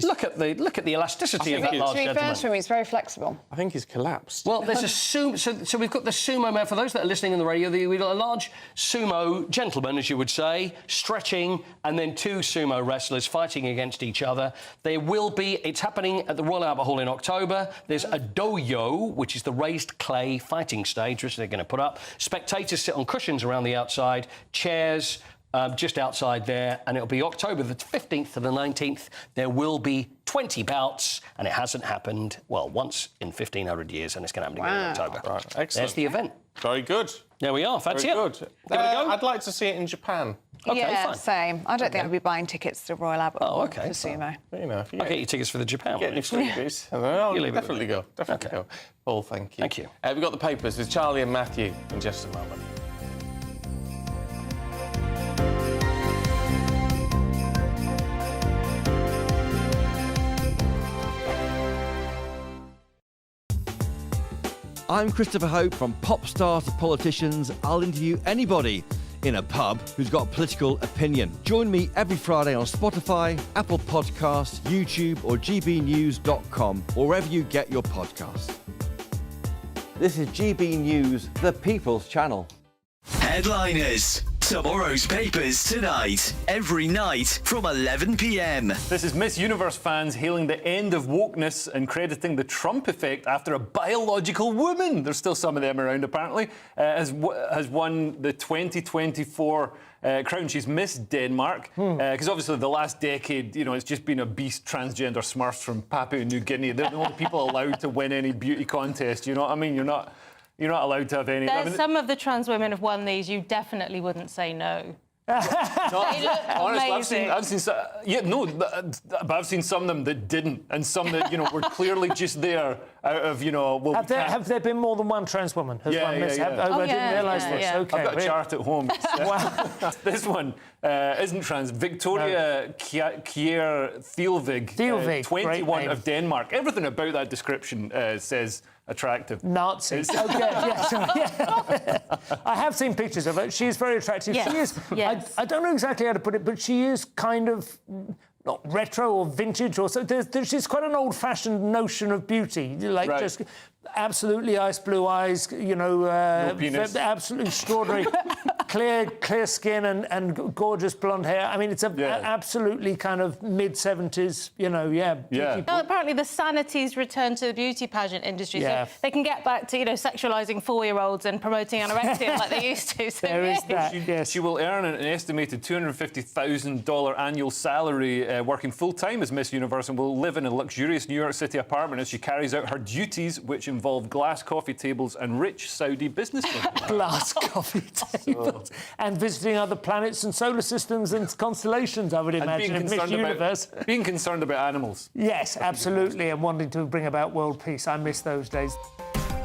Look at the elasticity of that large gentleman.
First for me, it's very flexible.
I think he's collapsed.
Well, there's a sumo... So we've got the sumo man. For those that are listening on the radio, we've got a large sumo gentleman, as you would say, stretching, and then 2 sumo wrestlers fighting against each other. There will be... It's happening at the Royal Albert Hall in October. There's a doyo, which is the raised clay fighting stage, which they're going to put up. Spectators sit on cushions around the outside, chairs... just outside there, and it'll be October the 15th to the 19th. There will be 20 bouts, and it hasn't happened, well, once in 1,500 years, and it's going to happen again in October.
Right, excellent.
There's the event.
Very good.
There we are. Fancy it.
Very good.
Give it a go?
I'd like to see it in Japan.
OK, fine.
Same. I don't think I'd be buying tickets to Royal Albert Hall for sumo.
You know, if you
I'll get you tickets for the Japan one.
Get any freebies. I'll definitely go. Definitely go. Paul, thank you.
Thank you.
We've got the papers with Charlie and Matthew in just a moment.
I'm Christopher Hope. From pop stars to politicians, I'll interview anybody in a pub who's got a political opinion. Join me every Friday on Spotify, Apple Podcasts, YouTube or gbnews.com, or wherever you get your podcasts. This is GB News, the People's Channel.
Headliners. Tomorrow's papers tonight, every night from 11 p.m.
This is Miss Universe fans hailing the end of wokeness and crediting the Trump effect after a biological woman, there's still some of them around apparently, has won the 2024 crown. She's Miss Denmark, because obviously the last decade, it's just been obese transgender smurfs from Papua New Guinea. They're the only people allowed to win any beauty contest, you know what I mean? You're not allowed to have any...
Some of the trans women have won these. You definitely wouldn't say no.
Honestly, I've seen but I've seen some of them that didn't, and some that were clearly just there out of
have there been more than one trans woman? Has one mishap? I didn't realise this.
Yeah.
Okay,
I've got a chart at home. This one isn't trans. Victoria Kjær Thielvig, 21 of Denmark. Everything about that description says attractive.
Nazis. Okay, I have seen pictures of her. She is very attractive.
Yes.
She is.
Yes.
I don't know exactly how to put it, but she is kind of not retro or vintage or so. She's quite an old-fashioned notion of beauty, just absolutely ice blue eyes.
No penis.
Absolutely extraordinary, clear skin and gorgeous blonde hair. I mean, it's absolutely kind of mid-70s.
Apparently, the sanity's returned to the beauty pageant industry, so they can get back to sexualising 4-year-olds and promoting anorexia like they used to. So
there is that.
She will earn an estimated $250,000 annual salary working full-time as Miss Universe, and will live in a luxurious New York City apartment as she carries out her duties, which involve glass coffee tables and rich Saudi businessmen.
Glass coffee tables. And visiting other planets and solar systems and constellations, I would imagine, of Miss Universe.
Being concerned about animals.
Yes, absolutely, and wanting to bring about world peace. I miss those days.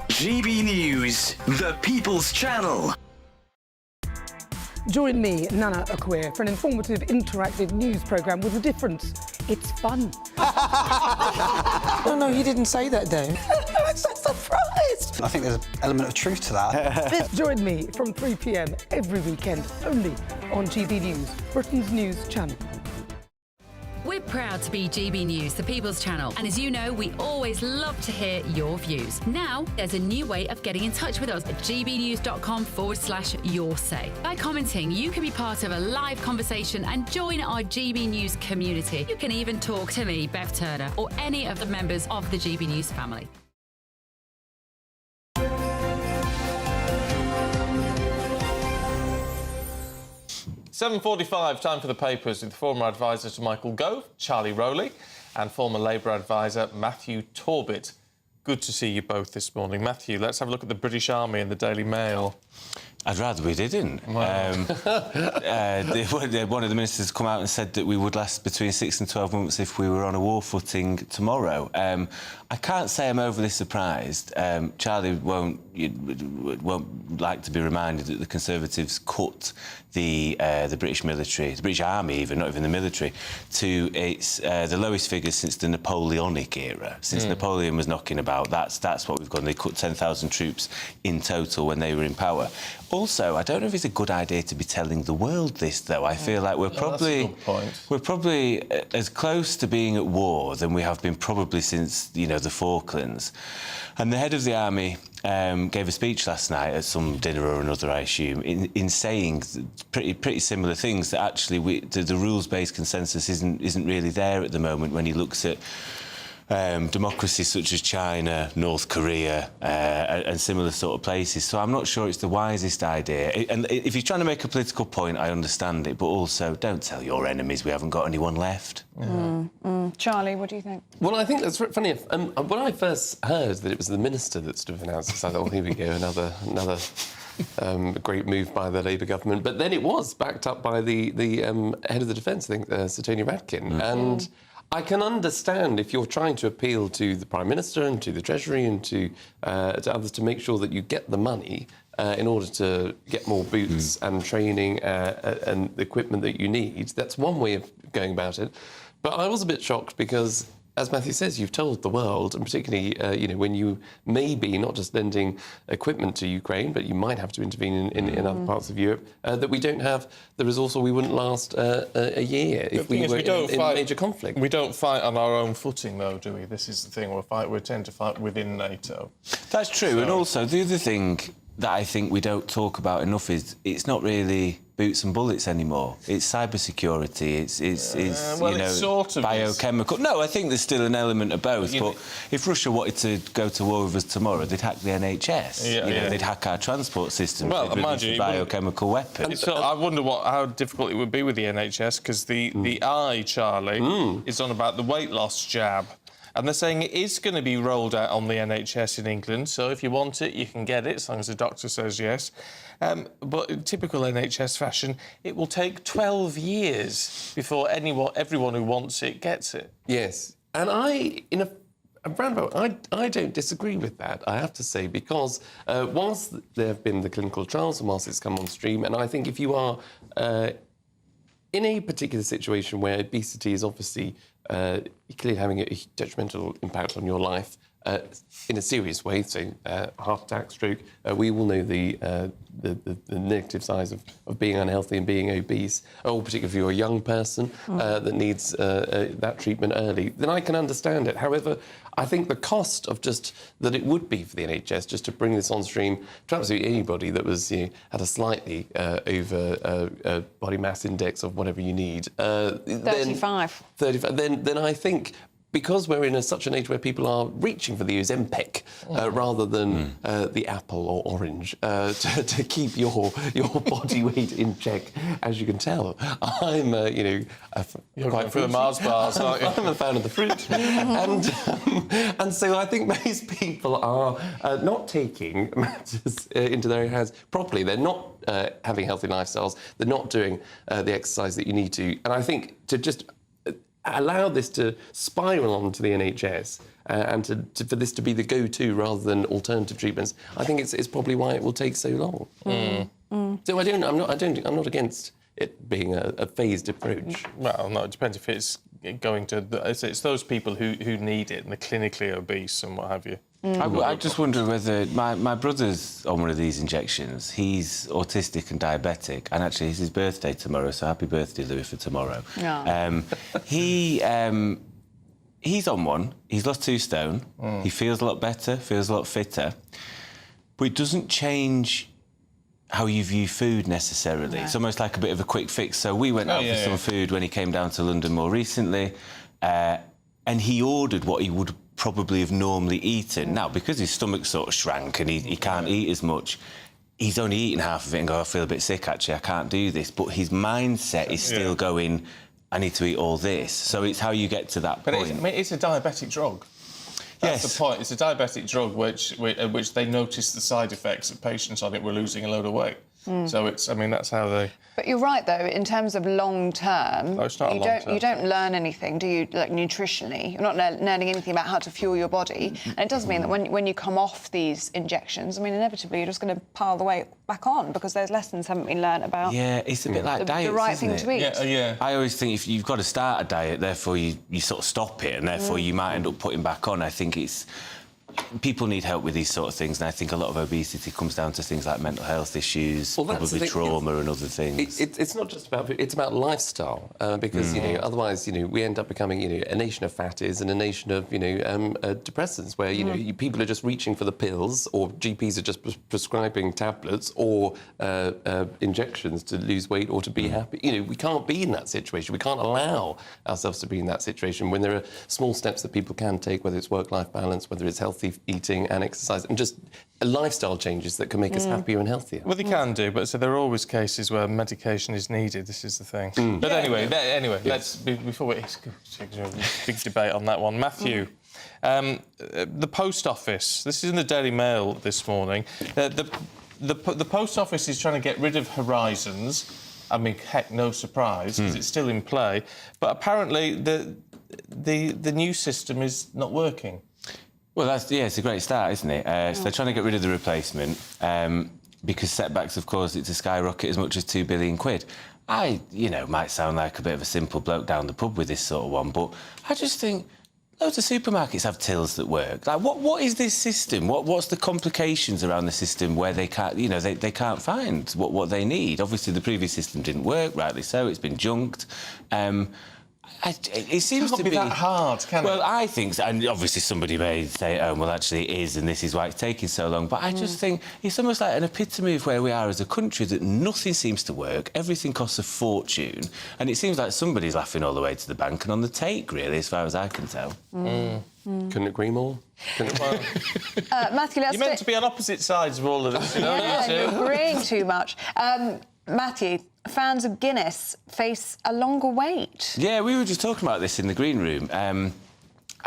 GB News, the People's Channel.
Join me, Nana Akwe, for an informative, interactive news programme with a difference. It's fun.
No, you didn't say that, Dave.
I'm so surprised.
I think there's an element of truth to that.
Join me from 3 p.m. every weekend, only on GB News, Britain's news channel.
We're proud to be GB News, the People's Channel, and as you know, we always love to hear your views. Now, there's a new way of getting in touch with us at gbnews.com/yoursay. By commenting, you can be part of a live conversation and join our GB News community. You can even talk to me, Bev Turner, or any of the members of the GB News family.
7:45, time for the papers with former advisor to Michael Gove, Charlie Rowley, and former Labour advisor Matthew Torbett. Good to see you both this morning. Matthew, let's have a look at the British Army and the Daily Mail.
I'd rather we didn't.
Wow.
One of the ministers come out and said that we would last between 6 and 12 months if we were on a war footing tomorrow. I can't say I'm overly surprised. Charlie won't like to be reminded that the Conservatives cut the British military, the British Army even, not even the military, to its the lowest figures since the Napoleonic era. Since Napoleon was knocking about, that's what we've got. And they cut 10,000 troops in total when they were in power. Also, I don't know if it's a good idea to be telling the world this, though. I feel like we're probably as close to being at war than we have been probably since, the Falklands. And the head of the army gave a speech last night at some dinner or another, I assume, in saying pretty similar things, that actually the rules-based consensus isn't really there at the moment when he looks at democracies such as China, North Korea, and similar sort of places. So I'm not sure it's the wisest idea. And if he's trying to make a political point, I understand it, but also don't tell your enemies we haven't got anyone left.
Charlie, what do you think?
Well, I think that's funny. When I first heard that it was the minister that sort of announced this, I thought, well, here we go, another great move by the Labour government. But then it was backed up by the head of the defence, I think, Sir Tony Radkin. And I can understand if you're trying to appeal to the Prime Minister and to the Treasury and to others to make sure that you get the money in order to get more boots and training and the equipment that you need. That's one way of going about it. But I was a bit shocked because, as Matthew says, you've told the world, and particularly, when you may be not just lending equipment to Ukraine, but you might have to intervene in other parts of Europe, that we don't have the resource, or we wouldn't last a year if we were in major conflict.
We don't fight on our own footing, though, do we? This is the thing. We tend to fight within NATO.
That's true. And also, the other thing that I think we don't talk about enough is it's not really boots and bullets anymore. It's cybersecurity. It's
sort of
biochemical. No, I think there's still an element of both. But if Russia wanted to go to war with us tomorrow, they'd hack the NHS. They'd hack our transport systems.
Well, imagine
biochemical weapons.
So I wonder how difficult it would be with the NHS, because the eye, Charlie, is on about the weight loss jab. And they're saying it is going to be rolled out on the NHS in England, so if you want it, you can get it, as long as the doctor says yes. But in typical NHS fashion, it will take 12 years before everyone who wants it gets it.
Yes, and I don't disagree with that, I have to say, because whilst there have been the clinical trials and whilst it's come on stream, and I think if you are in a particular situation where obesity is obviously clearly having a detrimental impact on your life in a serious way, so heart attack, stroke, we all know the negative sides of being unhealthy and being obese, or particularly if you're a young person that needs that treatment early, then I can understand it. However, I think the cost of just that it would be for the NHS just to bring this on stream to absolutely anybody that was had a slightly over body mass index of whatever you need.
35.
35. Then I think, because we're in such an age where people are reaching for the Ozempic rather than the apple or orange to keep your body weight in check, as you can tell, I'm
You're quite for the Mars bars, aren't you?
I'm a fan of the fruit, and so I think most people are not taking matters into their own hands properly. They're not having healthy lifestyles. They're not doing the exercise that you need to, and I think to just allow this to spiral onto the NHS and for this to be the go-to rather than alternative treatments, I think it's probably why it will take so long. So I'm not against it being a phased approach.
Well, no, it depends if it's going to... It's those people who need it and the clinically obese and what have you.
I just wonder whether... My brother's on one of these injections. He's autistic and diabetic, and actually it's his birthday tomorrow, so happy birthday, Louis, for tomorrow.
Oh.
He's on one. He's lost 2 stone. He feels a lot better, feels a lot fitter. But it doesn't change how you view food necessarily. No. It's almost like a bit of a quick fix. So we went out for some food when he came down to London more recently, and he ordered what he would probably have normally eaten. Now, because his stomach sort of shrank and he can't eat as much, he's only eaten half of it and go, I feel a bit sick, actually, I can't do this. But his mindset is still going, I need to eat all this. So it's how you get to that point.
But it's a diabetic drug. That's the point. It's a diabetic drug which they noticed the side effects of patients on it were losing a load of weight. So that's how they...
But you're right, though, in terms of long-term, you don't learn anything, do you, like, nutritionally? You're not learning anything about how to fuel your body. And it does mean that when you come off these injections, inevitably you're just going to pile the weight back on because those lessons haven't been learned about...
Yeah, it's a bit like diets,
the right
isn't
thing
it?
to eat.
Yeah.
I always think if you've got to start a diet, therefore you sort of stop it, and therefore you might end up putting back on. I think it's... People need help with these sort of things, and I think a lot of obesity comes down to things like mental health issues, probably trauma and other things.
It's not just about... It's about lifestyle, because, otherwise, we end up becoming, a nation of fatties and a nation of, depressants, where, people are just reaching for the pills, or GPs are just prescribing tablets or injections to lose weight or to be happy. We can't be in that situation. We can't allow ourselves to be in that situation when there are small steps that people can take, whether it's work-life balance, whether it's healthy eating and exercise, and just lifestyle changes that can make us happier and healthier.
Well, they can do, but there are always cases where medication is needed. This is the thing. But anyway, let's before we big debate on that one. Matthew, the post office. This is in the Daily Mail this morning. The post office is trying to get rid of Horizons. Heck, no surprise, because it's still in play. But apparently, the new system is not working.
Well, it's a great start, isn't it? So they're trying to get rid of the replacement because setbacks have caused it to skyrocket as much as £2 billion. Might sound like a bit of a simple bloke down the pub with this sort of one, but I just think loads of supermarkets have tills that work. Like, what is this system? What's the complications around the system where they can't, they can't find what they need? Obviously, the previous system didn't work, rightly so. It's been junked. It seems to be
that hard, can it?
Well, I think so, and obviously somebody may say, well, actually it is, and this is why it's taking so long. But I just think it's almost like an epitome of where we are as a country, that nothing seems to work, everything costs a fortune, and it seems like somebody's laughing all the way to the bank and on the take, really, as far as I can tell.
Couldn't agree more.
Matthew,
you're meant to be on opposite sides of all of this,
you're agreeing too much. Matthew, fans of Guinness face a longer wait.
Yeah, we were just talking about this in the green room.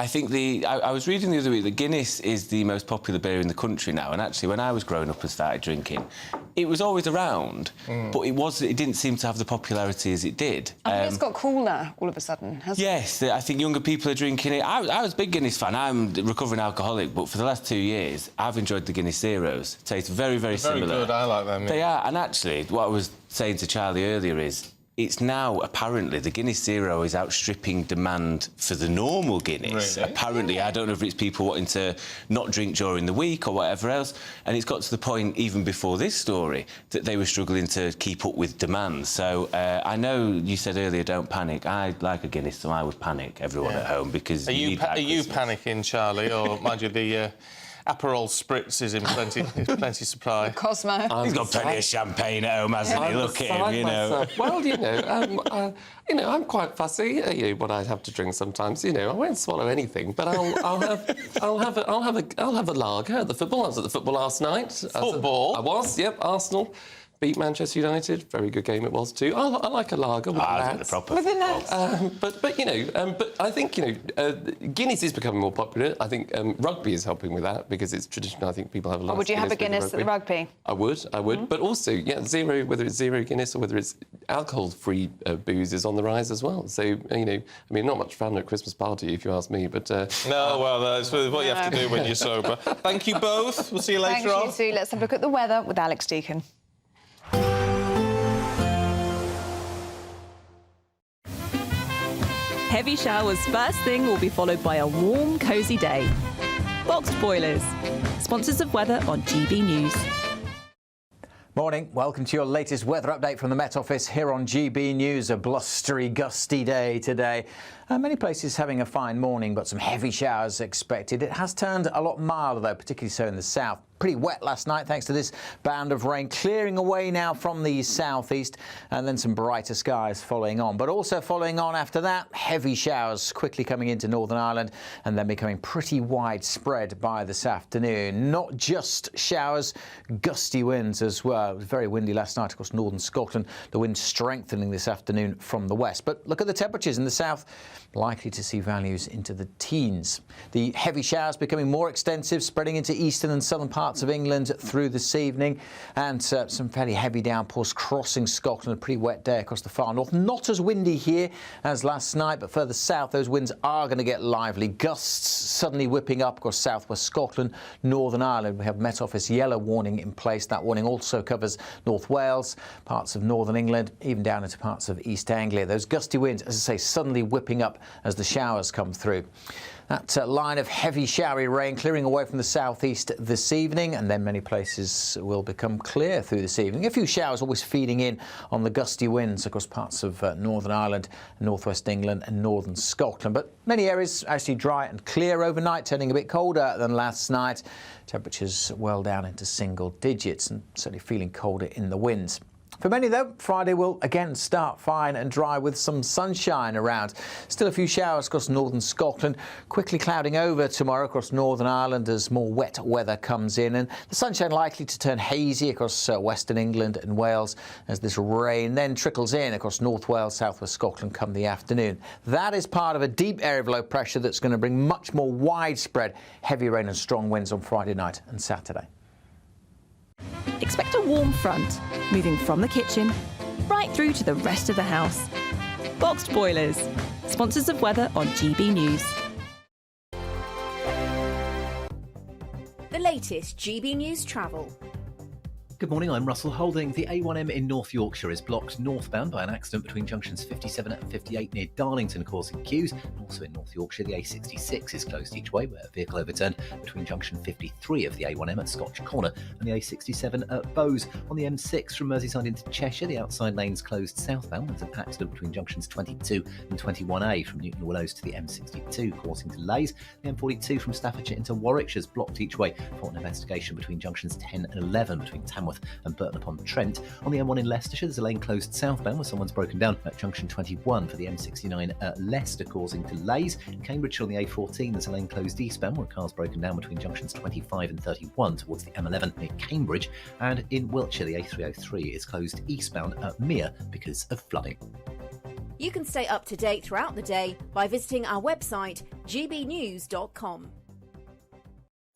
I think I was reading the other week that Guinness is the most popular beer in the country now, and actually when I was growing up and started drinking, it was always around, but it didn't seem to have the popularity as it did.
I think it's got cooler all of a sudden, hasn't it?
Yes, I think younger people are drinking it. I was a big Guinness fan. I'm a recovering alcoholic, but for the last 2 years, I've enjoyed the Guinness Zeros. Taste very, very similar.
Very good, I like them.
They are, and actually, what I was saying to Charlie earlier is, it's now, apparently, the Guinness Zero is outstripping demand for the normal Guinness.
Really?
Apparently, I don't know if it's people wanting to not drink during the week or whatever else, and it's got to the point, even before this story, that they were struggling to keep up with demand. So, I know you said earlier, don't panic. I like a Guinness, so I would panic, everyone at home, because
Are you
Christmas.
panicking, Charlie, or mind you, the Aperol Spritz is in plenty supply?
Cosmo.
He's got plenty of champagne at home, hasn't he? Look at him, you know.
Well, I'm quite fussy. What I have to drink sometimes. I won't swallow anything, but I'll have a lager at the football. I was at the football last night.
Football?
I was. Yep. Arsenal beat Manchester United. Very good game it was too. I like a lager with the lads.
With the lads.
But I think Guinness is becoming more popular. I think rugby is helping with that because it's traditional. I think people have a lot.
Would you have a Guinness at the rugby?
I would. But also, zero, whether it's zero Guinness or whether it's alcohol-free booze is on the rise as well. So not much fun at Christmas party if you ask me. But
no, well, that's what you have to do when you're sober. Thank you both. We'll see you later on.
Thank you too. Let's have a look at the weather with Alex Deacon.
Heavy showers first thing will be followed by a warm, cosy day. Boxed Boilers, sponsors of weather on GB News.
Morning, welcome to your latest weather update from the Met Office here on GB News. A blustery, gusty day today. Many places having a fine morning, but some heavy showers expected. It has turned a lot milder, though, particularly so in the south. Pretty wet last night, thanks to this band of rain clearing away now from the southeast, and then some brighter skies following on. But also following on after that, heavy showers quickly coming into Northern Ireland and then becoming pretty widespread by this afternoon. Not just showers, gusty winds as well. It was very windy last night across northern Scotland. The wind strengthening this afternoon from the west. But look at the temperatures in the south. Likely to see values into the teens. The heavy showers becoming more extensive, spreading into eastern and southern parts of England through this evening, and some fairly heavy downpours crossing Scotland. A pretty wet day across the far north. Not as windy here as last night, but further south those winds are going to get lively. Gusts suddenly whipping up across southwest Scotland, Northern Ireland. We have Met Office yellow warning in place. That warning also covers North Wales, parts of northern England, even down into parts of East Anglia. Those gusty winds, as I say, suddenly whipping up as the showers come through. That line of heavy showery rain clearing away from the southeast this evening, and then many places will become clear through this evening. A few showers always feeding in on the gusty winds across parts of Northern Ireland, northwest England and northern Scotland. But many areas actually dry and clear overnight, turning a bit colder than last night. Temperatures well down into single digits and certainly feeling colder in the winds. For many, though, Friday will again start fine and dry with some sunshine around. Still a few showers across northern Scotland, quickly clouding over tomorrow across Northern Ireland as more wet weather comes in, and the sunshine likely to turn hazy across western England and Wales as this rain then trickles in across North Wales, southwest Scotland come the afternoon. That is part of a deep area of low pressure that's going to bring much more widespread heavy rain and strong winds on Friday night and Saturday.
Expect a warm front, moving from the kitchen right through to the rest of the house. Boxed Boilers, sponsors of weather on GB News.
The latest GB News travel.
Good morning, I'm Russell Holding. The A1M in North Yorkshire is blocked northbound by an accident between junctions 57 and 58 near Darlington, causing queues. And also in North Yorkshire, the A66 is closed each way, where a vehicle overturned between junction 53 of the A1M at Scotch Corner and the A67 at Bowes. On the M6 from Merseyside into Cheshire, the outside lane's closed southbound. There's an accident between junctions 22 and 21A from Newton Willows to the M62, causing delays. The M42 from Staffordshire into Warwickshire is blocked each way for an investigation between junctions 10 and 11 between Tamworth and Burton-upon-Trent. On the M1 in Leicestershire, there's a lane closed southbound where someone's broken down at junction 21 for the M69 at Leicester, causing delays. In Cambridgeshire on the A14, there's a lane closed eastbound where a car's broken down between junctions 25 and 31 towards the M11 near Cambridge. And in Wiltshire, the A303 is closed eastbound at Mere because of flooding.
7 News. You can stay up to date throughout the day by visiting our website, gbnews.com.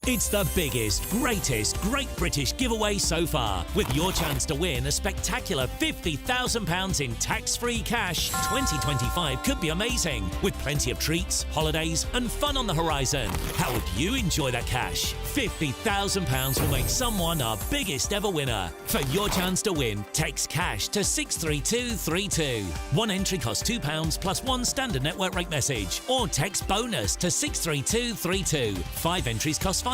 It's the biggest, greatest Great British giveaway so far, with your chance to win a spectacular £50,000 in tax-free cash. 2025 could be amazing, with plenty of treats, holidays and fun on the horizon. How would you enjoy that cash? £50,000 will make someone our biggest ever winner. For your chance to win, text cash to 63232. One entry costs £2 plus one standard network rate message, or text bonus to 63232. 5 entries cost £5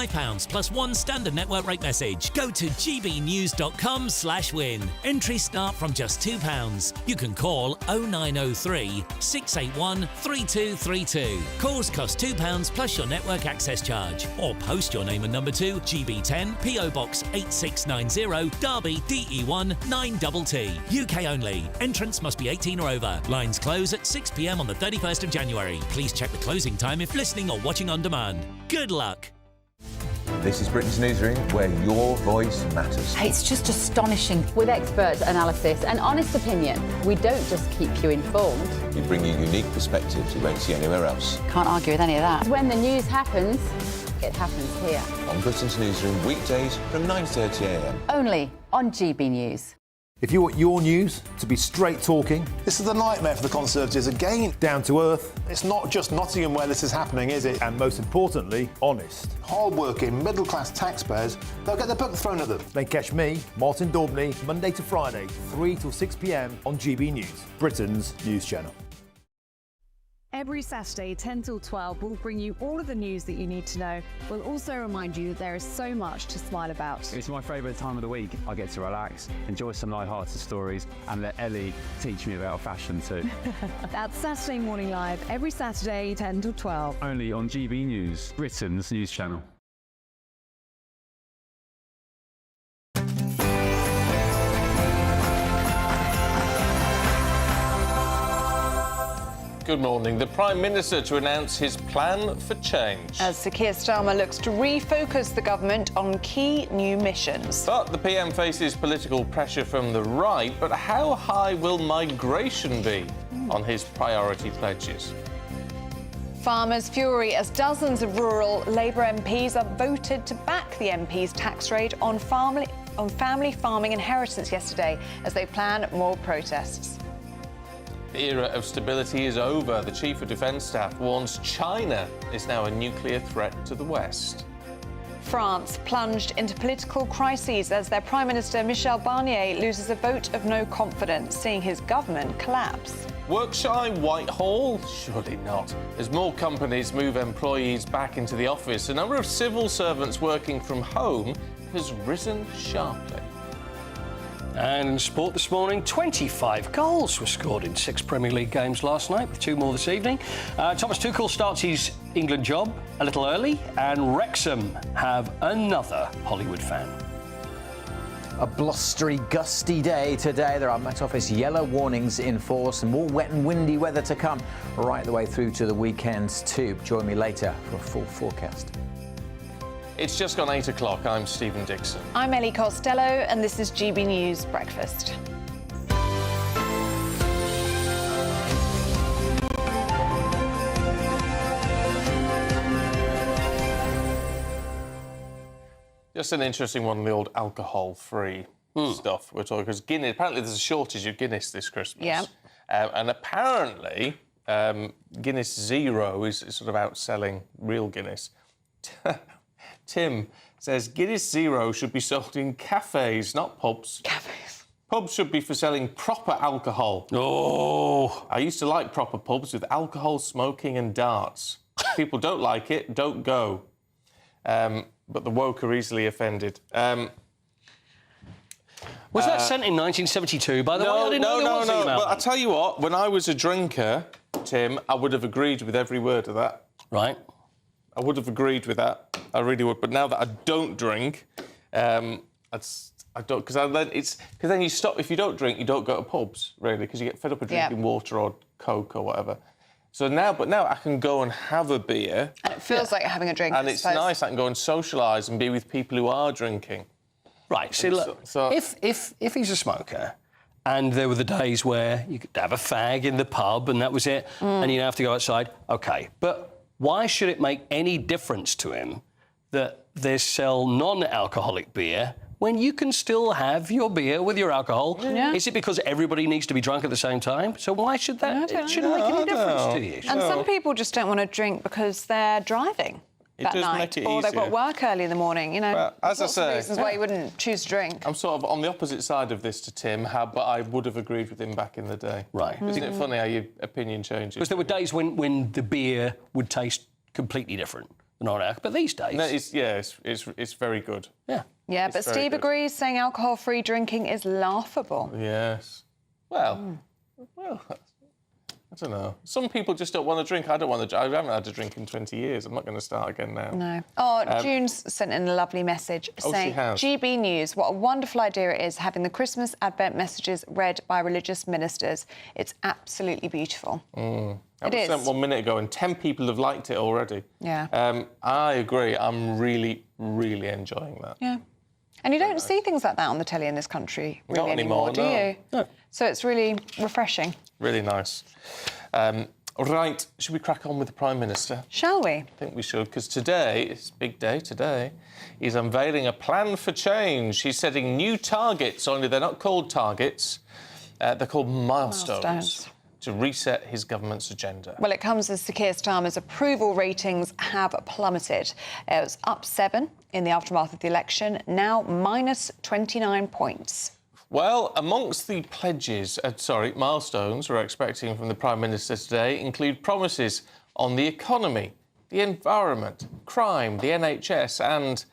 plus one standard network rate message. Go to gbnews.com/win. Entries start from just £2. You can call 0903 681 3232. Calls cost £2 plus your network access charge. Or post your name and number to GB10 PO Box 8690 Derby DE1 9TT. UK only. Entrance must be 18 or over. Lines close at 6 p.m. on the 31st of January. Please check the closing time if listening or watching on demand. Good luck.
This is Britain's Newsroom, where your voice matters.
It's just astonishing. With expert analysis and honest opinion, we don't just keep you informed.
We bring you unique perspectives you won't see anywhere else.
Can't argue with any of that. When the news happens, it happens here.
On Britain's Newsroom, weekdays from 9:30 a.m.
Only on GB News.
If you want your news to be straight talking,
This is a nightmare for the Conservatives again.
down to earth,
It's not just Nottingham where this is happening, is it?
and most importantly, honest,
Hard-working, middle-class taxpayers, they'll get the book thrown at them.
then catch me, Martin Daubney, Monday to Friday, 3 till 6 p.m. on GB News, Britain's news channel.
Every Saturday, 10 till 12, we'll bring you all of the news that you need to know. We'll also remind you that there is so much to smile about.
It's my favourite time of the week. I get to relax, enjoy some light-hearted stories, and let Ellie teach me about fashion too.
That's Saturday Morning Live, every Saturday, 10 till 12.
Only on GB News, Britain's news channel.
Good morning. The Prime Minister to announce his plan for change.
As Sir Keir Starmer looks to refocus the government on key new missions.
But the PM faces political pressure from the right. But how high will migration be on his priority pledges?
Farmers' fury as dozens of rural Labour MPs are voted to back the MP's tax rate on family farming inheritance yesterday as they plan more protests.
The era of stability is over. The Chief of Defence Staff warns China is now a nuclear threat to the West.
France plunged into political crises as their Prime Minister Michel Barnier loses a vote of no confidence, seeing his government collapse.
Work-shy Whitehall? Surely not. As more companies move employees back into the office, the number of civil servants working from home has risen sharply.
And in sport this morning, 25 goals were scored in 6 Premier League games last night, with 2 more this evening. Thomas Tuchel starts his England job a little early, and Wrexham have another Hollywood fan.
A blustery, gusty day today. There are Met Office yellow warnings in force and more wet and windy weather to come right the way through to the weekends too. Join me later for a full forecast.
It's just gone 8 o'clock. I'm Stephen Dixon.
I'm Ellie Costello, and this is GB News Breakfast.
Just an interesting one on the old alcohol-free stuff we're talking, because Guinness, apparently there's a shortage of Guinness this Christmas.
Yeah.
And apparently Guinness Zero is sort of outselling real Guinness. Tim says Guinness Zero should be sold in cafes, not pubs.
Cafes.
Pubs should be for selling proper alcohol.
Oh!
I used to like proper pubs with alcohol, smoking and darts. People don't like it, don't go. But the woke are easily offended.
Was that sent in 1972, by the way? I didn't know there was email.
But I'll tell you what, when I was a drinker, Tim, I would have agreed with every word of that.
Right.
I would have agreed with that. I really would. But now that I don't drink, I don't, because then you stop. If you don't drink, you don't go to pubs, really, because you get fed up of drinking water or Coke or whatever. So now I can go and have a beer.
And it feels like having a drink,
and it's nice. I can go and socialise and be with people who are drinking.
Right. See, look, if he's a smoker And there were the days where you could have a fag in the pub and that was it, and you have to go outside. OK, but why should it make any difference to him that they sell non-alcoholic beer when you can still have your beer with your alcohol?
Yeah.
Is it because everybody needs to be drunk at the same time? So why should that? It shouldn't make any difference to you.
And some people just don't want to drink because they're driving that
does
night,
make it
or they've got
easier.
work early in the morning. You know,
Well, as I
lots of
say,
reasons why you wouldn't choose to drink.
I'm sort of on the opposite side of this to Tim, but I would have agreed with him back in the day.
Right.
Isn't it funny how your opinion changes?
Because there were days when the beer would taste completely different than non-alcoholic, but these days...
No, it's very good.
Yeah.
Yeah,
It's
but
very
Steve
good.
agrees, saying alcohol-free drinking is laughable.
Yes. Well, I don't know. Some people just don't want to drink. I haven't had a drink in 20 years. I'm not going to start again now.
No. Oh, June's sent in a lovely message saying,
she has.
GB News, what a wonderful idea it is having the Christmas Advent messages read by religious ministers. It's absolutely beautiful.
That was sent 1 minute ago and 10 people have liked it already.
Yeah.
I agree. I'm really, really enjoying that.
Yeah. And you don't see things like that on the telly in this country really
Not
anymore,
anymore,
do you?
no.
So it's really refreshing.
Really nice. Right, should we crack on with the Prime Minister?
Shall we?
I think we should, because today, it's a big day today, he's unveiling a plan for change. He's setting new targets, only they're not called targets, they're called milestones, to reset his government's agenda.
Well, it comes as Sir Keir Starmer's approval ratings have plummeted. It was up 7 in the aftermath of the election, now minus 29 points.
Well, amongst the milestones we're expecting from the Prime Minister today include promises on the economy, the environment, crime, the NHS and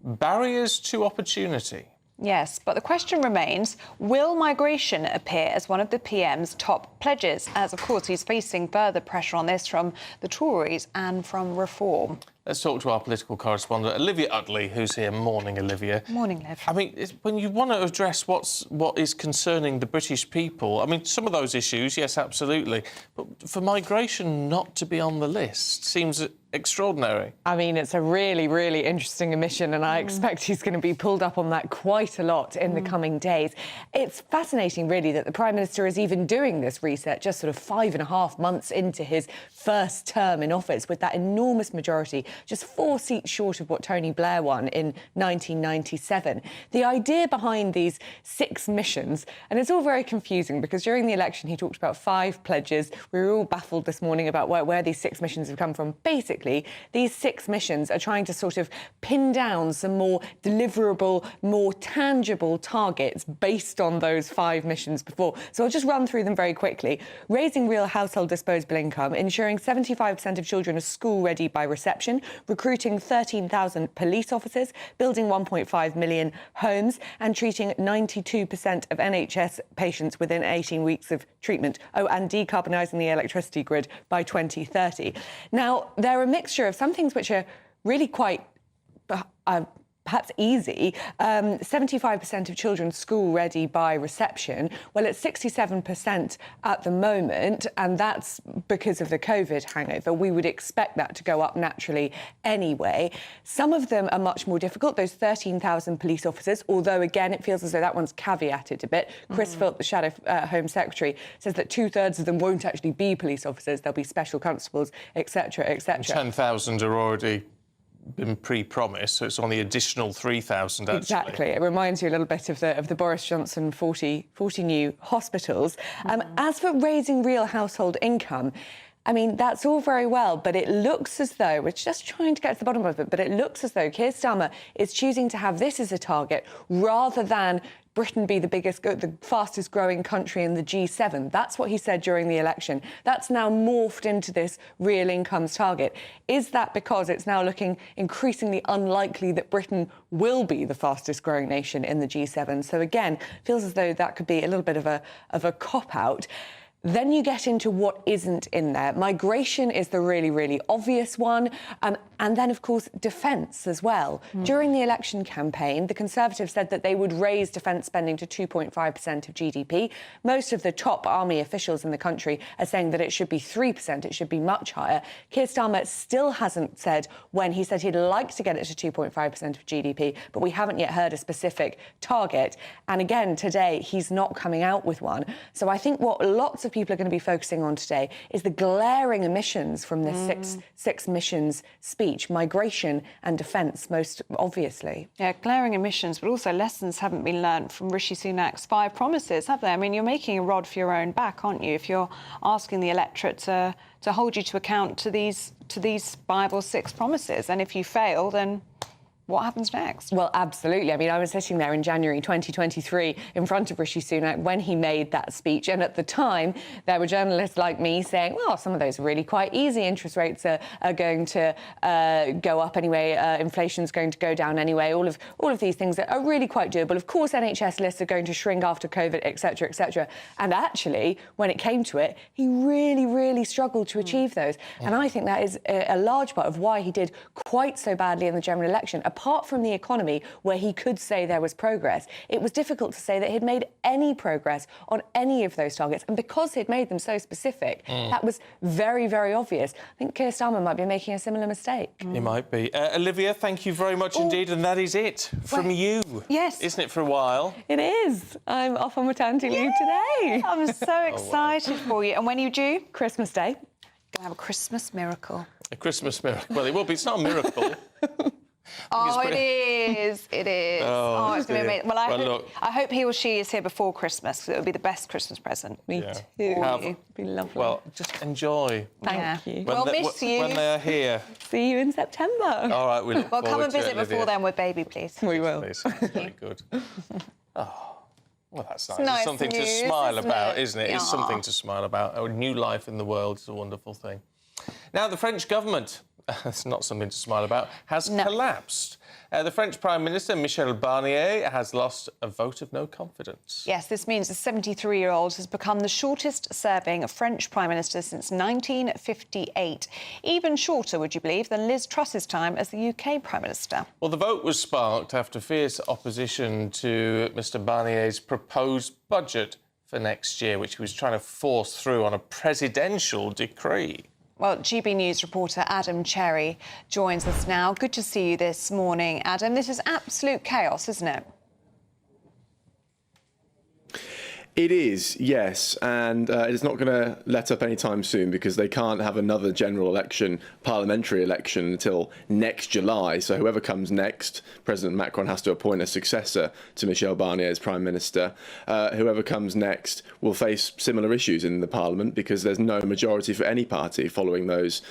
barriers to opportunity.
Yes, but the question remains, will migration appear as one of the PM's top pledges? As, of course, he's facing further pressure on this from the Tories and from Reform.
Let's talk to our political correspondent, Olivia Utley, who's here. Morning, Olivia.
Morning, Liv.
I mean, when you want to address what is concerning the British people, I mean, some of those issues, yes, absolutely, but for migration not to be on the list seems extraordinary.
I mean, it's a really, really interesting omission, and I expect he's going to be pulled up on that quite a lot in the coming days. It's fascinating, really, that the Prime Minister is even doing this reset just sort of 5.5 months into his first term in office with that enormous majority, just 4 seats short of what Tony Blair won in 1997. The idea behind these 6 missions, and it's all very confusing because during the election he talked about 5 pledges. We were all baffled this morning about where these 6 missions have come from. Basically, these 6 missions are trying to sort of pin down some more deliverable, more tangible targets based on those 5 missions before. So I'll just run through them very quickly. Raising real household disposable income, ensuring 75% of children are school-ready by reception, recruiting 13,000 police officers, building 1.5 million homes and treating 92% of NHS patients within 18 weeks of treatment. Oh, and decarbonising the electricity grid by 2030. Now, there are a mixture of some things which are really quite perhaps easy. 75% of children school-ready by reception. Well, it's 67% at the moment, and that's because of the COVID hangover. We would expect that to go up naturally anyway. Some of them are much more difficult, those 13,000 police officers, although, again, it feels as though that one's caveated a bit. Chris Philp, the Shadow Home Secretary, says that 2/3 of them won't actually be police officers. They'll be special constables, etc., etc.
10,000 are already been pre-promised, so it's on the additional 3,000 actually.
Exactly. It reminds you a little bit of the Boris Johnson 40 new hospitals. As for raising real household income, I mean, that's all very well, but it looks as though, we're just trying to get to the bottom of it, but it looks as though Keir Starmer is choosing to have this as a target rather than Britain be the fastest growing country in the G7. That's what he said during the election. That's now morphed into this real incomes target. Is that because it's now looking increasingly unlikely that Britain will be the fastest growing nation in the G7? So again, feels as though that could be a little bit of a cop-out. Then you get into what isn't in there. Migration is the really, really obvious one. And then, of course, defence as well. During the election campaign, the Conservatives said that they would raise defence spending to 2.5% of GDP. Most of the top army officials in the country are saying that it should be 3%, it should be much higher. Keir Starmer still hasn't said when. He said he'd like to get it to 2.5% of GDP, but we haven't yet heard a specific target. And again, today, he's not coming out with one. So I think what lots of people are going to be focusing on today is the glaring omissions from this six missions speech. Migration and defence, most obviously.
Yeah, glaring omissions, but also lessons haven't been learnt from Rishi Sunak's 5 promises, have they? I mean, you're making a rod for your own back, aren't you, if you're asking the electorate to hold you to account to these 5 or 6 promises. And if you fail, then what happens next?
Well, absolutely. I mean, I was sitting there in January 2023 in front of Rishi Sunak when he made that speech. And at the time, there were journalists like me saying, well, some of those are really quite easy. Interest rates are going to go up anyway. Inflation's going to go down anyway. All of these things are really quite doable. Of course, NHS lists are going to shrink after COVID, etc., etc. And actually, when it came to it, he really, really struggled to achieve those. And I think that is a large part of why he did quite so badly in the general election. Apart from the economy, where he could say there was progress, it was difficult to say that he'd made any progress on any of those targets. And because he'd made them so specific, that was very, very obvious. I think Keir Starmer might be making a similar mistake.
He might be. Olivia, thank you very much indeed. And that is it from you.
Yes.
Isn't it, for a while?
It is. I'm off on maternity leave today.
I'm so excited for you. And when are you due?
Christmas Day.
Going to have a Christmas miracle.
A Christmas miracle. Well, it will be. It's not a miracle.
Oh, it is. It is.
Oh,
it's going to be amazing. Well, I hope he or she is here before Christmas, because it would be the best Christmas present.
Me too. It'd be lovely.
Well, just enjoy.
Thank you.
We'll miss you.
When they are here.
See you in September.
All right, we look
Well, come
forward
and
to it,
visit before
Olivia.
then with baby, please.
We will.
Please. Very good. Oh, well, that's nice.
nice
It's something
news,
to smile
isn't
about,
it?
isn't it? It's
Yeah.
something to smile about. A new life in the world is a wonderful thing. Now, the French government, it's not something to smile about, has collapsed. The French Prime Minister, Michel Barnier, has lost a vote of no confidence.
Yes, this means the 73-year-old has become the shortest-serving French Prime Minister since 1958. Even shorter, would you believe, than Liz Truss's time as the UK Prime Minister.
Well, the vote was sparked after fierce opposition to Mr Barnier's proposed budget for next year, which he was trying to force through on a presidential decree.
Well, GB News reporter Adam Cherry joins us now. Good to see you this morning, Adam. This is absolute chaos, isn't it?
It is, yes, and it's not going to let up anytime soon because they can't have another general election, parliamentary election, until next July. So whoever comes next, President Macron has to appoint a successor to Michel Barnier as Prime Minister. Whoever comes next will face similar issues in the Parliament because there's no majority for any party following those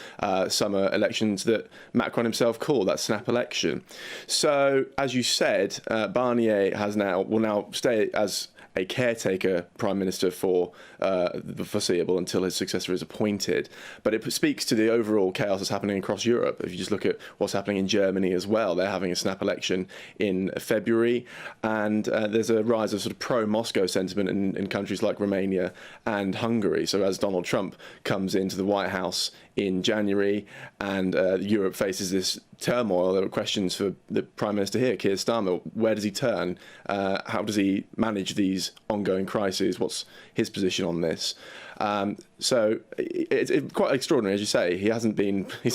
summer elections that Macron himself called, that snap election. So, as you said, Barnier will now stay as a caretaker Prime Minister for the foreseeable until his successor is appointed. But it speaks to the overall chaos that's happening across Europe. If you just look at what's happening in Germany as well, they're having a snap election in February, and there's a rise of sort of pro-Moscow sentiment in countries like Romania and Hungary. So as Donald Trump comes into the White House in January and Europe faces this turmoil, there are questions for the Prime Minister here, Keir Starmer. Where does he turn? How does he manage these ongoing crises? What's his position on this? So it's quite extraordinary, as you say. He's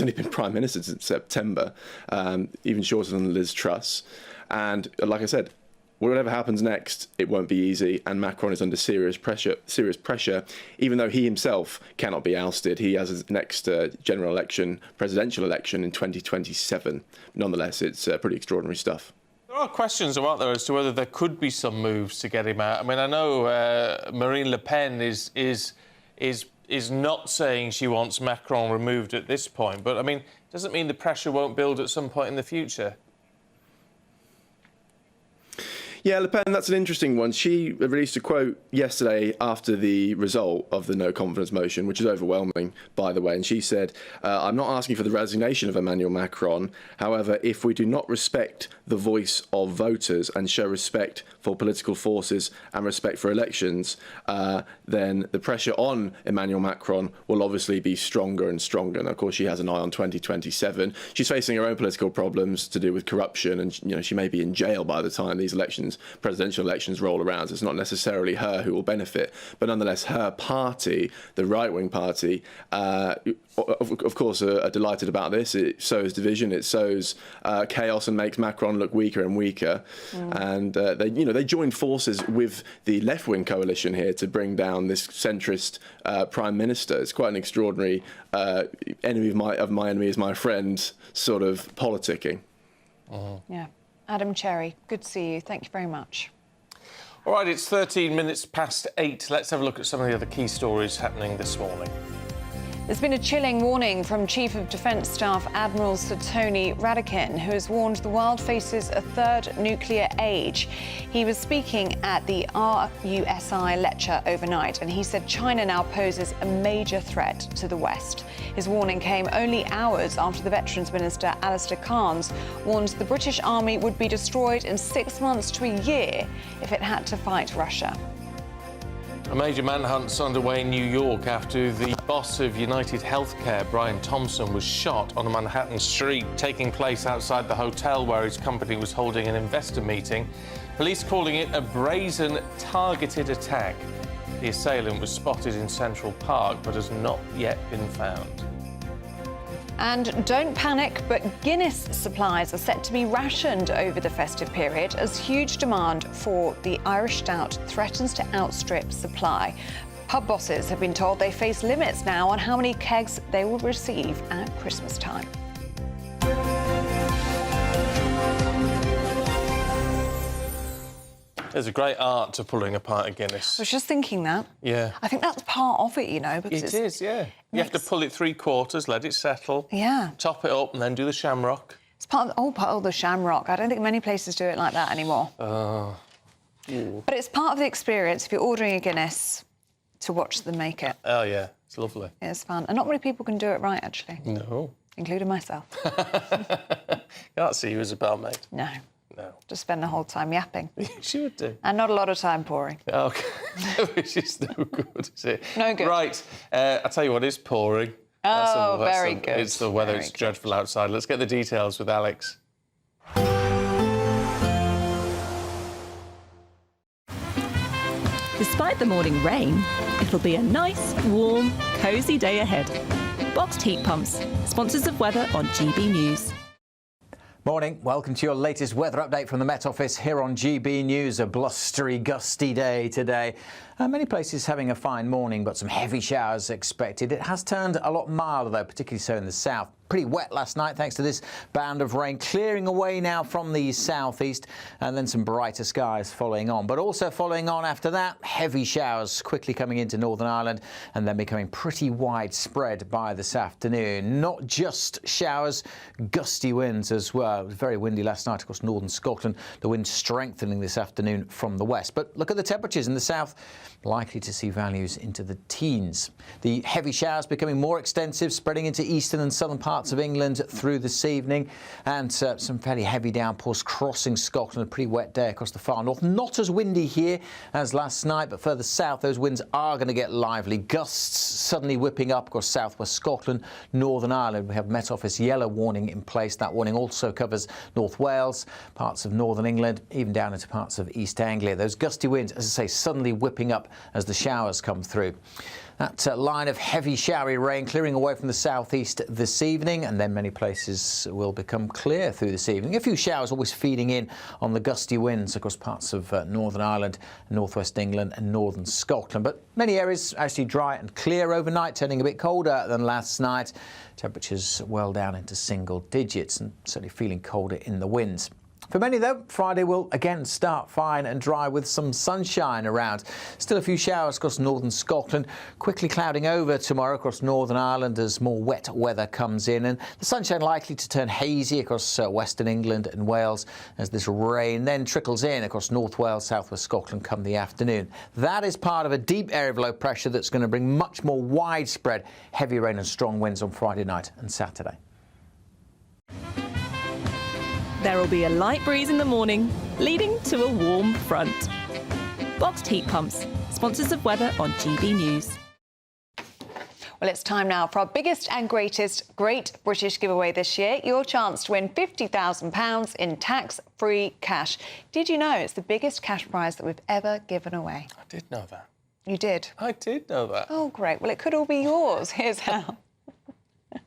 only been Prime Minister since September, even shorter than Liz Truss. And like I said, whatever happens next, it won't be easy, and Macron is under serious pressure, even though he himself cannot be ousted. He has his next general election, presidential election in 2027. Nonetheless, it's pretty extraordinary stuff.
There are questions, aren't there, as to whether there could be some moves to get him out. I mean, I know Marine Le Pen is not saying she wants Macron removed at this point, but, I mean, doesn't mean the pressure won't build at some point in the future.
Yeah, Le Pen, that's an interesting one. She released a quote yesterday after the result of the no confidence motion, which is overwhelming, by the way. And she said, I'm not asking for the resignation of Emmanuel Macron. However, if we do not respect the voice of voters and show respect for political forces and respect for elections, then the pressure on Emmanuel Macron will obviously be stronger and stronger. And of course, she has an eye on 2027. She's facing her own political problems to do with corruption, and she may be in jail by the time these presidential elections roll around. So it's not necessarily her who will benefit, but nonetheless, her party, the right-wing party, of course, are delighted about this. It sows division, it sows chaos, and makes Macron look weaker and weaker. And they joined forces with the left-wing coalition here to bring down this centrist prime minister. It's quite an extraordinary enemy of my enemy is my friend sort of politicking.
Yeah. Adam Cherry, good to see you. Thank you very much.
All right, it's 13 minutes past 8. Let's have a look at some of the other key stories happening this morning.
There's been a chilling warning from Chief of Defence Staff Admiral Sir Tony Radakin, who has warned the world faces a third nuclear age. He was speaking at the RUSI lecture overnight, and he said China now poses a major threat to the West. His warning came only hours after the Veterans Minister Alistair Cairns warned the British Army would be destroyed in 6 months to a year if it had to fight Russia.
A major manhunt's underway in New York after the boss of United Healthcare, Brian Thompson, was shot on a Manhattan street, taking place outside the hotel where his company was holding an investor meeting. Police calling it a brazen, targeted attack. The assailant was spotted in Central Park but has not yet been found.
And don't panic, but Guinness supplies are set to be rationed over the festive period as huge demand for the Irish Stout threatens to outstrip supply. Pub bosses have been told they face limits now on how many kegs they will receive at Christmas time.
There's a great art to pulling apart a Guinness.
I was just thinking that.
Yeah.
I think that's part of it, because
it is, yeah. You have to pull it 3/4, let it settle.
Yeah.
Top it up and then do the shamrock.
It's part of the shamrock. I don't think many places do it like that anymore.
Oh.
But it's part of the experience if you're ordering a Guinness to watch them make it.
Oh, yeah. It's lovely.
It's fun. And not many people can do it right, actually.
No.
Including myself.
Can't see you as a barmaid.
No.
No.
Just spend the whole time yapping.
She would do.
And not a lot of time pouring.
OK. Which is no good, is it?
No good.
Right. I'll tell you what is pouring.
Very good.
It's the weather.
Very
it's dreadful outside. Let's get the details with Alex.
Despite the morning rain, it'll be a nice, warm, cosy day ahead. Boxed heat pumps, sponsors of weather on GB News.
Morning, welcome to your latest weather update from the Met Office here on GB News. A blustery, gusty day today. Many places having a fine morning, but some heavy showers expected. It has turned a lot milder, though, particularly so in the south. Pretty wet last night, thanks to this band of rain clearing away now from the southeast, and then some brighter skies following on. But also following on after that, heavy showers quickly coming into Northern Ireland and then becoming pretty widespread by this afternoon. Not just showers, gusty winds as well. It was very windy last night across northern Scotland. The wind strengthening this afternoon from the west. But look at the temperatures in the south. Likely to see values into the teens. The heavy showers becoming more extensive, spreading into eastern and southern parts of England through this evening, and some fairly heavy downpours crossing Scotland. A pretty wet day across the far north. Not as windy here as last night, but further south those winds are going to get lively. Gusts suddenly whipping up across southwest Scotland, Northern Ireland. We have Met Office yellow warning in place. That warning also covers North Wales, parts of northern England, even down into parts of East Anglia. Those gusty winds, as I say, suddenly whipping up as the showers come through. That line of heavy showery rain clearing away from the southeast this evening, and then many places will become clear through this evening. A few showers always feeding in on the gusty winds across parts of Northern Ireland, northwest England and northern Scotland. But many areas actually dry and clear overnight, turning a bit colder than last night. Temperatures well down into single digits and certainly feeling colder in the winds. For many, though, Friday will again start fine and dry with some sunshine around. Still a few showers across northern Scotland, quickly clouding over tomorrow across Northern Ireland as more wet weather comes in, and the sunshine likely to turn hazy across western England and Wales as this rain then trickles in across North Wales, southwest Scotland come the afternoon. That is part of a deep area of low pressure that's going to bring much more widespread heavy rain and strong winds on Friday night and Saturday.
There will be a light breeze in the morning, leading to a warm front. Boxed heat pumps, sponsors of weather on GB News.
Well, it's time now for our biggest and greatest Great British giveaway this year. Your chance to win £50,000 in tax-free cash. Did you know it's the biggest cash prize that we've ever given away?
I did know that.
You did?
I did know that.
Oh, great. Well, it could all be yours. Here's how.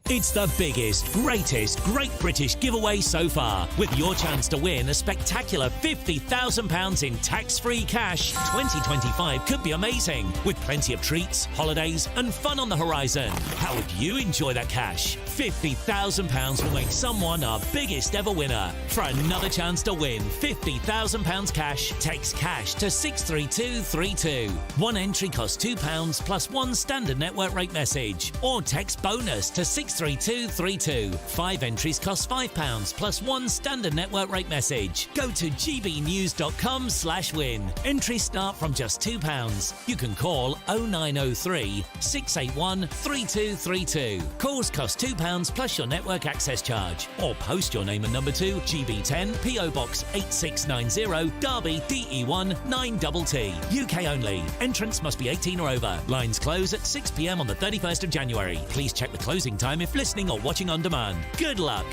It's the biggest, greatest Great British giveaway so far, with your chance to win a spectacular £50,000 in tax-free cash. 2025 could be amazing, with plenty of treats, holidays and fun on the horizon. How would you enjoy that cash? £50,000 will make someone our biggest ever winner. For another chance to win £50,000 cash, text cash to 63232. One entry costs £2 plus one standard network rate message, or text bonus to 63232. 5 entries cost £5 plus one standard network rate message. Go to gbnews.com/win. Entries start from just £2. You can call 0903 681 3232. Calls cost £2 plus your network access charge, or post your name and number to GB10 PO Box 8690 Derby DE1 9TT. UK only. Entrance must be 18 or over. Lines close at 6 p.m. on the 31st of January. Please check the closing time if listening or watching on demand. Good luck.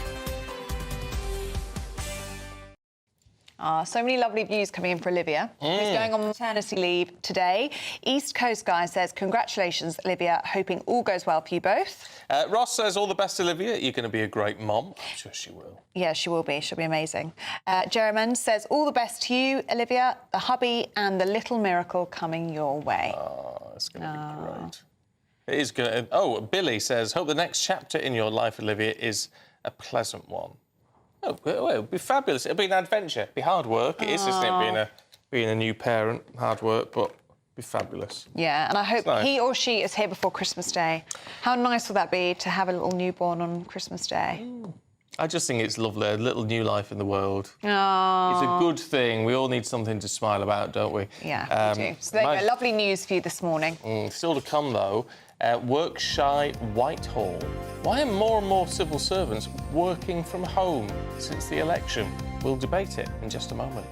So many lovely views coming in for Olivia, who's going on maternity leave today. East Coast Guy says, congratulations, Olivia. Hoping all goes well for you both.
Ross says, all the best, Olivia. You're going to be a great mom. I'm sure she will.
Yeah, she will be. She'll be amazing. Jeremy says, all the best to you, Olivia, the hubby and the little miracle coming your way.
Oh, it's going to be great. It is good. Oh, Billy says, hope the next chapter in your life, Olivia, is a pleasant one. Oh, well, it'll be fabulous. It'll be an adventure. It'll be hard work. It is, isn't it, being a new parent? Hard work, but it'll be fabulous.
Yeah, and I hope
nice.
he or she is here before Christmas Day. How nice will that be to have a little newborn on Christmas Day?
I just think it's lovely. A little new life in the world.
Oh.
It's a good thing. We all need something to smile about, don't we?
Yeah, we do. So there you go. Lovely news for you this morning.
Still to come, though. Work-shy Whitehall. Why are more and more civil servants working from home since the election? We'll debate it in just a moment.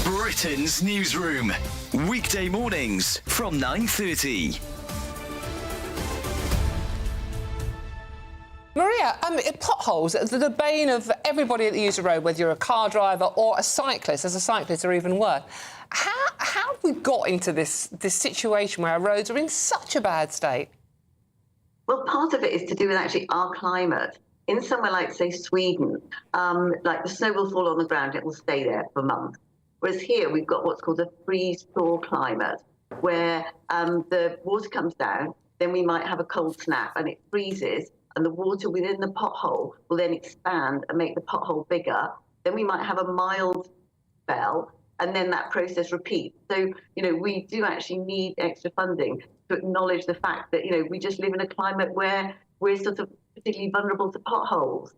Britain's Newsroom. Weekday mornings from 9:30.
Maria, potholes, the bane of everybody that uses the road, whether you're a car driver or a cyclist. As a cyclist, are even worse. How have we got into this situation where our roads are in such a bad state?
Well, part of it is to do with actually our climate. In somewhere like, say, Sweden, like the snow will fall on the ground, it will stay there for months. Whereas here, we've got what's called a freeze-thaw climate, where the water comes down, then we might have a cold snap and it freezes, and the water within the pothole will then expand and make the pothole bigger. Then we might have a mild spell, and then that process repeats. So, we do actually need extra funding to acknowledge the fact that, we just live in a climate where we're sort of particularly vulnerable to potholes.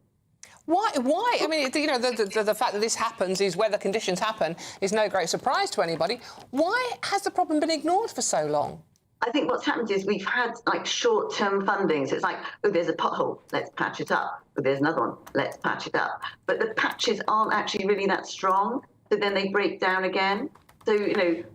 Why? I mean, the fact that this happens, these weather conditions happen, is no great surprise to anybody. Why has the problem been ignored for so long?
I think what's happened is we've had short-term funding. So it's like, oh, there's a pothole, let's patch it up. Oh, there's another one, let's patch it up. But the patches aren't actually really that strong, so then they break down again. So,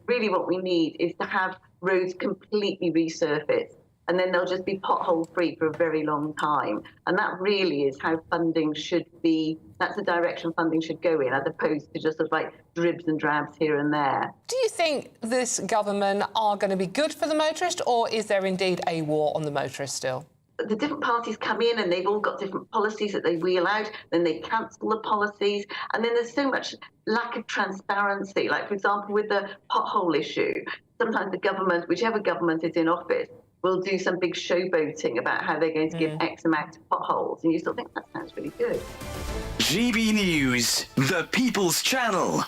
really what we need is to have roads completely resurfaced, and then they'll just be pothole-free for a very long time. And that really is how funding should be. That's the direction funding should go in, as opposed to just sort of dribs and drabs here and there.
Do you think this government are going to be good for the motorist, or is there indeed a war on the motorist still?
The different parties come in and they've all got different policies that they wheel out, then they cancel the policies, and then there's so much lack of transparency. Like, for example, with the pothole issue, sometimes the government, whichever government is in office, will do some big showboating about how they're going to give X amount of potholes, and you still think that sounds really good.
GB News, the People's Channel.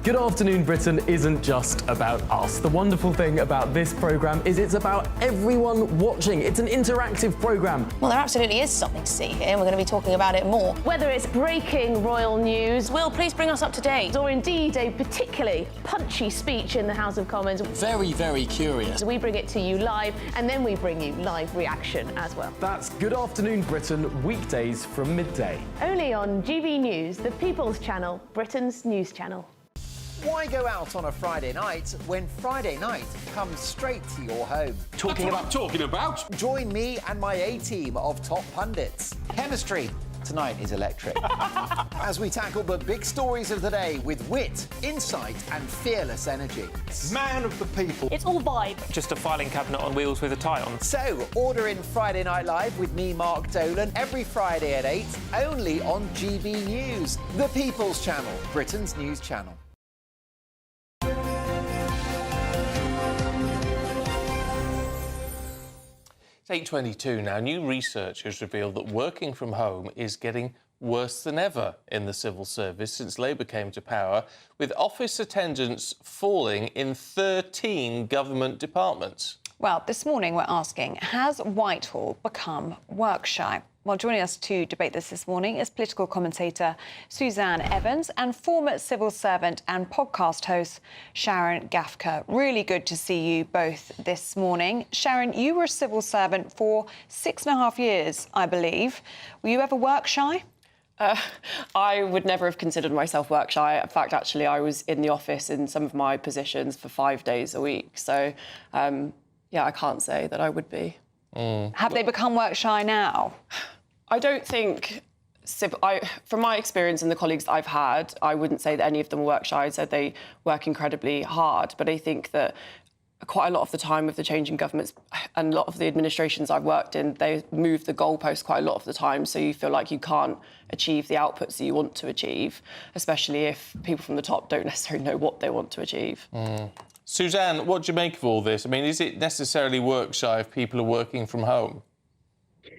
Good Afternoon Britain isn't just about us. The wonderful thing about this programme is it's about everyone watching. It's an interactive programme.
Well, there absolutely is something to see here, and we're going to be talking about it more.
Whether it's breaking royal news,
Will, please bring us up to date.
or indeed a particularly punchy speech in the House of Commons,
Very, very curious.
we bring it to you live, and then we bring you live reaction as well.
That's Good Afternoon Britain, weekdays from midday.
Only on GB News, the People's Channel, Britain's news channel.
Why go out on a Friday night when Friday night comes straight to your home?
Talking about.
Join me and my A-team of top pundits. Chemistry tonight is electric. As we tackle the big stories of the day with wit, insight and fearless energy.
Man of the people.
It's all vibe.
Just a filing cabinet on wheels with a tie on.
So, order in Friday Night Live with me, Mark Dolan, every Friday at 8, only on GB News, the People's Channel, Britain's news channel.
It's 8:22 now. New research has revealed that working from home is getting worse than ever in the civil service since Labour came to power, with office attendance falling in 13 government departments.
Well, this morning we're asking, has Whitehall become work shy? Well, joining us to debate this morning is political commentator Suzanne Evans and former civil servant and podcast host Sharon Gafka. Really good to see you both this morning. Sharon, you were a civil servant for 6.5 years, I believe. Were you ever work shy?
I would never have considered myself work shy. In fact, actually, I was in the office in some of my positions for 5 days a week. So, yeah, I can't say that I would be.
Have they become work shy now?
I don't think, from my experience and the colleagues that I've had, I wouldn't say that any of them are work shy. I'd say they work incredibly hard. But I think that quite a lot of the time with the changing governments and a lot of the administrations I've worked in, they move the goalposts quite a lot of the time. So you feel like you can't achieve the outputs that you want to achieve, especially if people from the top don't necessarily know what they want to achieve.
Suzanne, what do you make of all this? I mean, is it necessarily work shy if people are working from home?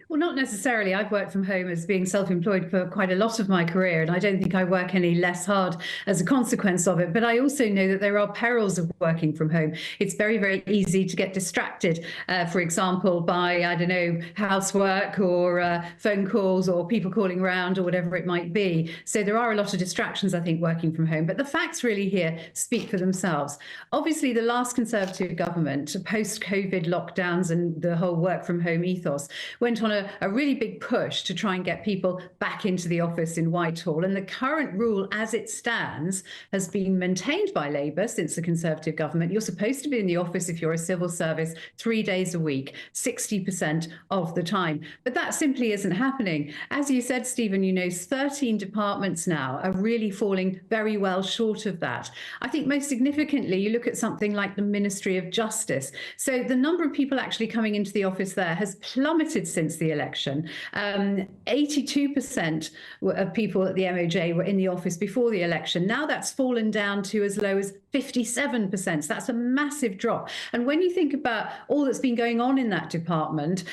Well, not necessarily. I've worked from home as being self-employed for quite a lot of my career, and I don't think I work any less hard as a consequence of it. But I also know that there are perils of working from home. It's very, very easy to get distracted, for example, by, I don't know, housework or phone calls or people calling around or whatever it might be. So there are a lot of distractions, I think, working from home. But the facts really here speak for themselves. Obviously, the last Conservative government, post-COVID lockdowns and the whole work from home ethos, went on a really big push to try and get people back into the office in Whitehall. And the current rule as it stands has been maintained by Labour since the Conservative government. You're supposed to be in the office if you're a civil service 3 days a week, 60% of the time. But that simply isn't happening. As you said, Stephen, 13 departments now are really falling very well short of that. I think most significantly, you look at something like the Ministry of Justice. So the number of people actually coming into the office there has plummeted since the election. 82% of people at the MOJ were in the office before the election. Now that's fallen down to as low as 57%. So that's a massive drop. And when you think about all that's been going on in that department,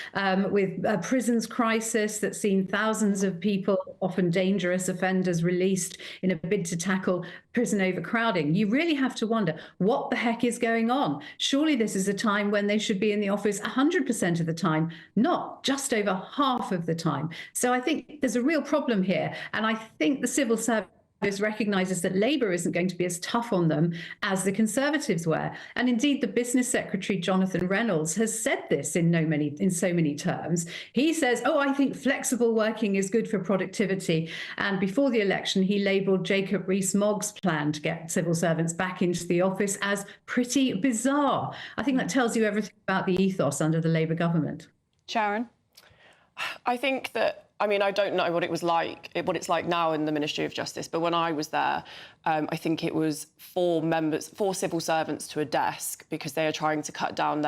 with a prisons crisis that's seen thousands of people, often dangerous offenders, released in a bid to tackle prison overcrowding, you really have to wonder what the heck is going on. Surely this is a time when they should be in the office 100% of the time, not just over half of the time. So I think there's a real problem here. And I think the civil service recognises that Labour isn't going to be as tough on them as the Conservatives were. And indeed, the Business Secretary, Jonathan Reynolds, has said this in so many terms. He says, I think flexible working is good for productivity. And before the election, he labelled Jacob Rees-Mogg's plan to get civil servants back into the office as pretty bizarre. I think that tells you everything about the ethos under the Labour government.
Sharon?
I think that, I don't know what it's like now in the Ministry of Justice, but when I was there, I think it was 4 civil servants to a desk, because they are trying to cut down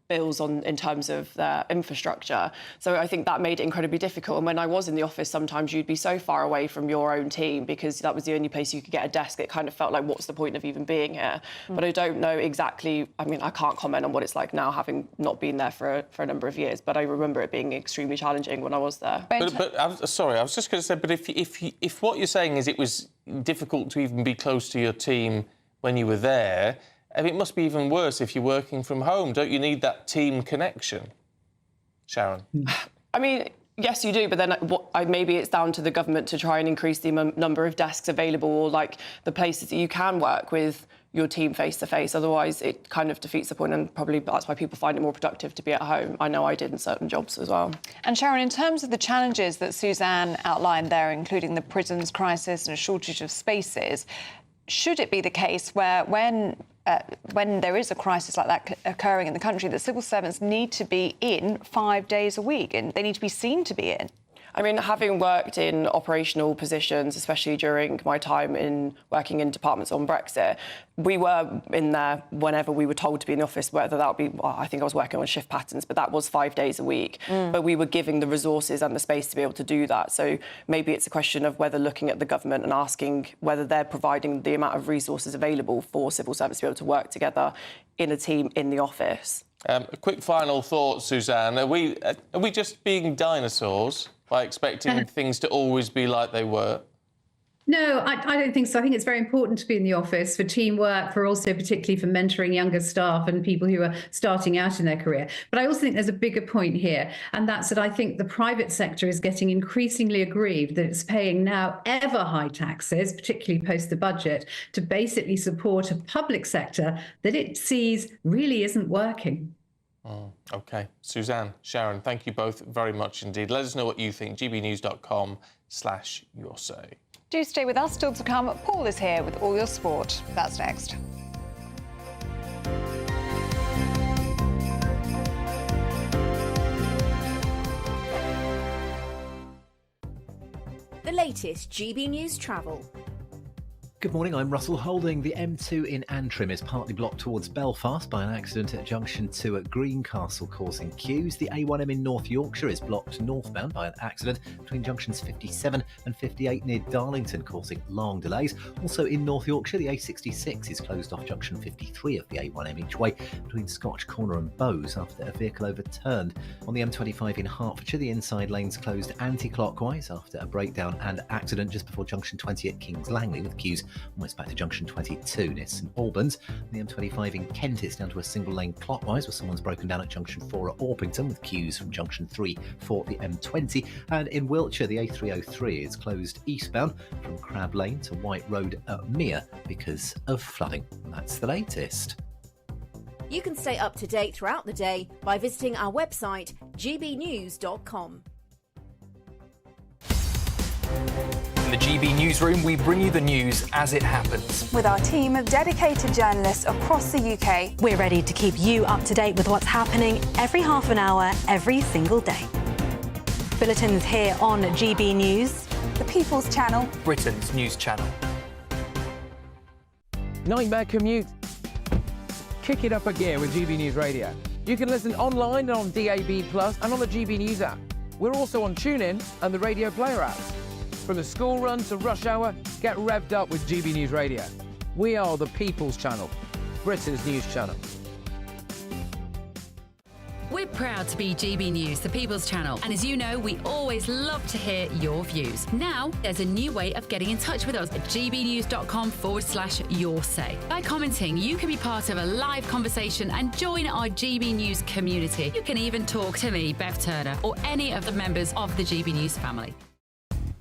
bills in terms of their infrastructure. So I think that made it incredibly difficult. And when I was in the office, sometimes you'd be so far away from your own team because that was the only place you could get a desk. It kind of felt like, what's the point of even being here? But I don't know exactly, I mean, I can't comment on what it's like now, having not been there for a number of years, but I remember it being extremely challenging when I was there.
But I was just going to say, but if what you're saying is it was difficult to even be close to your team when you were there, I mean, it must be even worse if you're working from home. Don't you need that team connection? Sharon?
I mean, yes, you do, but then maybe it's down to the government to try and increase the number of desks available, or like the places that you can work with your team face-to-face. Otherwise, it kind of defeats the point, and probably that's why people find it more productive to be at home. I know I did in certain jobs as well.
And Sharon, in terms of the challenges that Suzanne outlined there, including the prisons crisis and a shortage of spaces, should it be the case where when there is a crisis like that occurring in the country, that civil servants need to be in 5 days a week and they need to be seen to be in?
I mean, having worked in operational positions, especially during my time in working in departments on Brexit, we were in there whenever we were told to be in the office, whether that would be, well, I think I was working on shift patterns, but that was 5 days a week. But we were giving the resources and the space to be able to do that. So maybe it's a question of whether looking at the government and asking whether they're providing the amount of resources available for civil service to be able to work together in a team in the office.
A quick final thought, Suzanne. Are we just being dinosaurs by expecting things to always be like they were?
No, I don't think so. I think it's very important to be in the office for teamwork, for also particularly for mentoring younger staff and people who are starting out in their career. But I also think there's a bigger point here, and that's that I think the private sector is getting increasingly aggrieved that it's paying now ever high taxes, particularly post the budget, to basically support a public sector that it sees really isn't working.
OK. Suzanne, Sharon, thank you both very much indeed. Let us know what you think. gbnews.com/your say.
Do stay with us. Still to come, Paul is here with all your sport. That's next.
The latest GB News travel.
Good morning, I'm Russell Holding. The M2 in Antrim is partly blocked towards Belfast by an accident at junction 2 at Greencastle, causing queues. The A1M in North Yorkshire is blocked northbound by an accident between junctions 57 and 58 near Darlington, causing long delays. Also in North Yorkshire, the A66 is closed off junction 53 of the A1M each way between Scotch Corner and Bowes after a vehicle overturned. On the M25 in Hertfordshire, the inside lane's closed anti-clockwise after a breakdown and accident just before junction 20 at Kings Langley, with queues almost back to junction 22 near St Albans. The M25 in Kent is down to a single lane clockwise, where someone's broken down at junction 4 at Orpington, with queues from junction 3 for the M20. And in Wiltshire, the A303 is closed eastbound from Crab Lane to White Road at Mere because of flooding. And that's the latest.
You can stay up to date throughout the day by visiting our website, gbnews.com.
In the GB Newsroom, we bring you the news as it happens.
With our team of dedicated journalists across the UK, we're ready to keep you up to date with what's happening every half an hour, every single day. Bulletins here on GB News, the People's Channel,
Britain's news channel.
Nightmare commute? Kick it up a gear with GB News Radio. You can listen online and on DAB+ and on the GB News app. We're also on TuneIn and the Radio Player apps. From the school run to rush hour, get revved up with GB News Radio. We are the People's Channel, Britain's news channel.
We're proud to be GB News, the People's Channel. And as you know, we always love to hear your views. Now, there's a new way of getting in touch with us at gbnews.com/your say. By commenting, you can be part of a live conversation and join our GB News community. You can even talk to me, Bev Turner, or any of the members of the GB News family.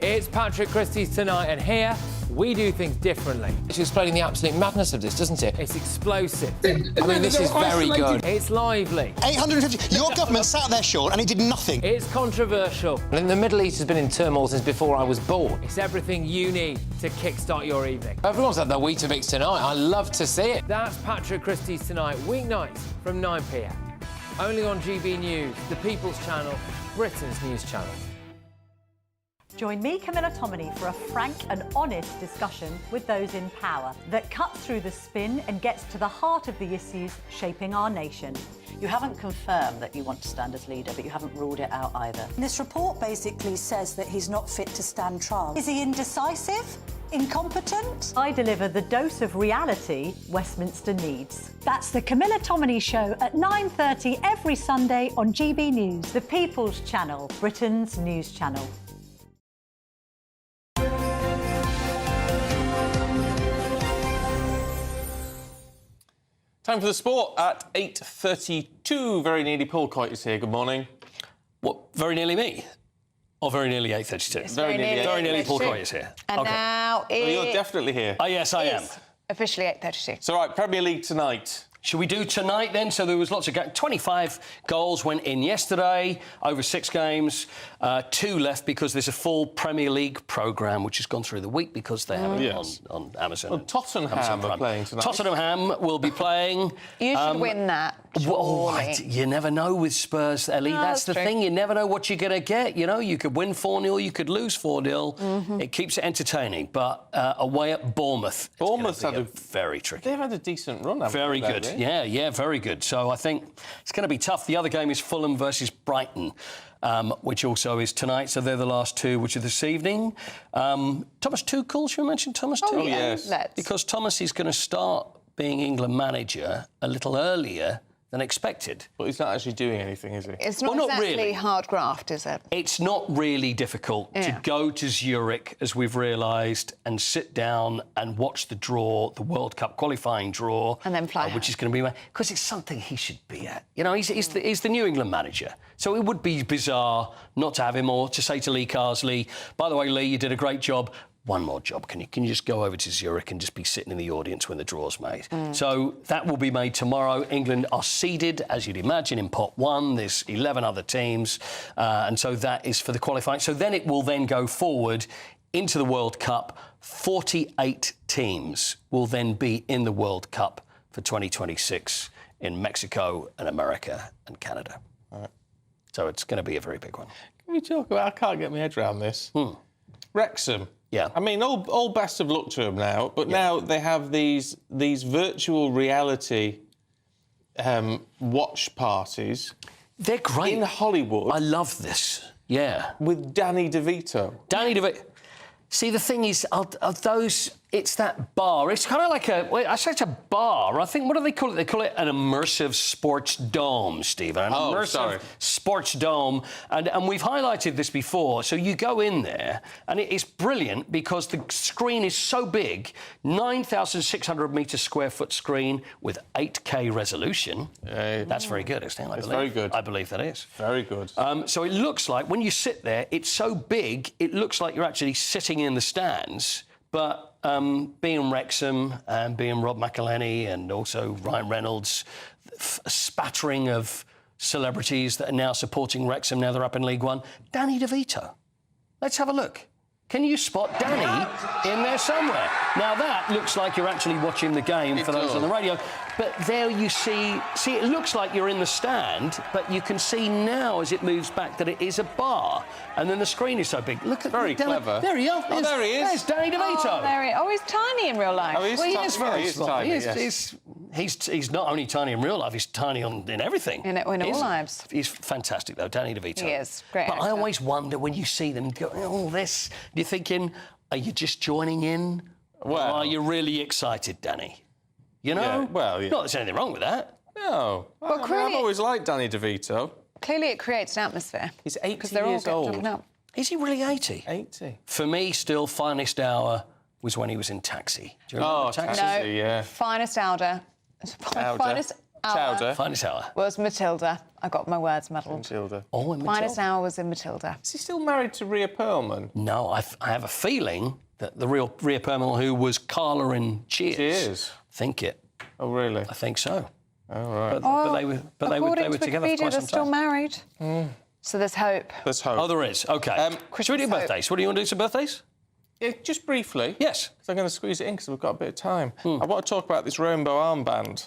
It's Patrick Christie's Tonight, and here we do things differently.
It's explaining the absolute madness of this, doesn't it?
It's explosive.
I mean, this is very good.
It's lively.
850. Your government sat there short and it did nothing.
It's controversial.
And the Middle East has been in turmoil since before I was born.
It's everything you need to kickstart your evening.
Everyone's had their Weetabix tonight. I love to see it.
That's Patrick Christie's Tonight, weeknights from 9 p.m. Only on GB News, the People's Channel, Britain's news channel.
Join me, Camilla Tominey, for a frank and honest discussion with those in power that cuts through the spin and gets to the heart of the issues shaping our nation.
You haven't confirmed that you want to stand as leader, but you haven't ruled it out either.
This report basically says that he's not fit to stand trial. Is he indecisive? Incompetent?
I deliver the dose of reality Westminster needs. That's the Camilla Tominey Show at 9:30 every Sunday on GB News, the People's Channel, Britain's news channel.
Time for the sport at 8:32. Very nearly Paul Coit is here. Good morning.
What, very nearly me? Or very nearly 8:32?
Very nearly
Paul Coit is here.
And now
Well, you're definitely here.
Oh, yes, I am.
Officially 8:32.
So, right, Premier League tonight.
Should we do tonight then? So there was lots of 25 goals went in yesterday, over 6 games, 2 left because there's a full Premier League programme which has gone through the week because they have it on Amazon.
Well, Tottenham are playing tonight.
Tottenham will be playing.
You should win that.
You never know with Spurs, Ellie.
No,
that's the
true.
thing. You never know what you're going to get. You know, you could win 4-0, you could lose 4-0. It keeps it entertaining. But away at Bournemouth,
Bournemouth had
a very tricky.
They've had a decent run, haven't
Very
they?
good. Yeah, very good. So I think it's going to be tough. The other game is Fulham versus Brighton, which also is tonight. So they're the last 2, which are this evening. Thomas Tuchel, should we mention Thomas Tuchel?
Oh, yes.
Because Thomas is going to start being England manager a little earlier than expected.
But he's not actually doing anything, is he?
It's not exactly hard graft, is it?
It's not really difficult to go to Zurich, as we've realised, and sit down and watch the draw, the World Cup qualifying draw.
And then fly
which is going to be... Because it's something he should be at. You know, he's the New England manager. So it would be bizarre not to have him, or to say to Lee Carsley, by the way, Lee, you did a great job. One more job. Can you just go over to Zurich and just be sitting in the audience when the draw's made? So that will be made tomorrow. England are seeded, as you'd imagine, in pot 1. There's 11 other teams. And so that is for the qualifying. So then it will then go forward into the World Cup. 48 teams will then be in the World Cup for 2026 in Mexico and America and Canada. So it's going to be a very big one.
Can we talk about... I can't get my head around this. Wrexham.
Yeah.
I mean, all best of luck to them now, but now they have these virtual reality watch parties.
They're great.
In Hollywood.
I love this. Yeah.
With Danny DeVito.
Danny DeVito. See, the thing is, of those, it's that bar. It's kind of like I say it's a bar. I think, what do they call it? They call it an immersive sports dome, Stephen. An immersive sports dome. And we've highlighted this before. So you go in there, and it's brilliant because the screen is so big, 9,600 square foot screen with 8K resolution. That's very good, isn't it?
It's very good.
I believe that is.
Very good.
So it looks like, when you sit there, it's so big, it looks like you're actually sitting in the stands. But being Wrexham and being Rob McElhenney and also Ryan Reynolds, a spattering of celebrities that are now supporting Wrexham, now they're up in League One. Danny DeVito. Let's have a look. Can you spot Danny in there somewhere? Now, that looks like you're actually watching the game for those on the radio. But there you see, it looks like you're in the stand, but you can see now as it moves back that it is a bar. And then the screen is so big. Look at
Very clever.
There he is.
Oh, there he is.
There's Danny DeVito.
He's tiny in real life.
Oh, he is very small.
Tiny,
yes.
He's not only tiny in real life, he's tiny in everything.
In all lives.
He's fantastic, though, Danny DeVito.
He is. Great
But
actor.
I always wonder when you see them, go, oh, this... You're thinking, are you just joining in? Or are you really excited, Danny? You know?
Yeah, well, yeah.
Not that there's anything wrong with that.
No.
Well,
I've always liked Danny DeVito.
Clearly it creates an atmosphere.
He's 80
because they're all
years old.
talking up.
Is he really 80?
80.
For me, still, finest hour was when he was in Taxi. Do you remember Taxi?
No,
yeah.
Finest hour. Finest hour.
Finest hour.
Was Matilda. I got my words muddled.
Matilda.
Oh, in Matilda.
Finest hour was in Matilda.
Is he still married to Rhea Perlman?
No, I have a feeling that the real Rhea Perlman, who was Carla in Cheers. Think it.
Oh, really?
I think so.
Oh, right.
But they were together for
Wikipedia,
quite
they're
some
still
time.
married. So there's hope.
There's hope.
Oh, there is. OK. Should we do birthdays? What do you want to do, some birthdays?
Yeah, just briefly.
Yes.
Because I'm going to squeeze it in because we've got a bit of time. I want to talk about this rainbow armband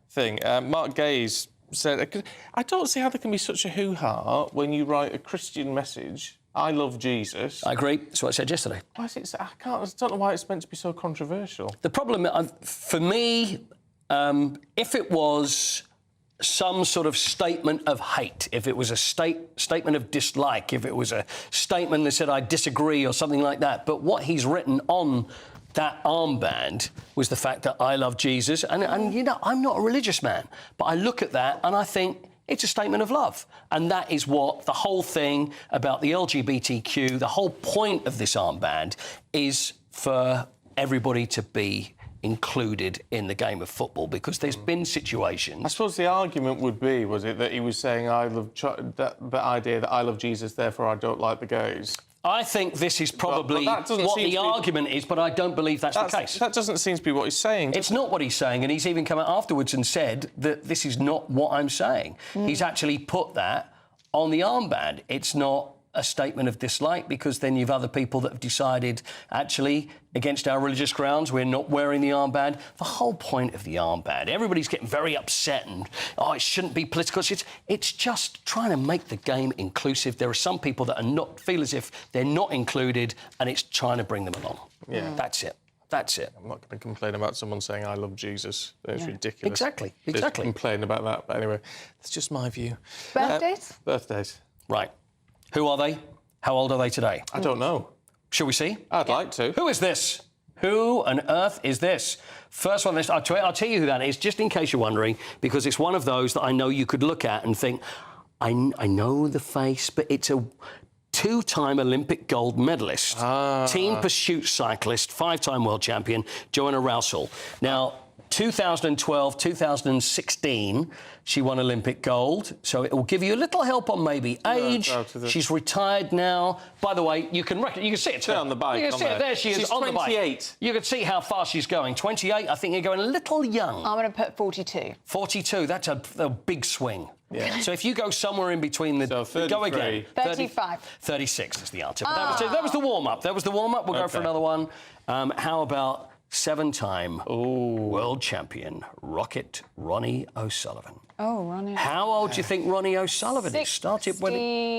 thing. Mark Gaze said, I don't see how there can be such a hoo-ha when you write a Christian message I love Jesus.
I agree. That's what I said yesterday.
Why is it? I don't know why it's meant to be so controversial.
The problem, for me, if it was some sort of statement of hate, if it was a statement of dislike, if it was a statement that said I disagree or something like that, but what he's written on that armband was the fact that I love Jesus, and you know, I'm not a religious man, but I look at that and I think it's a statement of love. And that is what the whole thing about the LGBTQ, the whole point of this armband is for everybody to be included in the game of football, because there's been situations.
I suppose the argument would be, was it, that he was saying I love that idea that I love Jesus, therefore I don't like the gays.
I think this is probably what the argument is, but I don't believe that's the case.
That doesn't seem to be what he's saying.
It's not what he's saying, and he's even come out afterwards and said that this is not what I'm saying. He's actually put that on the armband. It's not a statement of dislike, because then you've other people that have decided, actually, against our religious grounds, we're not wearing the armband. The whole point of the armband, everybody's getting very upset and, oh, it shouldn't be political. It's just trying to make the game inclusive. There are some people that feel as if they're not included, and it's trying to bring them along.
Yeah.
That's it. That's it.
I'm not going to complain about someone saying I love Jesus. It's ridiculous.
Exactly.
Just complain about that. But anyway, that's just my view.
Birthdays?
Birthdays.
Right. Who are they? How old are they today?
I don't know.
Shall we see?
I'd like to.
Who is this? Who on earth is this? First one, I'll tell you who that is, just in case you're wondering, because it's one of those that I know you could look at and think, I know the face, but it's a two-time Olympic gold medalist, team pursuit cyclist, 5-time world champion, Joanna Rousel. Now, 2012, 2016, she won Olympic gold, so it will give you a little help on maybe age. She's retired now. By the way, you can see it.
On the bike.
You can see it. There she is on the bike.
28.
You can see how fast she's going. 28. I think you're going a little young.
I'm going to put 42.
42. That's a big swing.
Yeah.
So if you go somewhere in between the...
So 33.
Go again.
35.
36 is the answer. But that was the warm-up. That was the warm-up. We'll go for another one. How about 7-time world champion, Rocket Ronnie O'Sullivan?
Oh, Ronnie.
How old do you think Ronnie O'Sullivan is? Started when...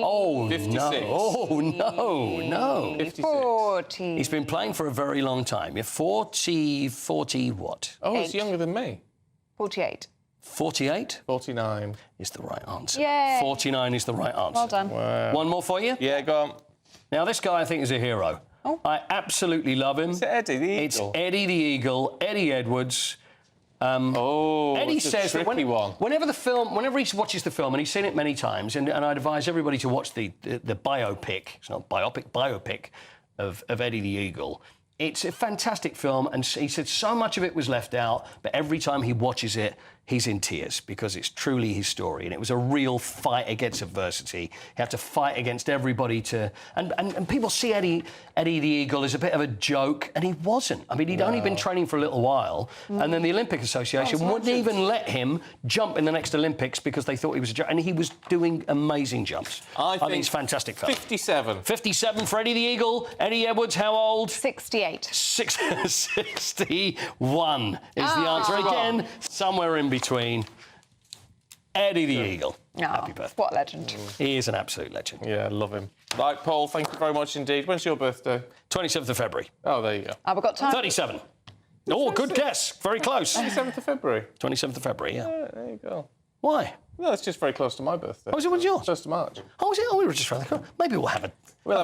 Oh,
56.
no. Oh, no.
56.
40.
He's been playing for a very long time. You're 40 what?
Oh, he's younger than me.
48.
48?
49.
Is the right answer.
Yay.
49 is the right answer.
Well done.
Wow.
One more for you?
Yeah, go on.
Now, this guy I think is a hero.
Oh.
I absolutely love him.
Is it Eddie the Eagle?
It's Eddie the Eagle, Eddie Edwards. Eddie says that whenever he watches the film, and he's seen it many times, and I'd advise everybody to watch the biopic, it's not biopic of Eddie the Eagle. It's a fantastic film, and he said so much of it was left out, but every time he watches it, he's in tears, because it's truly his story, and it was a real fight against adversity. He had to fight against everybody to... And people see Eddie the Eagle as a bit of a joke, and he wasn't. I mean, he'd only been training for a little while, and then the Olympic Association wouldn't even let him jump in the next Olympics because they thought he was a joke, and he was doing amazing jumps. I think he's fantastic film.
57.
57 for Eddie the Eagle. Eddie Edwards, how old?
68.
61 is the answer. Again, somewhere in between. Eddie the Eagle. Happy birthday.
What a legend.
He is an absolute legend.
Yeah, I love him. Right, Paul, thank you very much indeed. When's your birthday?
27th of February.
Oh, there you go.
Have we got time?
37. Oh, good guess. Very close.
27th of February.
27th of February, yeah.
There you go.
Why?
No, it's just very close to my birthday.
Oh, is it? When's yours?
1st of March.
Oh, is it? Oh, we were just around the corner. Maybe we'll have a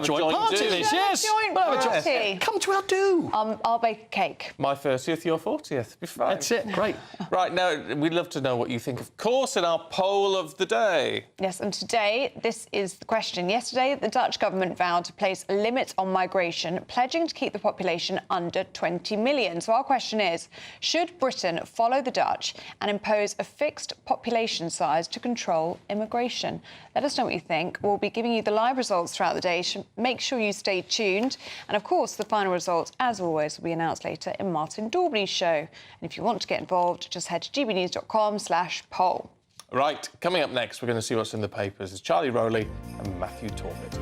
joint party.
do.
This, yes.
Joint
We'll have a
party.
Come to our do.
I'll bake a cake.
My 30th, your 40th. Be fine.
That's it. Great.
Right, now, we'd love to know what you think, of course, in our poll of the day.
Yes, and today, this is the question. Yesterday, the Dutch government vowed to place a limit on migration, pledging to keep the population under 20 million. So our question is, should Britain follow the Dutch and impose a fixed population size to control immigration? Let us know what you think. We'll be giving you the live results throughout the day. Make sure you stay tuned. And, of course, the final results, as always, will be announced later in Martin Daubney's show. And if you want to get involved, just head to gbnews.com/poll.
Right, coming up next, we're going to see what's in the papers. It's Charlie Rowley and Matthew Torbett.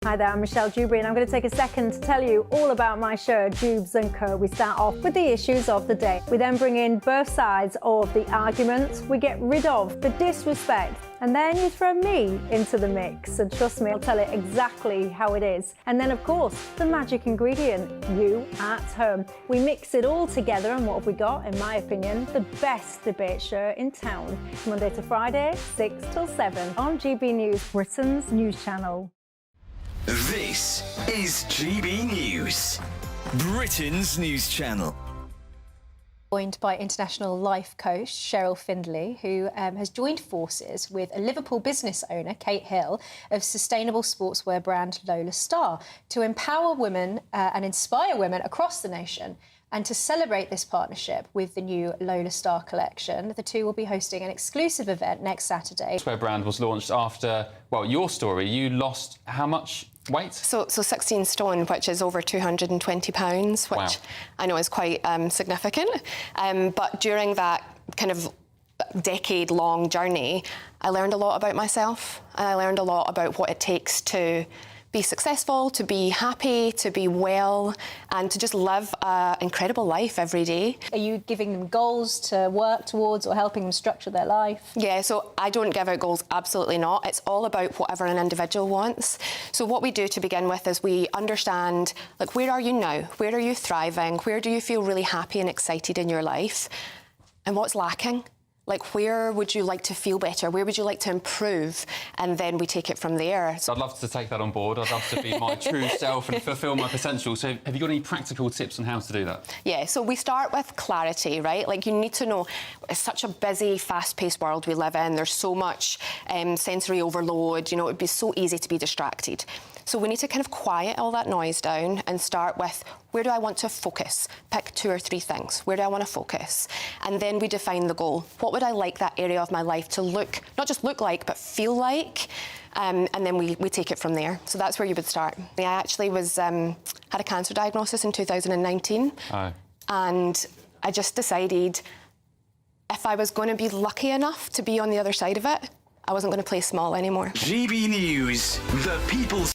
Hi there, I'm Michelle Dewberry and I'm going to take a second to tell you all about my show, Dubes & Co. We start off with the issues of the day. We then bring in both sides of the arguments. We get rid of the disrespect. And then you throw me into the mix. And trust me, I'll tell it exactly how it is. And then, of course, the magic ingredient, you at home. We mix it all together and what have we got, in my opinion, the best debate show in town. Monday to Friday, 6 till 7 on GB News, Britain's news channel.
This is GB News, Britain's news channel.
Joined by international life coach Cheryl Findlay, who has joined forces with a Liverpool business owner, Kate Hill, of sustainable sportswear brand Lola Star, to empower women and inspire women across the nation. And to celebrate this partnership with the new Lola Star collection, the two will be hosting an exclusive event next Saturday.
Sportswear brand was launched after, well, your story. You lost how much weight?
So 16 stone, which is over £220, which I know is quite significant. But during that kind of decade-long journey, I learned a lot about myself, and I learned a lot about what it takes to be successful, to be happy, to be well, and to just live an incredible life every day.
Are you giving them goals to work towards or helping them structure their life?
Yeah, so I don't give out goals, absolutely not. It's all about whatever an individual wants. So what we do to begin with is we understand, like, where are you now? Where are you thriving? Where do you feel really happy and excited in your life? And what's lacking? Like, where would you like to feel better? Where would you like to improve? And then we take it from there.
I'd love to take that on board. I'd love to be my true self and fulfil my potential. So have you got any practical tips on how to do that?
Yeah, so we start with clarity, right? Like, you need to know, it's such a busy, fast-paced world we live in. There's so much sensory overload. You know, it'd be so easy to be distracted. So we need to kind of quiet all that noise down and start with, where do I want to focus? Pick 2 or 3 things. Where do I want to focus? And then we define the goal. What would I like that area of my life to look, not just look like, but feel like? And then we take it from there. So that's where you would start. I actually had a cancer diagnosis in 2019. And I just decided if I was going to be lucky enough to be on the other side of it, I wasn't going to play small anymore.
GB News, the people's...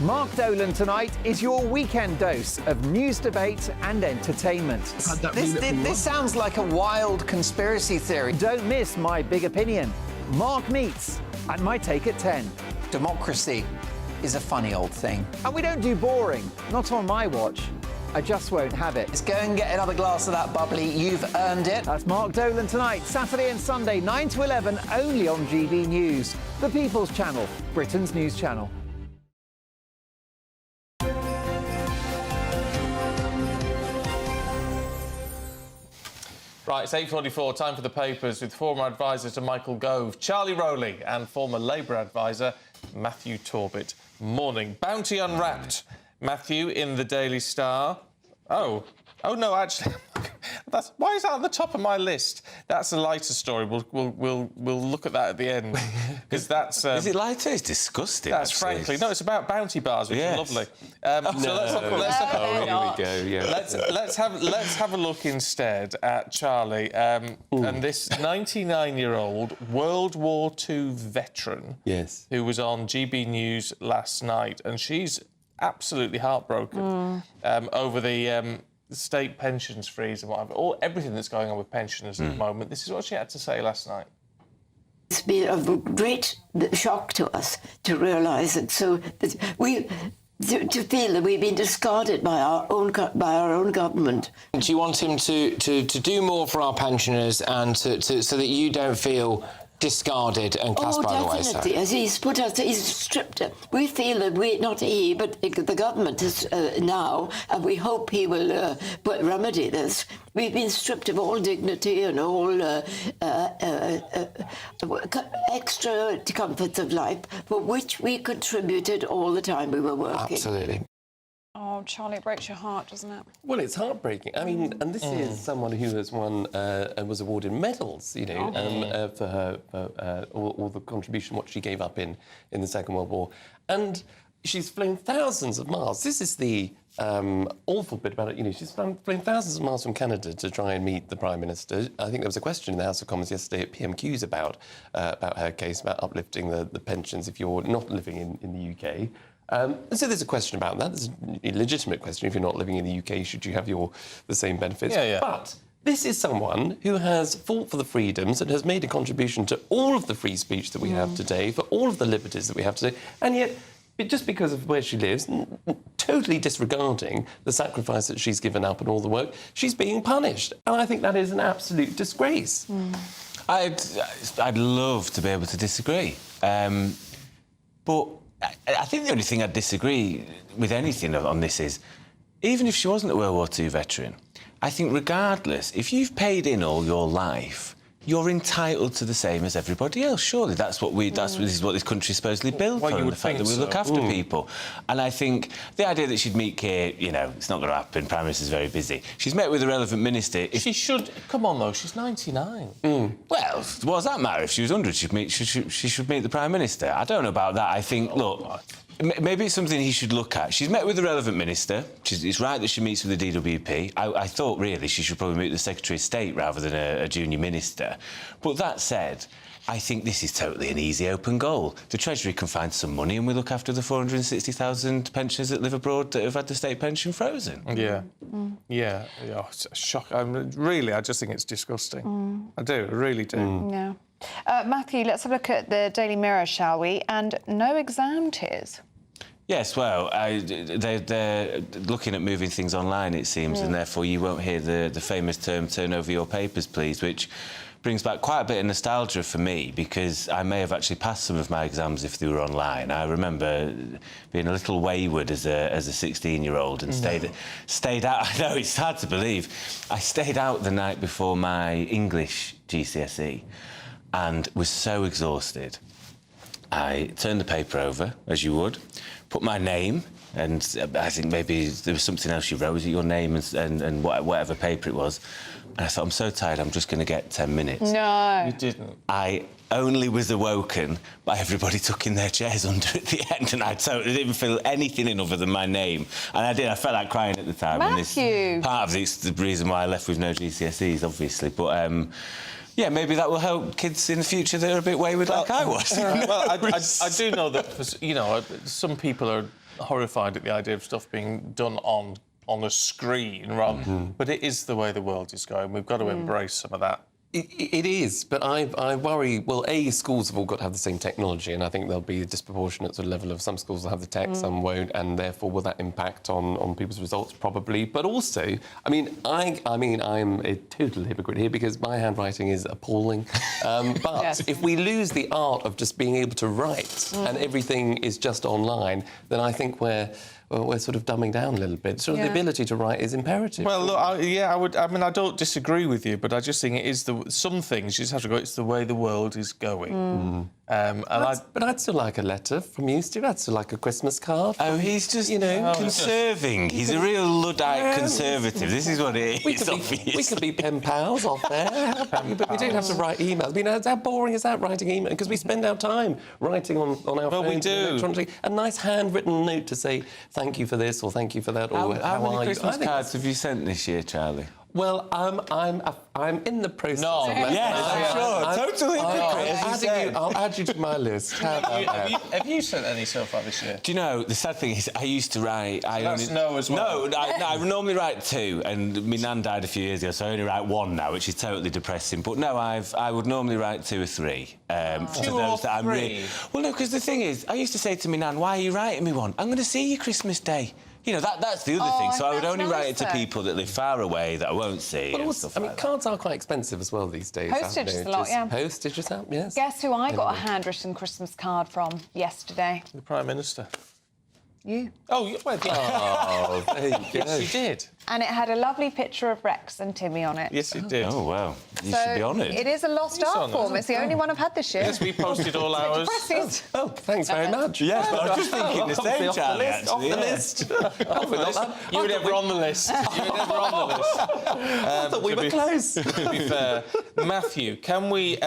Mark Dolan tonight is your weekend dose of news, debate and entertainment. This sounds like a wild conspiracy theory. Don't miss my big opinion. Mark meets and my take at 10. Democracy is a funny old thing. And we don't do boring, not on my watch. I just won't have it. Let's go and get another glass of that bubbly. You've earned it. That's Mark Dolan tonight, Saturday and Sunday, 9 to 11, only on GB News, the People's Channel, Britain's news channel.
Right, it's 8:44, time for the papers with former advisor to Michael Gove, Charlie Rowley, and former Labour advisor Matthew Torbett. Morning. Bounty unwrapped. Matthew in the Daily Star. Oh no, actually, why is that at the top of my list? That's a lighter story. We'll look at that at the end because that's.
Is it lighter? It's disgusting.
That's
actually.
frankly no. It's about bounty bars, which is lovely.
Here we go. Yeah.
Let's have a look instead at Charlie and this 99-year-old World War II veteran.
Yes.
Who was on GB News last night, and she's absolutely heartbroken over the state pensions freeze and whatever, everything that's going on with pensioners at the moment. This is what she had to say last night.
It's been a great shock to us to realise that to feel that we've been discarded by our own government.
Do you want him to do more for our pensioners and so that you don't feel discarded and cast by the wayside?
Definitely. As he's put us, he's stripped. We feel that not he, but the government is now, and we hope he will remedy this. We've been stripped of all dignity and all extra comforts of life, for which we contributed all the time we were working.
Absolutely.
Oh, Charlie, it breaks your heart, doesn't it?
Well, it's heartbreaking. I mean, and this is someone who has won and was awarded medals, you know, for her all the contribution what she gave up in the Second World War, and she's flown thousands of miles. This is the awful bit about it. You know, she's flown thousands of miles from Canada to try and meet the Prime Minister. I think there was a question in the House of Commons yesterday at PMQs about her case, about uplifting the pensions if you're not living in the UK. So there's a question about that. There's a legitimate question. If you're not living in the UK, should you have the same benefits?
Yeah.
But this is someone who has fought for the freedoms and has made a contribution to all of the free speech that we have today, for all of the liberties that we have today, and yet, just because of where she lives, totally disregarding the sacrifice that she's given up and all the work, she's being punished. And I think that is an absolute disgrace.
I'd love to be able to disagree. But I think the only thing I'd disagree with anything on this is, even if she wasn't a World War II veteran, I think regardless, if you've paid in all your life, you're entitled to the same as everybody else. Surely this is what this country is supposedly built on, the fact that we look after people. And I think the idea that she'd meet Kate, it's not going to happen. Prime Minister's very busy. She's met with the relevant minister.
She should. Come on, though. She's 99.
Well, what does that matter? If she was 100, she should meet the Prime Minister. I don't know about that. I think, look, maybe it's something he should look at. She's met with the relevant minister. It's right that she meets with the DWP. I thought, really, she should probably meet the Secretary of State rather than a junior minister. But that said, I think this is totally an easy, open goal. The Treasury can find some money and we look after the 460,000 pensioners that live abroad that have had the state pension frozen.
Yeah. Oh, it's a shock. I just think it's disgusting. I do, I really do.
Yeah. Matthew, let's have a look at the Daily Mirror, shall we? And no exam tears.
Yes, well, they're looking at moving things online, it seems, and therefore you won't hear the famous term, turn over your papers, please, which brings back quite a bit of nostalgia for me, because I may have actually passed some of my exams if they were online. I remember being a little wayward as a 16-year-old and stayed out. I know, it's hard to believe. I stayed out the night before my English GCSE and was so exhausted. I turned the paper over, as you would, put my name, and I think maybe there was something else you wrote. Was it your name and whatever paper it was? And I thought, I'm so tired, I'm just going to get 10 minutes.
No.
You didn't.
I only was awoken by everybody tucking their chairs under at the end, and I totally didn't feel anything in other than my name. And I felt like crying at the time.
Matthew!
And part of it's the reason why I left with no GCSEs, obviously, but... yeah, maybe that will help kids in the future that are a bit wayward like I was.
Well, I do know that, some people are horrified at the idea of stuff being done on a screen, but it is the way the world is going. We've got to embrace some of that.
It is, but I worry, well, schools have all got to have the same technology, and I think there'll be a disproportionate sort of level of some schools will have the tech, some won't, and therefore will that impact on people's results? Probably. But also, I'm a total hypocrite here because my handwriting is appalling. But if we lose the art of just being able to write and everything is just online, then I think we're sort of dumbing down a little bit. So the ability to write is imperative.
Well, look, I don't disagree with you, but I just think it is some things you just have to go, it's the way the world is going.
But I'd still like a letter from you, Steve. I'd still like a Christmas card.
Oh, he's just, conserving. He's a real Luddite conservative. This is what it is, obviously.
We can be pen pals off there, but we don't have to write emails. I mean, how boring is that, writing emails? Because we spend our time writing on our phones.
We do.
Electronically. A nice handwritten note to say, thank you for this or thank you for that, or
how many Christmas
you?
cards have you sent this year, Charlie?
Well, I'm in the process.
No,
yes, I'm sure. Totally hypocrite.
I'll add you to my list.
Have you sent any so far this year?
Do you know, the sad thing is I used to write...
no as well.
No, I normally write 2, and my nan died a few years ago, so I only write 1 now, which is totally depressing. But no, I would normally write 2 or 3. For those that I'm really... Well, no, because the thing is, I used to say to my nan, why are you writing me one? I'm going to see you Christmas Day. That's the other thing. So I would only write it to people that live far away that I won't see.
But also, cards are quite expensive as well these days.
Postage is a lot, yeah.
Postage is up, yes.
Guess who I got a handwritten Christmas card from yesterday?
The Prime Minister.
You.
Oh, well,
there you go.
Yes, you did.
And it had a lovely picture of Rex and Timmy on it.
Yes, it did.
Oh, wow. You should be honoured.
It is a lost art form. It's the only one I've had this year.
Yes, we posted all ours.
Oh, thanks very much.
Yes, I was just thinking the same, Charlie, actually.
Off the list.
You were never on the list. I
thought we were close.
To be fair, Matthew, can we...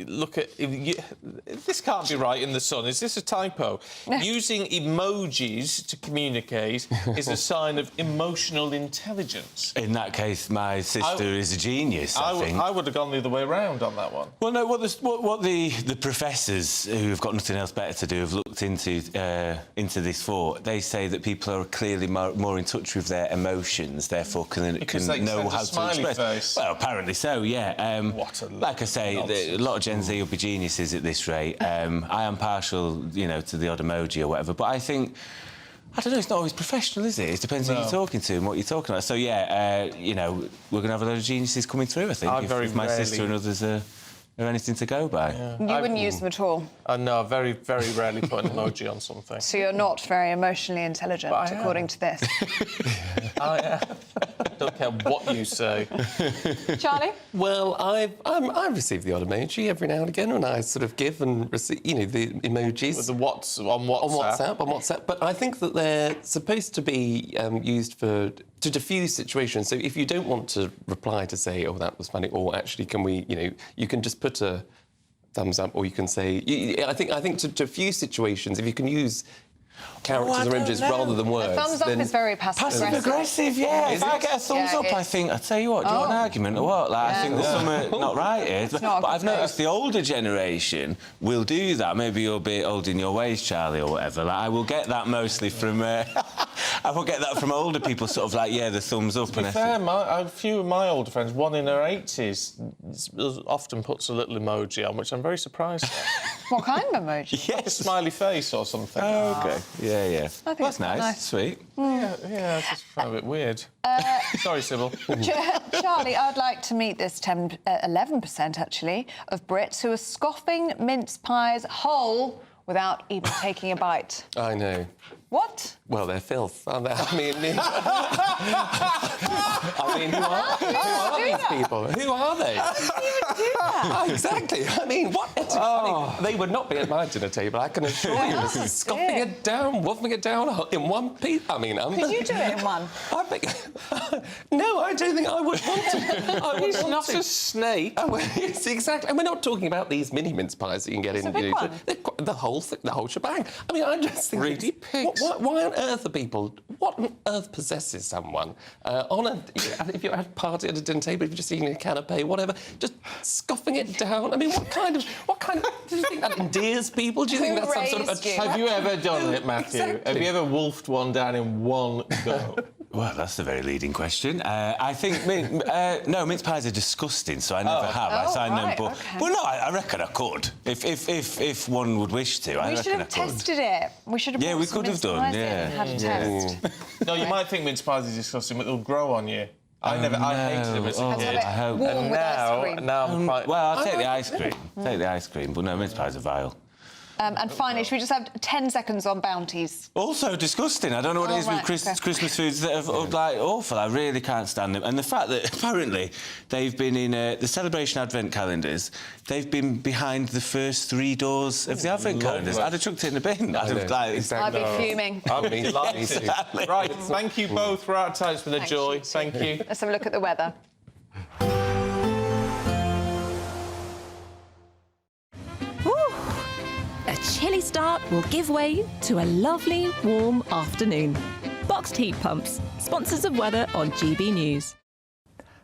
look at... this can't be right in the sun. Is this a typo? Using emojis to communicate is a sign of emotional intelligence.
In that case, my sister is a genius, I think.
I would have gone the other way around on that one.
Well, no, what the professors who have got nothing else better to do have looked into this for, they say that people are clearly more in touch with their emotions, therefore can know how to express.
Face.
Well, apparently so, yeah. Like I say, a lot of Gen Z will be geniuses at this rate. I am partial, to the odd emoji or whatever, but I think... I don't know, it's not always professional, is it? It depends who you're talking to and what you're talking about. So, yeah, we're going to have a load of geniuses coming through, I think, if my sister and others are anything to go by.
Yeah. You wouldn't use them at all?
No, very, very rarely put an emoji on something.
So you're not very emotionally intelligent, according to this?
I don't care what you say.
Charlie?
Well, I receive the odd emoji every now and again, and I sort of give and receive, the emojis.
With the on WhatsApp.
But I think that they're supposed to be used to diffuse situations. So if you don't want to reply to say, oh, that was funny, or actually, can we, you can just put a thumbs up, or you can say... I think to diffuse situations, if you can use characters or images rather than words...
The thumbs up is very
passive-aggressive, yeah. If I get a thumbs up, I think, I tell you what, do you want an argument or what? I think there's something not right here. But I've noticed the older generation will do that. Maybe you're a bit old in your ways, Charlie, or whatever. I will get that mostly from... I will get that from older people, sort of the thumbs up.
To be fair, a few of my older friends, one in her 80s, often puts a little emoji on, which I'm very surprised at.
What kind of emoji?
Like a smiley face or something.
Oh, OK. Yeah. That's nice. Sweet.
Yeah, I just find it a bit weird. Sorry, Sybil.
Charlie, I'd like to meet this 11%, actually, of Brits who are scoffing mince pies whole without even taking a bite.
I know.
What?
Well, they're filth, aren't they? Who are these people? Who are they?
How can you even do that?
Exactly. What? They would not be at my dinner table, I can assure you. This is scoffing it down, wolfing it down in one piece.
Could you do it in one?
No, I don't think I would want to.
He's not a snake.
Yes, exactly. And we're not talking about these mini mince pies that you can get in. The whole shebang. I just think...
Greedy pigs.
Why on earth are people... What on earth possesses someone if you're at a party at a dinner table, if you're just eating a canapé, whatever, just scoffing it down? What kind of... Do you think that endears people? Do you think that's some sort of...
Have you ever done it, Matthew?
Exactly.
Have you ever wolfed one down in one go?
Well, that's a very leading question. I think... no, mince pies are disgusting, so I never have. Well, no, I reckon I could. If one would wish to, I reckon I could.
We should have tested it. We should have brought
we could have done,
had a test.
No, you might think mince pies are disgusting, but they'll grow on you. I hated them as a kid.
And
now I'm quite...
Well, I'll take the ice cream. Take the ice cream, but no, mince pies are vile.
And finally, should we just have 10 seconds on bounties?
Also disgusting. I don't know what it is with Christmas foods that are awful. I really can't stand them. And the fact that apparently they've been in the Celebration Advent calendars, they've been behind the first 3 doors of the Advent calendars. I'd have chucked it in the bin.
I'd be fuming.
I'd be delighted. Exactly. Right, thank you both. We're out of time. It's been a joy. Thank you.
Let's have a look at the weather.
A chilly start will give way to a lovely, warm afternoon. Boxed heat pumps, sponsors of weather on GB News.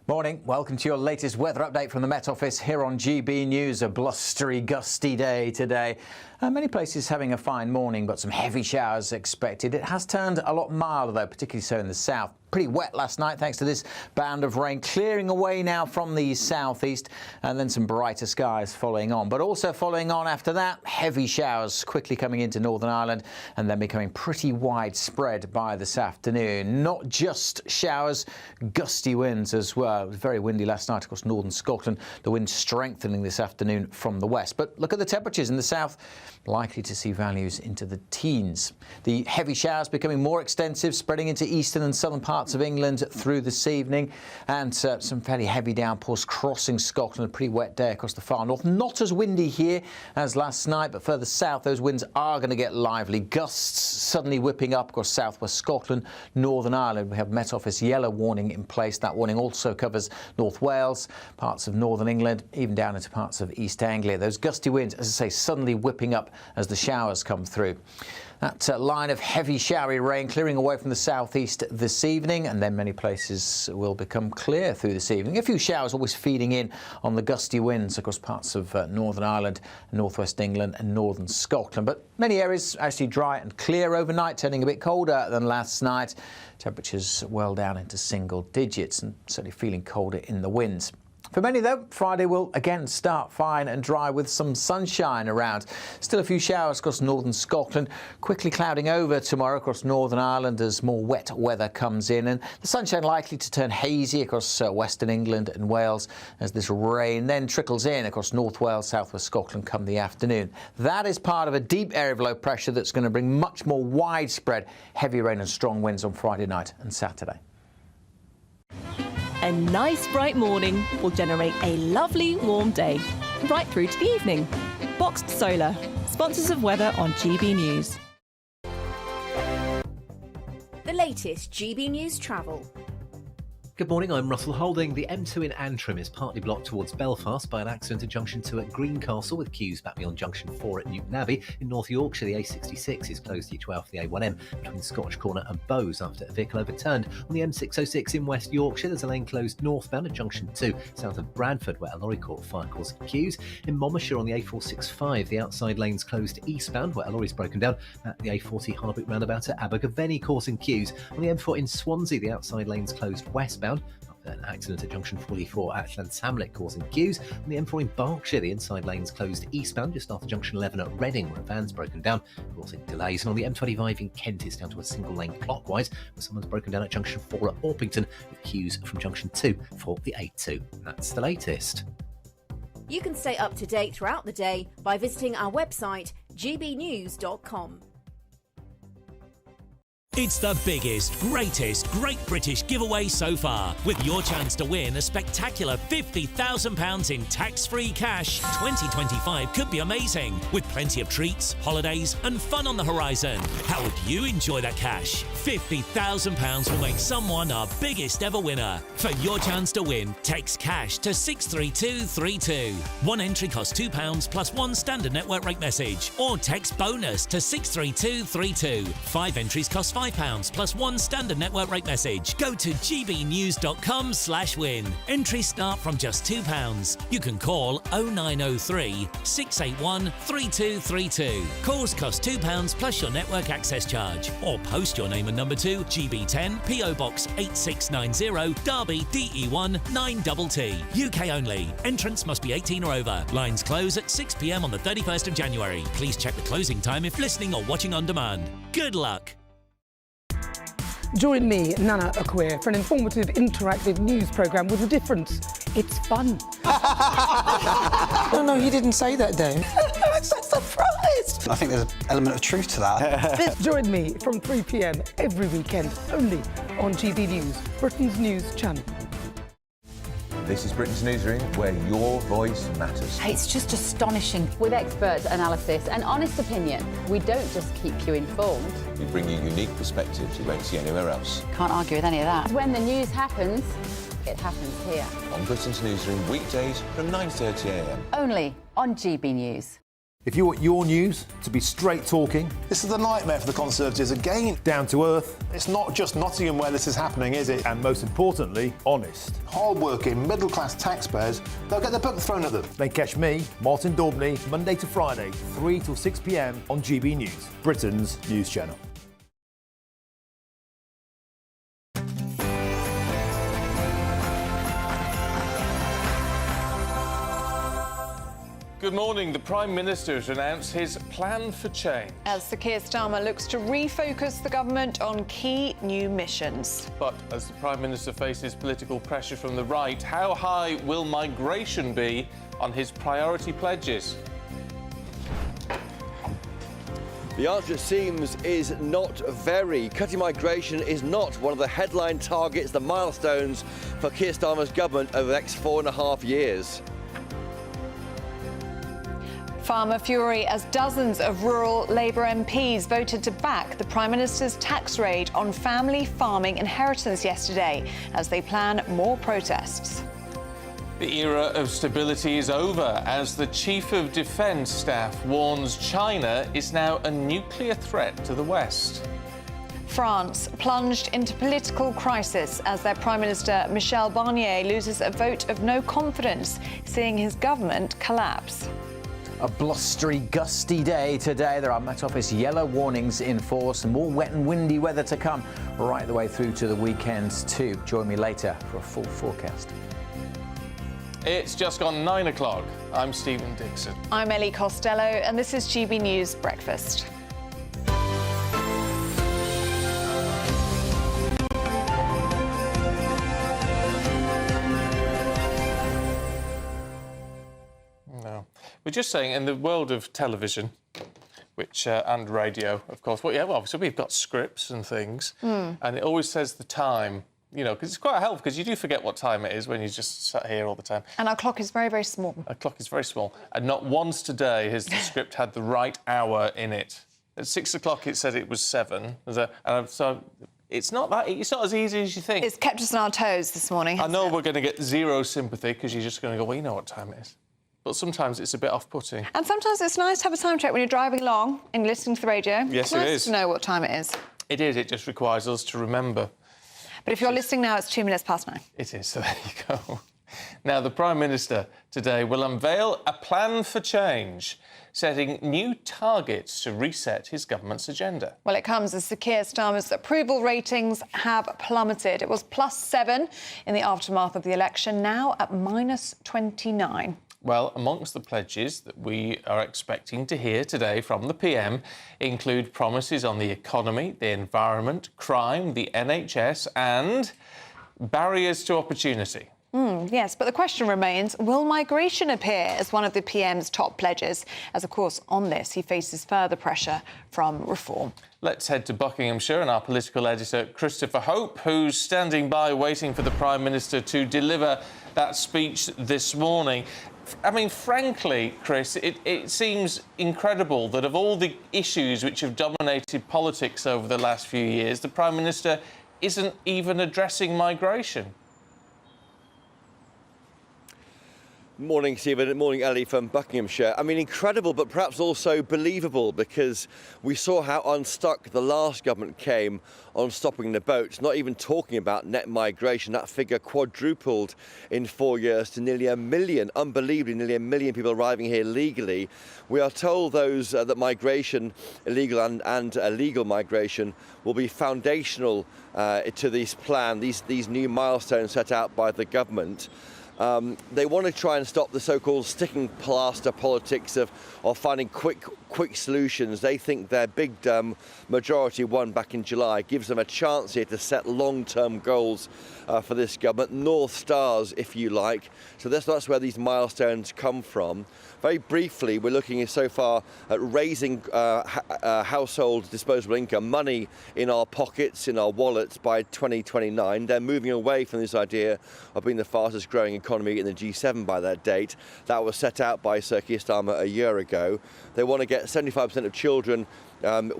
Morning, welcome to your latest weather update from the Met Office here on GB News. A blustery, gusty day today. Many places having a fine morning, but some heavy showers expected. It has turned a lot milder, though, particularly so in the south. Pretty wet last night, thanks to this band of rain clearing away now from the southeast, and then some brighter skies following on. But also following on after that, heavy showers quickly coming into Northern Ireland and then becoming pretty widespread by this afternoon. Not just showers, gusty winds as well. It was very windy last night across northern Scotland. The wind strengthening this afternoon from the west. But look at the temperatures in the south. Likely to see values into the teens. The heavy showers becoming more extensive, spreading into eastern and southern parts parts of England through this evening, and some fairly heavy downpours crossing Scotland. A pretty wet day across the far north. Not as windy here as last night, but further south those winds are going to get lively. Gusts suddenly whipping up across southwest Scotland, Northern Ireland. We have Met Office yellow warning in place. That warning also covers North Wales, parts of northern England, even down into parts of East Anglia. Those gusty winds, as I say, suddenly whipping up as the showers come through. That line of heavy showery rain clearing away from the southeast this evening, and then many places will become clear through this evening. A few showers always feeding in on the gusty winds across parts of Northern Ireland, northwest England and northern Scotland. But many areas actually dry and clear overnight, turning a bit colder than last night. Temperatures well down into single digits and certainly feeling colder in the winds. For many, though, Friday will again start fine and dry with some sunshine around. Still a few showers across northern Scotland, quickly clouding over tomorrow across Northern Ireland as more wet weather comes in, and the sunshine likely to turn hazy across western England and Wales as this rain then trickles in across North Wales, southwest Scotland come the afternoon. That is part of a deep area of low pressure that's going to bring much more widespread heavy rain and strong winds on Friday night and Saturday.
A nice bright morning will generate a lovely warm day, right through to the evening. Boxed Solar, sponsors of weather on GB News.
The latest GB News travel.
Good morning, I'm Russell Holding. The M2 in Antrim is partly blocked towards Belfast by an accident at Junction 2 at Greencastle, with queues back beyond Junction 4 at Newton Abbey. In North Yorkshire, the A66 is closed the A12 the A1M between Scotch Corner and Bowes after a vehicle overturned. On the M606 in West Yorkshire, there's a lane closed northbound at Junction 2 south of Bradford, where a lorry caught fire causing queues. In Monmouthshire on the A465, the outside lane's closed eastbound, where a lorry's broken down at the A40 Harbuck roundabout at Abergavenny, causing queues. On the M4 in Swansea, the outside lane's closed westbound. An accident at Junction 44 at Llansamlet causing queues. On the M4 in Berkshire, the inside lane's closed eastbound just after Junction 11 at Reading, where a van's broken down, causing delays. And on the M25 in Kent, it's down to a single lane clockwise, where someone's broken down at Junction 4 at Orpington, with queues from Junction 2 for the A2. And that's the latest.
You can stay up to date throughout the day by visiting our website, gbnews.com.
It's the biggest, greatest Great British giveaway so far, with your chance to win a spectacular £50,000 in tax-free cash. 2025 could be amazing, with plenty of treats, holidays and fun on the horizon. How would you enjoy that cash? £50,000 will make someone our biggest ever winner. For your chance to win, text cash to 63232. One entry costs £2 plus one standard network rate message, or text bonus to 63232. 5 entries cost £5 plus one standard network rate message. Go to gbnews.com/win. Entries start from just £2. You can call 0903 681 3232. Calls cost £2 plus your network access charge, or post your name and number to GB10 PO Box 8690 Derby DE1 9TT. UK only. Entrance must be 18 or over. Lines close at 6 p.m. on the 31st of January. Please check the closing time if listening or watching on demand. Good luck.
Join me, Nana Akwe, for an informative, interactive news programme with a difference. It's fun.
No, he didn't say that, Dave.
I'm so surprised.
I think there's an element of truth to that.
Join me from 3 p.m. every weekend, only on GB News, Britain's news channel.
This is Britain's Newsroom, where your voice matters.
It's just astonishing. With expert analysis and honest opinion, we don't just keep you informed.
We bring you unique perspectives you won't see anywhere else.
Can't argue with any of that. When the news happens, it happens here.
On Britain's Newsroom, weekdays from 9:30 a.m.
Only on GB News.
If you want your news to be straight talking...
This is a nightmare for the Conservatives again.
Down to earth.
It's not just Nottingham where this is happening, is it?
And most importantly, honest.
Hard-working, middle-class taxpayers, they'll get their book thrown at them.
Then catch me, Martin Daubney, Monday to Friday, 3 till 6 p.m. on GB News, Britain's news channel.
Good morning. The Prime Minister has announced his plan for change.
As Sir Keir Starmer looks to refocus the government on key new missions.
But as the Prime Minister faces political pressure from the right, how high will migration be on his priority pledges?
The answer, it seems, is not very. Cutting migration is not one of the headline targets, the milestones for Keir Starmer's government over the next 4.5 years.
Farmer fury as dozens of rural Labour MPs voted to back the Prime Minister's tax raid on family farming inheritance yesterday as they plan more protests.
The era of stability is over as the Chief of Defence Staff warns China is now a nuclear threat to the West.
France plunged into political crisis as their Prime Minister Michel Barnier loses a vote of no confidence, seeing his government collapse.
A blustery, gusty day today. There are Met Office yellow warnings in force and more wet and windy weather to come right the way through to the weekends too. Join me later for a full forecast.
It's just gone 9 o'clock. I'm Stephen Dixon.
I'm Ellie Costello, and this is GB News Breakfast.
No. We're just saying, in the world of television, which and radio, of course, well, obviously we've got scripts and things, and it always says the time. You know, because it's quite helpful, because you do forget what time it is when you just sat here all the time.
And our clock is very, very small.
Our clock is very small. And not once today has the script had the right hour in it. At 6 o'clock it said it was 7. So it's not as easy as you think.
It's kept us on our toes this morning.
I know we're going to get zero sympathy, because you're just going to go, well, you know what time it is. But sometimes it's a bit off-putting.
And sometimes it's nice to have a time check when you're driving along and listening to the radio.
Yes,
it's nice
it is.
to know what time it is.
It is. It just requires us to remember.
But if you're listening now, it's 2 minutes past 9.
It is, so there you go. Now, the Prime Minister today will unveil a plan for change, setting new targets to reset his government's agenda.
Well, it comes as Sir Keir Starmer's approval ratings have plummeted. It was +7 in the aftermath of the election, now at -29.
Well, amongst the pledges that we are expecting to hear today from the PM include promises on the economy, the environment, crime, the NHS and barriers to opportunity.
Yes, but the question remains, will migration appear as one of the PM's top pledges? As, of course, on this, he faces further pressure from reform.
Let's head to Buckinghamshire and our political editor, Chris Philp, who's standing by waiting for the Prime Minister to deliver that speech this morning. I mean, frankly, Chris, it seems incredible that of all the issues which have dominated politics over the last few years, the Prime Minister isn't even addressing migration.
Morning, Stephen. Morning, Ellie from Buckinghamshire. I mean, incredible, but perhaps also believable, because we saw how unstuck the last government came on stopping the boats, not even talking about net migration. That figure quadrupled in 4 years to nearly 1 million, unbelievably, nearly 1 million people arriving here legally. We are told those that migration, illegal and illegal migration, will be foundational to this plan, these new milestones set out by the government. They want to try and stop the so-called sticking plaster politics of finding quick solutions. They think their big majority won back in July gives them a chance here to set long-term goals for this government, North Stars, if you like. So that's where these milestones come from. Very briefly, we're looking so far at raising household disposable income, money in our pockets, in our wallets by 2029. They're moving away from this idea of being the fastest growing economy in the G7 by that date. That was set out by Sir Keir Starmer a year ago. They want to get 75% of children at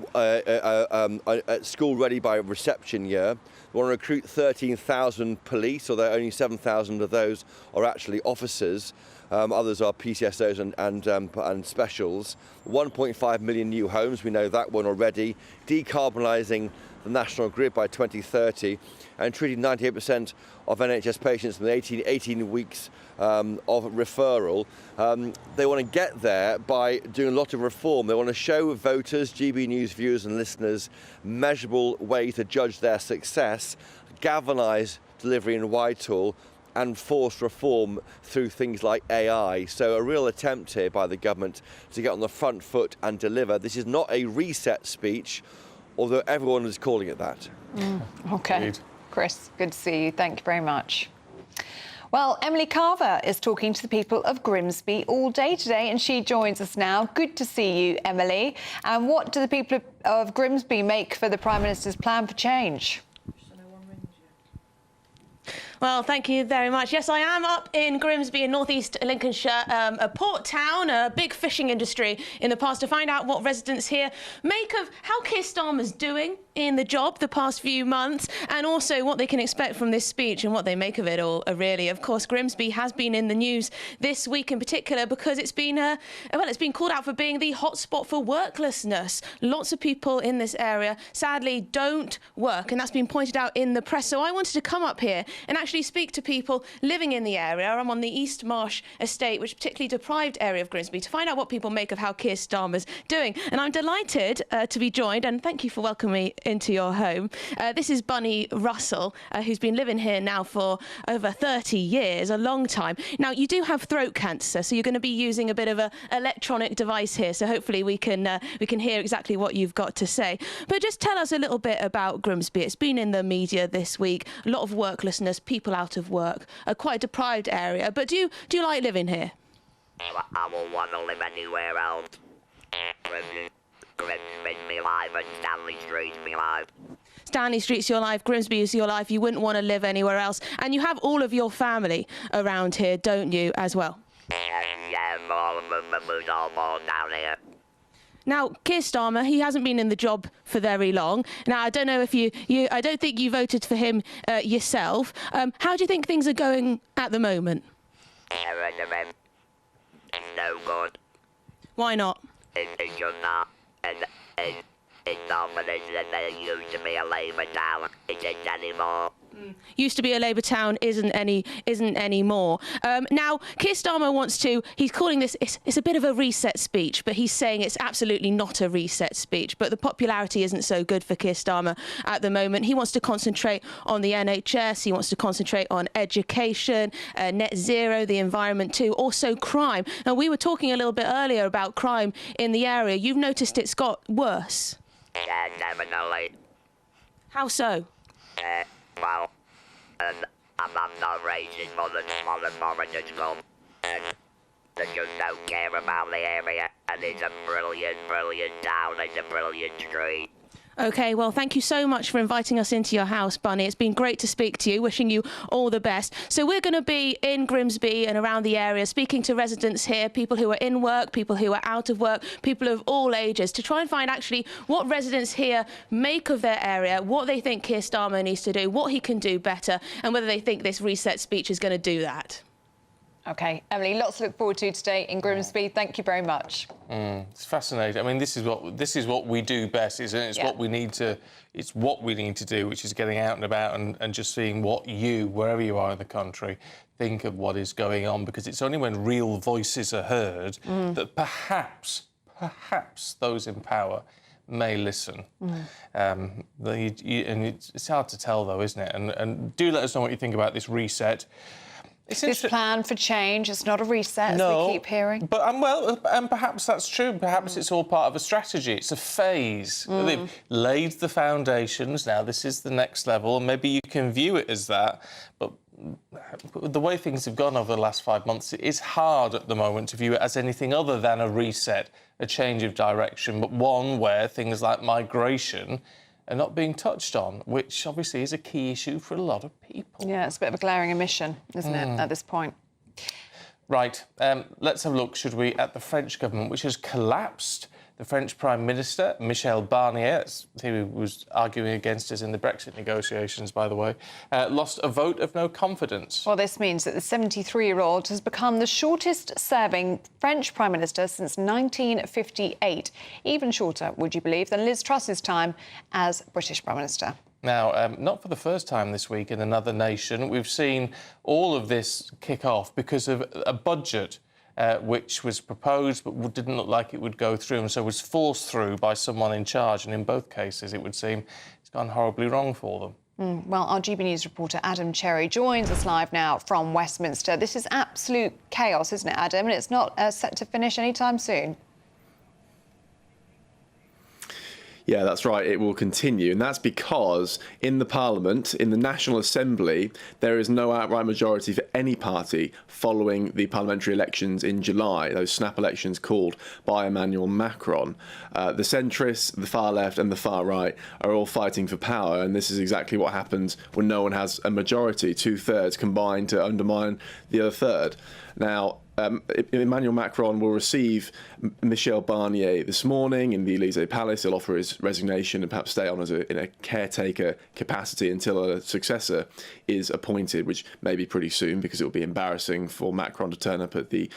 school ready by reception year. We want to recruit 13,000 police, although only 7,000 of those are actually officers. Others are PCSOs and specials. 1.5 million new homes, we know that one already. Decarbonising the national grid by 2030 and treating 98% of NHS patients within 18 weeks of referral. They want to get there by doing a lot of reform. They want to show voters, GB News viewers and listeners, measurable ways to judge their success, galvanise delivery in Whitehall and force reform through things like AI. So a real attempt here by the government to get on the front foot and deliver. This is not a reset speech, although everyone is calling it that.
OK.
Indeed.
Chris, good to see you. Thank you very much. Well, Emily Carver is talking to the people of Grimsby all day today, and she joins us now. Good to see you, Emily. And what do the people of Grimsby make for the Prime Minister's plan for change?
Well, thank you very much. Yes, I am up in Grimsby in northeast Lincolnshire, a port town, a big fishing industry in the past, to find out what residents here make of how Keir Starmer's doing in the job the past few months, and also what they can expect from this speech and what they make of it all, really. Of course, Grimsby has been in the news this week in particular because it's been it's been called out for being the hotspot for worklessness. Lots of people in this area sadly don't work, and that's been pointed out in the press. So I wanted to come up here and actually speak to people living in the area. I'm on the East Marsh estate, which is a particularly deprived area of Grimsby, to find out what people make of how Keir Starmer's doing. And I'm delighted to be joined, and thank you for welcoming me into your home. This is Bunny Russell, who's been living here now for over 30 years, a long time. Now, you do have throat cancer, so you're going to be using a bit of an electronic device here, so hopefully we can hear exactly what you've got to say. But just tell us a little bit about Grimsby. It's been in the media this week, a lot of worklessness, people out of work, quite a deprived area. But do you like living here?
I won't want to live anywhere else. Grimsby's me life and Stanley Street's me life.
Stanley Street's your life, Grimsby is your life. You wouldn't want to live anywhere else. And you have all of your family around here, don't you, as well?
Yeah, all of them moved all born down here.
Now, Keir Starmer, he hasn't been in the job for very long. Now, I don't know if I don't think you voted for him yourself. How do you think things are going at the moment?
It's no good.
Why not?
It's just not. It's not what it used to be a Labour town. It isn't anymore.
Used to be a Labour town, isn't anymore. Now, Keir Starmer he's calling this, it's a bit of a reset speech, but he's saying it's absolutely not a reset speech. But the popularity isn't so good for Keir Starmer at the moment. He wants to concentrate on the NHS, he wants to concentrate on education, net zero, the environment too, also crime. Now, we were talking a little bit earlier about crime in the area. You've noticed it's got worse.
Yeah, definitely.
How so?
Well, I'm not racist for the foreigners come. They just don't care about the area, and it's a brilliant town, it's a brilliant street.
OK, well, thank you so much for inviting us into your house, Bunny. It's been great to speak to you, wishing you all the best. So we're going to be in Grimsby and around the area, speaking to residents here, people who are in work, people who are out of work, people of all ages, to try and find actually what residents here make of their area, what they think Keir Starmer needs to do, what he can do better, and whether they think this reset speech is going to do that.
OK, Emily, lots to look forward to today in Grimsby. Thank you very much.
It's fascinating. I mean, this is what we do best, isn't it? It's what we need to. It's what we need to do, which is getting out and about and just seeing what you, wherever you are in the country, think of what is going on. Because it's only when real voices are heard that perhaps those in power may listen. And it's hard to tell, though, isn't it? And do let us know what you think about this reset.
This plan for change, it's not a reset, as we keep hearing.
But, and perhaps that's true. Perhaps it's all part of a strategy. It's a phase. They've laid the foundations. Now this is the next level, and maybe you can view it as that. But the way things have gone over the last 5 months, it is hard at the moment to view it as anything other than a reset, a change of direction, but one where things like migration are not being touched on, which obviously is a key issue for a lot of people.
Yeah, it's a bit of a glaring omission, isn't it, at this point?
Right, let's have a look, should we, at the French government, which has collapsed. The French Prime Minister, Michel Barnier, who was arguing against us in the Brexit negotiations, by the way, lost a vote of no confidence.
Well, this means that the 73-year-old has become the shortest-serving French Prime Minister since 1958. Even shorter, would you believe, than Liz Truss's time as British Prime Minister.
Now, not for the first time this week in another nation, we've seen all of this kick off because of a budget which was proposed but didn't look like it would go through, and so was forced through by someone in charge. And in both cases, it would seem it's gone horribly wrong for them.
Well, our GB News reporter Adam Cherry joins us live now from Westminster. This is absolute chaos, isn't it, Adam? And it's not set to finish anytime soon.
Yeah, that's right. It will continue. And that's because in the Parliament, in the National Assembly, there is no outright majority for any party following the parliamentary elections in July, those snap elections called by Emmanuel Macron. The centrists, the far left and the far right are all fighting for power. And this is exactly what happens when no one has a majority, 2/3 combined to undermine the other third. Now, Emmanuel Macron will receive Michel Barnier this morning in the Élysée Palace. He'll offer his resignation and perhaps stay on in a caretaker capacity until a successor is appointed, which may be pretty soon because it will be embarrassing for Macron to turn up at the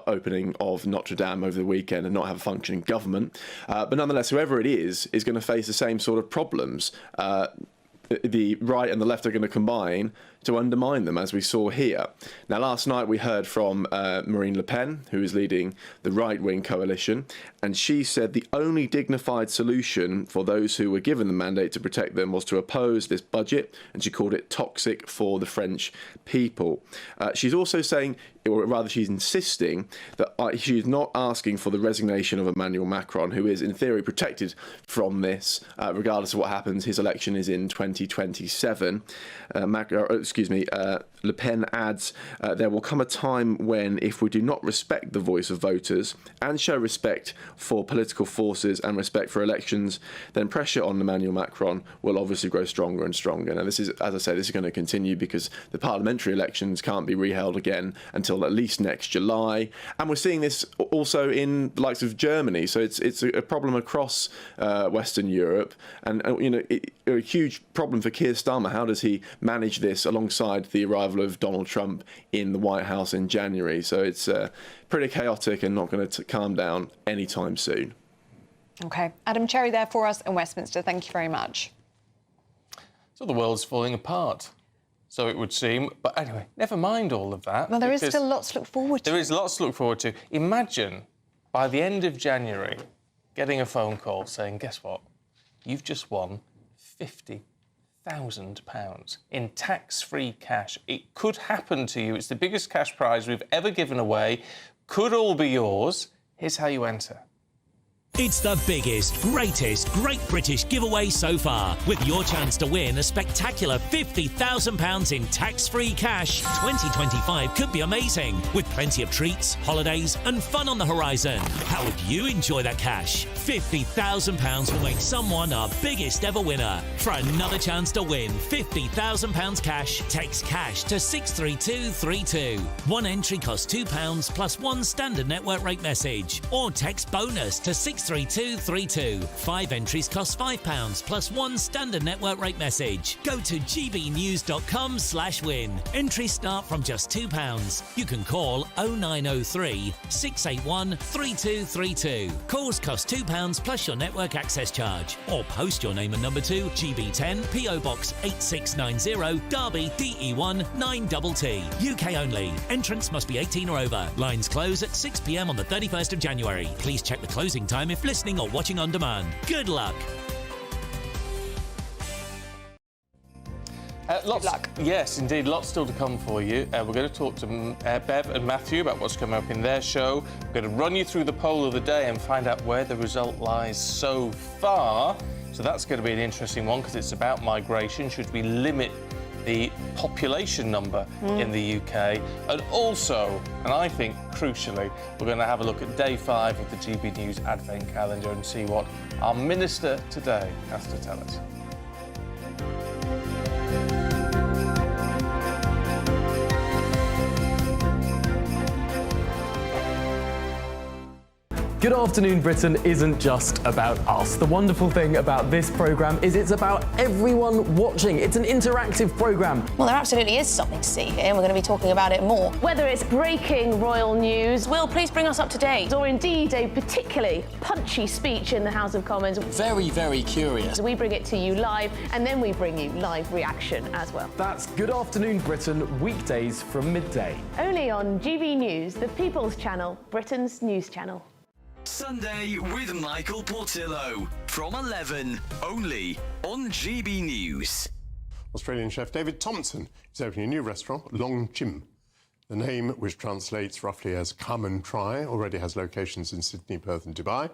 opening of Notre Dame over the weekend and not have a functioning government. But nonetheless, whoever it is going to face the same sort of problems. The right and the left are going to combine to undermine them, as we saw here. Now, last night we heard from Marine Le Pen, who is leading the right-wing coalition, and she said the only dignified solution for those who were given the mandate to protect them was to oppose this budget, and she called it toxic for the French people. She's also saying, or rather she's insisting, that she's not asking for the resignation of Emmanuel Macron, who is in theory protected from this, regardless of what happens. His election is in 2027. Le Pen adds, there will come a time when, if we do not respect the voice of voters and show respect for political forces and respect for elections, then pressure on Emmanuel Macron will obviously grow stronger and stronger. Now, this is, as I say, this is going to continue because the parliamentary elections can't be reheld again until at least next July. And we're seeing this also in the likes of Germany. So it's a problem across Western Europe, and a huge problem for Keir Starmer. How does he manage this alongside the arrival of Donald Trump in the White House in January? So it's pretty chaotic and not going to calm down anytime soon.
OK. Adam Cherry there for us in Westminster. Thank you very much.
So the world's falling apart, so it would seem. But anyway, never mind all of that.
Well, there is still lots to look forward to.
There is lots to look forward to. Imagine, by the end of January, getting a phone call saying, guess what? You've just won £50,000 in tax-free cash. It could happen to you. It's the biggest cash prize we've ever given away. Could all be yours. Here's how you enter.
It's the biggest, greatest Great British giveaway so far, with your chance to win a spectacular £50,000 in tax-free cash. 2025 could be amazing, with plenty of treats, holidays and fun on the horizon. How would you enjoy that cash? £50,000 will make someone our biggest ever winner. For another chance to win £50,000 cash, text cash to 63232. One entry costs £2 plus one standard network rate message, or text bonus to 63232. 5 entries cost £5 plus one standard network rate message. Go to gbnews.com/win. Entries start from just £2. You can call 0903 681 3232. Calls cost £2 plus your network access charge, or post your name and number to GB10 PO Box 8690 Derby DE1 9TT. UK only. Entrance must be 18 or over. Lines close at 6 p.m. on the 31st of January. Please check the closing time if listening or watching on demand. Good luck.
Good luck. Yes, indeed, lots still to come for you. We're going to talk to Bev and Matthew about what's coming up in their show. We're going to run you through the poll of the day and find out where the result lies so far. So that's going to be an interesting one because it's about migration. Should we limit the population number in the UK? And also, and I think crucially, we're going to have a look at day 5 of the GB News Advent Calendar and see what our minister today has to tell us.
Good Afternoon Britain isn't just about us. The wonderful thing about this programme is it's about everyone watching. It's an interactive programme.
Well, there absolutely is something to see here, and we're going to be talking about it more. Whether it's breaking royal news, Will, please bring us up to date, or indeed a particularly punchy speech in the House of Commons.
Very, very curious.
We bring it to you live, and then we bring you live reaction as well.
That's Good Afternoon Britain, weekdays from midday.
Only on GB News, the People's Channel, Britain's news channel.
Sunday with Michael Portillo from 11, only on GB News.
Australian chef David Thompson is opening a new restaurant, Long Chim. The name, which translates roughly as come and try, already has locations in Sydney, Perth and Dubai.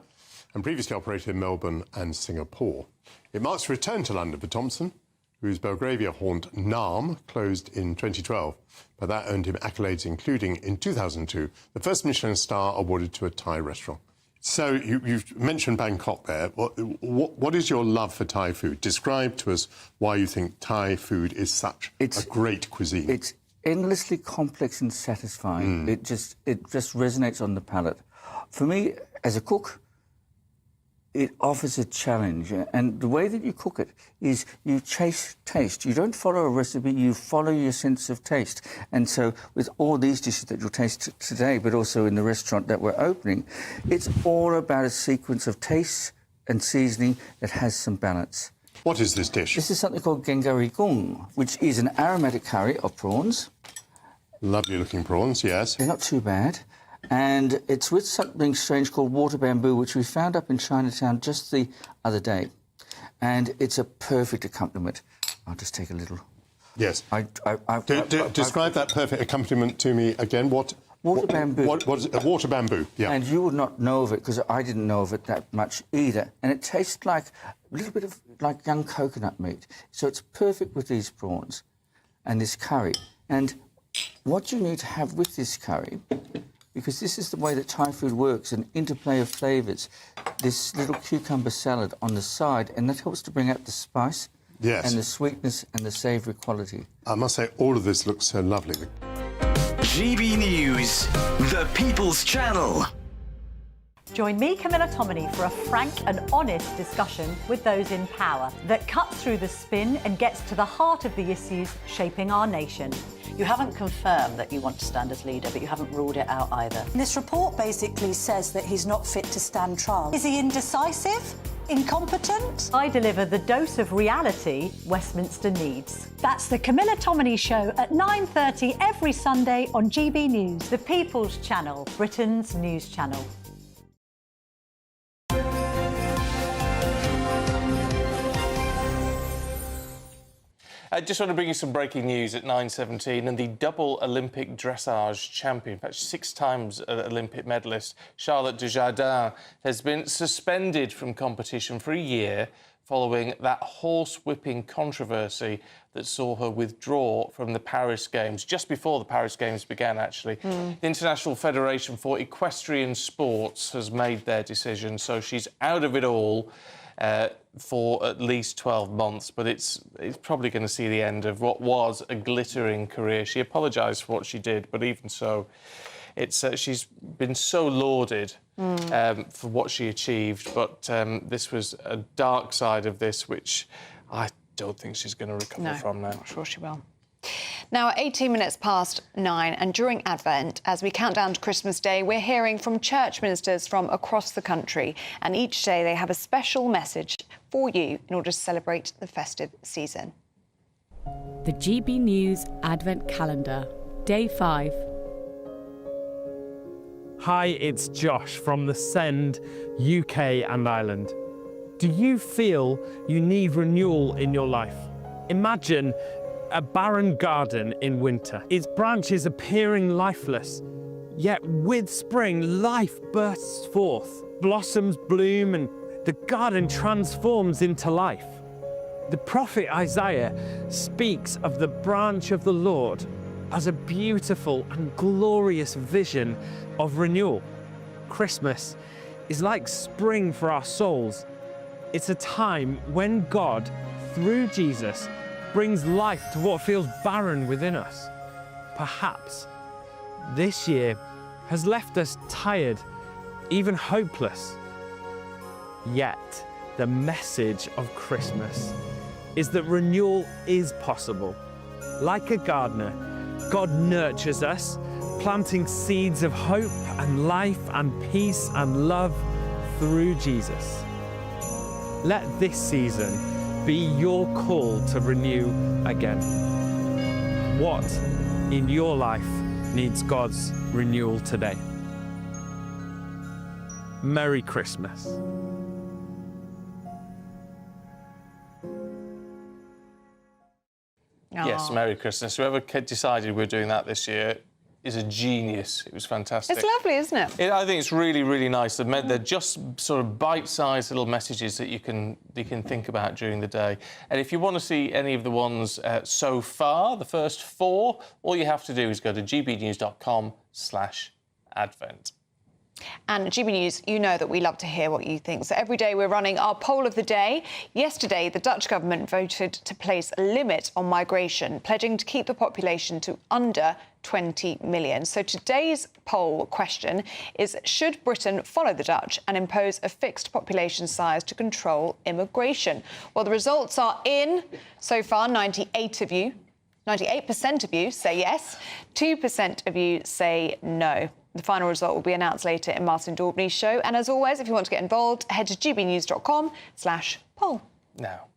and previously operated in Melbourne and Singapore. It marks a return to London for Thompson, whose Belgravia haunt Naarm closed in 2012. But that earned him accolades, including, in 2002, the first Michelin star awarded to a Thai restaurant. So you've mentioned Bangkok there. What is your love for Thai food? Describe to us why you think Thai food is such a great cuisine.
It's endlessly complex and satisfying. It just resonates on the palate. For me, as a cook, it offers a challenge, and the way that you cook it is you chase taste. You don't follow a recipe, you follow your sense of taste. And so with all these dishes that you'll taste today, but also in the restaurant that we're opening, it's all about a sequence of taste and seasoning that has some balance.
What is this dish?
This is something called gengari gung, which is an aromatic curry of prawns.
Lovely looking prawns, yes.
They're not too bad. And it's with something strange called water bamboo, which we found up in Chinatown just the other day. And it's a perfect accompaniment. I'll just take a little.
Yes. Describe that perfect accompaniment to me again. Water
bamboo.
What is it? Water bamboo, yeah.
And you would not know of it, because I didn't know of it that much either. And it tastes like a little bit of like young coconut meat. So it's perfect with these prawns and this curry. And what you need to have with this curry, because this is the way that Thai food works, an interplay of flavours. This little cucumber salad on the side, and that helps to bring out the spice and the sweetness and the savoury quality.
I must say, all of this looks so lovely.
GB News, the People's Channel.
Join me, Camilla Tominey, for a frank and honest discussion with those in power that cuts through the spin and gets to the heart of the issues shaping our nation.
You haven't confirmed that you want to stand as leader, but you haven't ruled it out either.
This report basically says that he's not fit to stand trial. Is he indecisive? Incompetent?
I deliver the dose of reality Westminster needs. That's the Camilla Tominey Show at 9:30 every Sunday on GB News. The People's Channel, Britain's news channel.
I just want to bring you some breaking news at 9:17, and the double Olympic dressage champion, in fact 6 times Olympic medalist, Charlotte Dujardin, has been suspended from competition for a year following that horse-whipping controversy that saw her withdraw from the Paris Games, just before the Paris Games began, actually. The International Federation for Equestrian Sports has made their decision, so she's out of it all for at least 12 months, but it's probably going to see the end of what was a glittering career. She apologised for what she did, but even so, it's she's been so lauded for what she achieved, but this was a dark side of this, which I don't think she's going to recover from now.
I'm sure she will. Now, at 18 minutes past 9, and during Advent, as we count down to Christmas Day, we're hearing from church ministers from across the country, and each day they have a special message for you in order to celebrate the festive season.
The GB News Advent Calendar, Day 5.
Hi, it's Josh from the Send, UK and Ireland. Do you feel you need renewal in your life? Imagine a barren garden in winter, its branches appearing lifeless. Yet with spring, life bursts forth. Blossoms bloom and the garden transforms into life. The prophet Isaiah speaks of the branch of the Lord as a beautiful and glorious vision of renewal. Christmas is like spring for our souls. It's a time when God, through Jesus, brings life to what feels barren within us. Perhaps this year has left us tired, even hopeless. Yet the message of Christmas is that renewal is possible. Like a gardener, God nurtures us, planting seeds of hope and life and peace and love through Jesus. Let this season be your call to renew again. What in your life needs God's renewal today? Merry Christmas.
Yes, Merry Christmas. Whoever decided we're doing that this year, is a genius. It was fantastic.
It's lovely, isn't it?
I think it's really, really nice. They're just sort of bite-sized little messages that you can think about during the day. And if you want to see any of the ones so far, the first 4, all you have to do is go to gbnews.com/advent.
And GB News, you know that we love to hear what you think. So every day we're running our poll of the day. Yesterday, the Dutch government voted to place a limit on migration, pledging to keep the population to under 20 million. So today's poll question is, should Britain follow the Dutch and impose a fixed population size to control immigration? Well, the results are in. So far, 98% of you say yes, 2% of you say no. The final result will be announced later in Martin Daubney's show. And as always, if you want to get involved, head to gbnews.com/poll.
Now,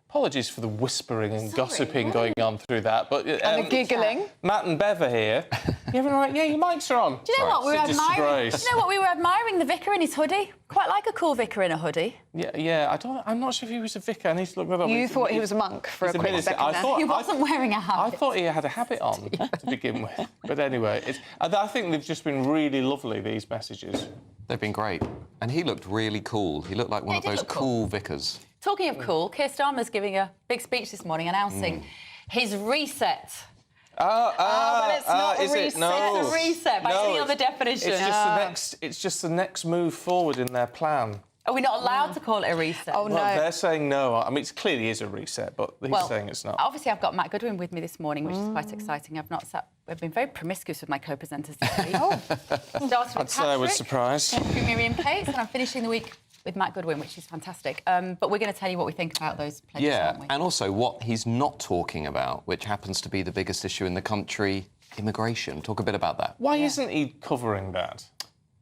apologies for the whispering and gossiping going on through that, but
and the giggling.
Matt and Bev are here. You having all right? Yeah, your mics are on.
Do you know what? We were admiring.
Disgrace.
Do you know what? We were admiring the vicar in his hoodie. Quite like a cool vicar in a hoodie.
Yeah. I'm not sure if he was a vicar. I need to look that up.
You thought he was a monk for a quick second.
He wasn't wearing a habit.
I thought he had a habit on to begin with. But anyway, I think they've just been really lovely, these messages.
They've been great. And he looked really cool. He looked like one of those cool vicars.
Talking of cool, Keir Starmer's giving a big speech this morning announcing his reset.
But it's not a reset.
No. It's a reset by any other definition.
It's just the next move forward in their plan.
Are we not allowed to call it a reset?
Oh, no.
Well, they're saying no. I mean, it clearly is a reset, but he's saying it's not.
Obviously, I've got Matt Goodwin with me this morning, which is quite exciting. I've been very promiscuous with my co-presenters this week.
I'd say I was surprised.
Miriam Pace, and I'm finishing the week with Matt Goodwin, which is fantastic. But we're going to tell you what we think about those pledges, aren't we?
And also what he's not talking about, which happens to be the biggest issue in the country, immigration. Talk a bit about that.
Why isn't he covering that?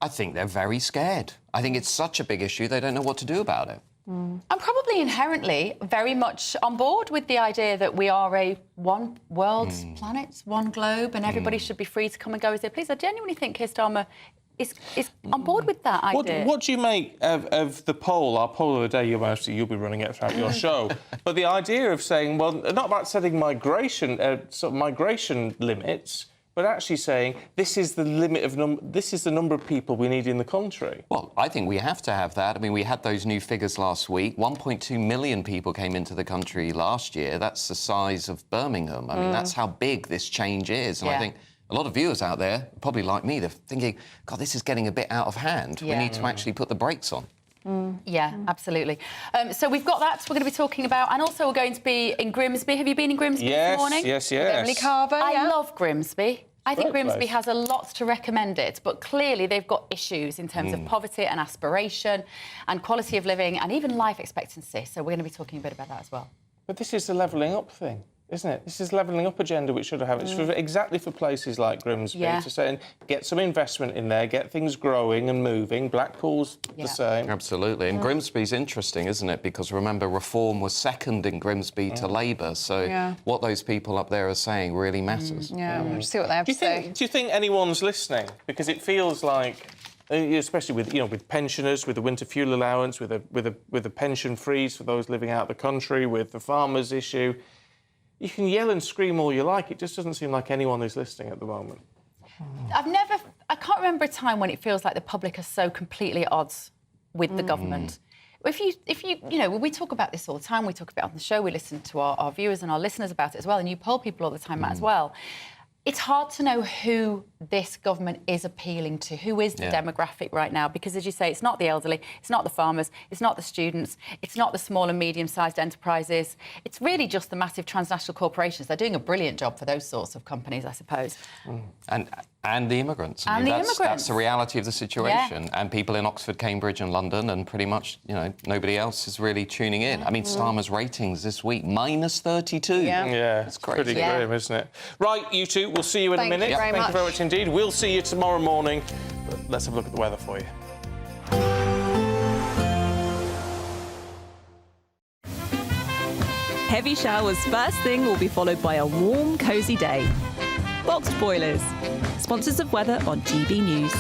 I think they're very scared. I think it's such a big issue, they don't know what to do about it.
I'm probably inherently very much on board with the idea that we are a one world planet, one globe, and everybody should be free to come and go as they please. I genuinely think Keir Starmer is on board with that idea.
What do you make of the poll, our poll of the day? You'll be running it throughout your show. But the idea of saying, well, not about setting migration limits, but actually saying this is the limit of this is the number of people we need in the country.
Well, I think we have to have that. I mean, we had those new figures last week. 1.2 million people came into the country last year. That's the size of Birmingham. I mean, that's how big this change is. And I think a lot of viewers out there, probably like me, they're thinking, God, this is getting a bit out of hand. We need to actually put the brakes on.
Yeah, absolutely. So we've got that we're going to be talking about, and also we're going to be in Grimsby. Have you been in Grimsby this morning?
Yes.
Emily Carver,
I love Grimsby. I think Grimsby has a lot to recommend it, but clearly they've got issues in terms of poverty and aspiration and quality of living and even life expectancy. So we're going to be talking a bit about that as well.
But this is the levelling up thing, isn't it? This is levelling up agenda we should have. It's exactly for places like Grimsby to say, and get some investment in there, get things growing and moving. Blackpool's the same.
Absolutely. And Grimsby's interesting, isn't it? Because remember, Reform was second in Grimsby to Labour. So what those people up there are saying really matters.
We'll see what they have to say.
Do you think anyone's listening? Because it feels like, especially with pensioners, with the winter fuel allowance, with the pension freeze for those living out of the country, with the farmers' issue. You can yell and scream all you like. It just doesn't seem like anyone is listening at the moment.
I can't remember a time when it feels like the public are so completely at odds with the government. If you we talk about this all the time. We talk about it on the show. We listen to our viewers and our listeners about it as well. And you poll people all the time, Matt, as well. It's hard to know who this government is appealing to, who is the demographic right now, because, as you say, it's not the elderly, it's not the farmers, it's not the students, it's not the small and medium-sized enterprises. It's really just the massive transnational corporations. They're doing a brilliant job for those sorts of companies, I suppose.
And the immigrants. I mean, that's the reality of the situation. And people in Oxford, Cambridge and London, and pretty much, nobody else is really tuning in. I mean, Starmer's ratings this week, -32.
Yeah,
it's crazy.
Pretty grim, isn't it? Right, you two, we'll see you in a minute.
Thank you
very much indeed. We'll see you tomorrow morning. But let's have a look at the weather for you.
Heavy showers first thing will be followed by a warm, cosy day. Boxed boilers, sponsors of weather on GB News.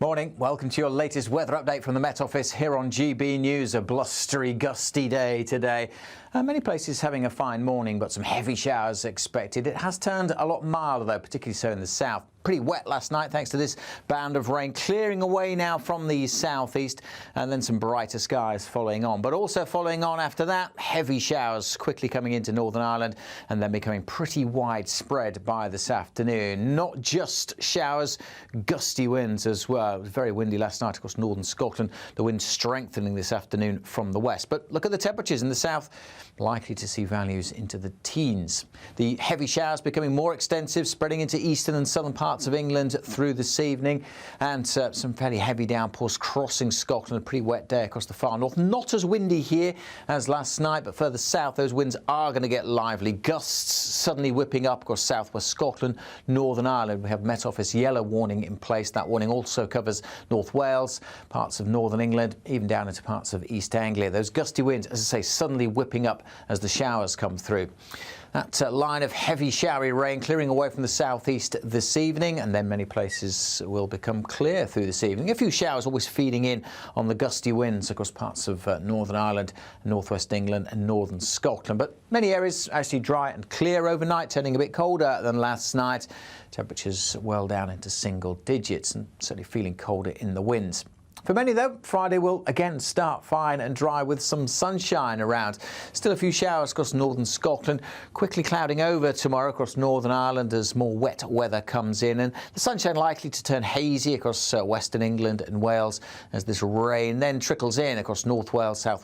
Morning. Welcome to your latest weather update from the Met Office here on GB News. A blustery, gusty day today. Many places having a fine morning, but some heavy showers expected. It has turned a lot milder, though, particularly so in the south. Pretty wet last night, thanks to this band of rain clearing away now from the southeast, and then some brighter skies following on. But also following on after that, heavy showers quickly coming into Northern Ireland and then becoming pretty widespread by this afternoon. Not just showers, gusty winds as well. It was very windy last night across northern Scotland. The wind strengthening this afternoon from the west. But look at the temperatures in the south. Likely to see values into the teens. The heavy showers becoming more extensive, spreading into eastern and southern parts of England through this evening, and some fairly heavy downpours crossing Scotland. A pretty wet day across the far north. Not as windy here as last night, but further south those winds are going to get lively. Gusts suddenly whipping up across southwest Scotland, Northern Ireland. We have Met Office yellow warning in place. That warning also covers North Wales, parts of northern England, even down into parts of East Anglia. Those gusty winds, as I say, suddenly whipping up as the showers come through. That line of heavy showery rain clearing away from the southeast this evening, and then many places will become clear through this evening. A few showers always feeding in on the gusty winds across parts of Northern Ireland, northwest England and northern Scotland. But many areas actually dry and clear overnight, turning a bit colder than last night. Temperatures well down into single digits and certainly feeling colder in the winds. For many, though, Friday will again start fine and dry with some sunshine around. Still a few showers across northern Scotland, quickly clouding over tomorrow across Northern Ireland as more wet weather comes in, and the sunshine likely to turn hazy across western England and Wales as this rain then trickles in across North Wales, South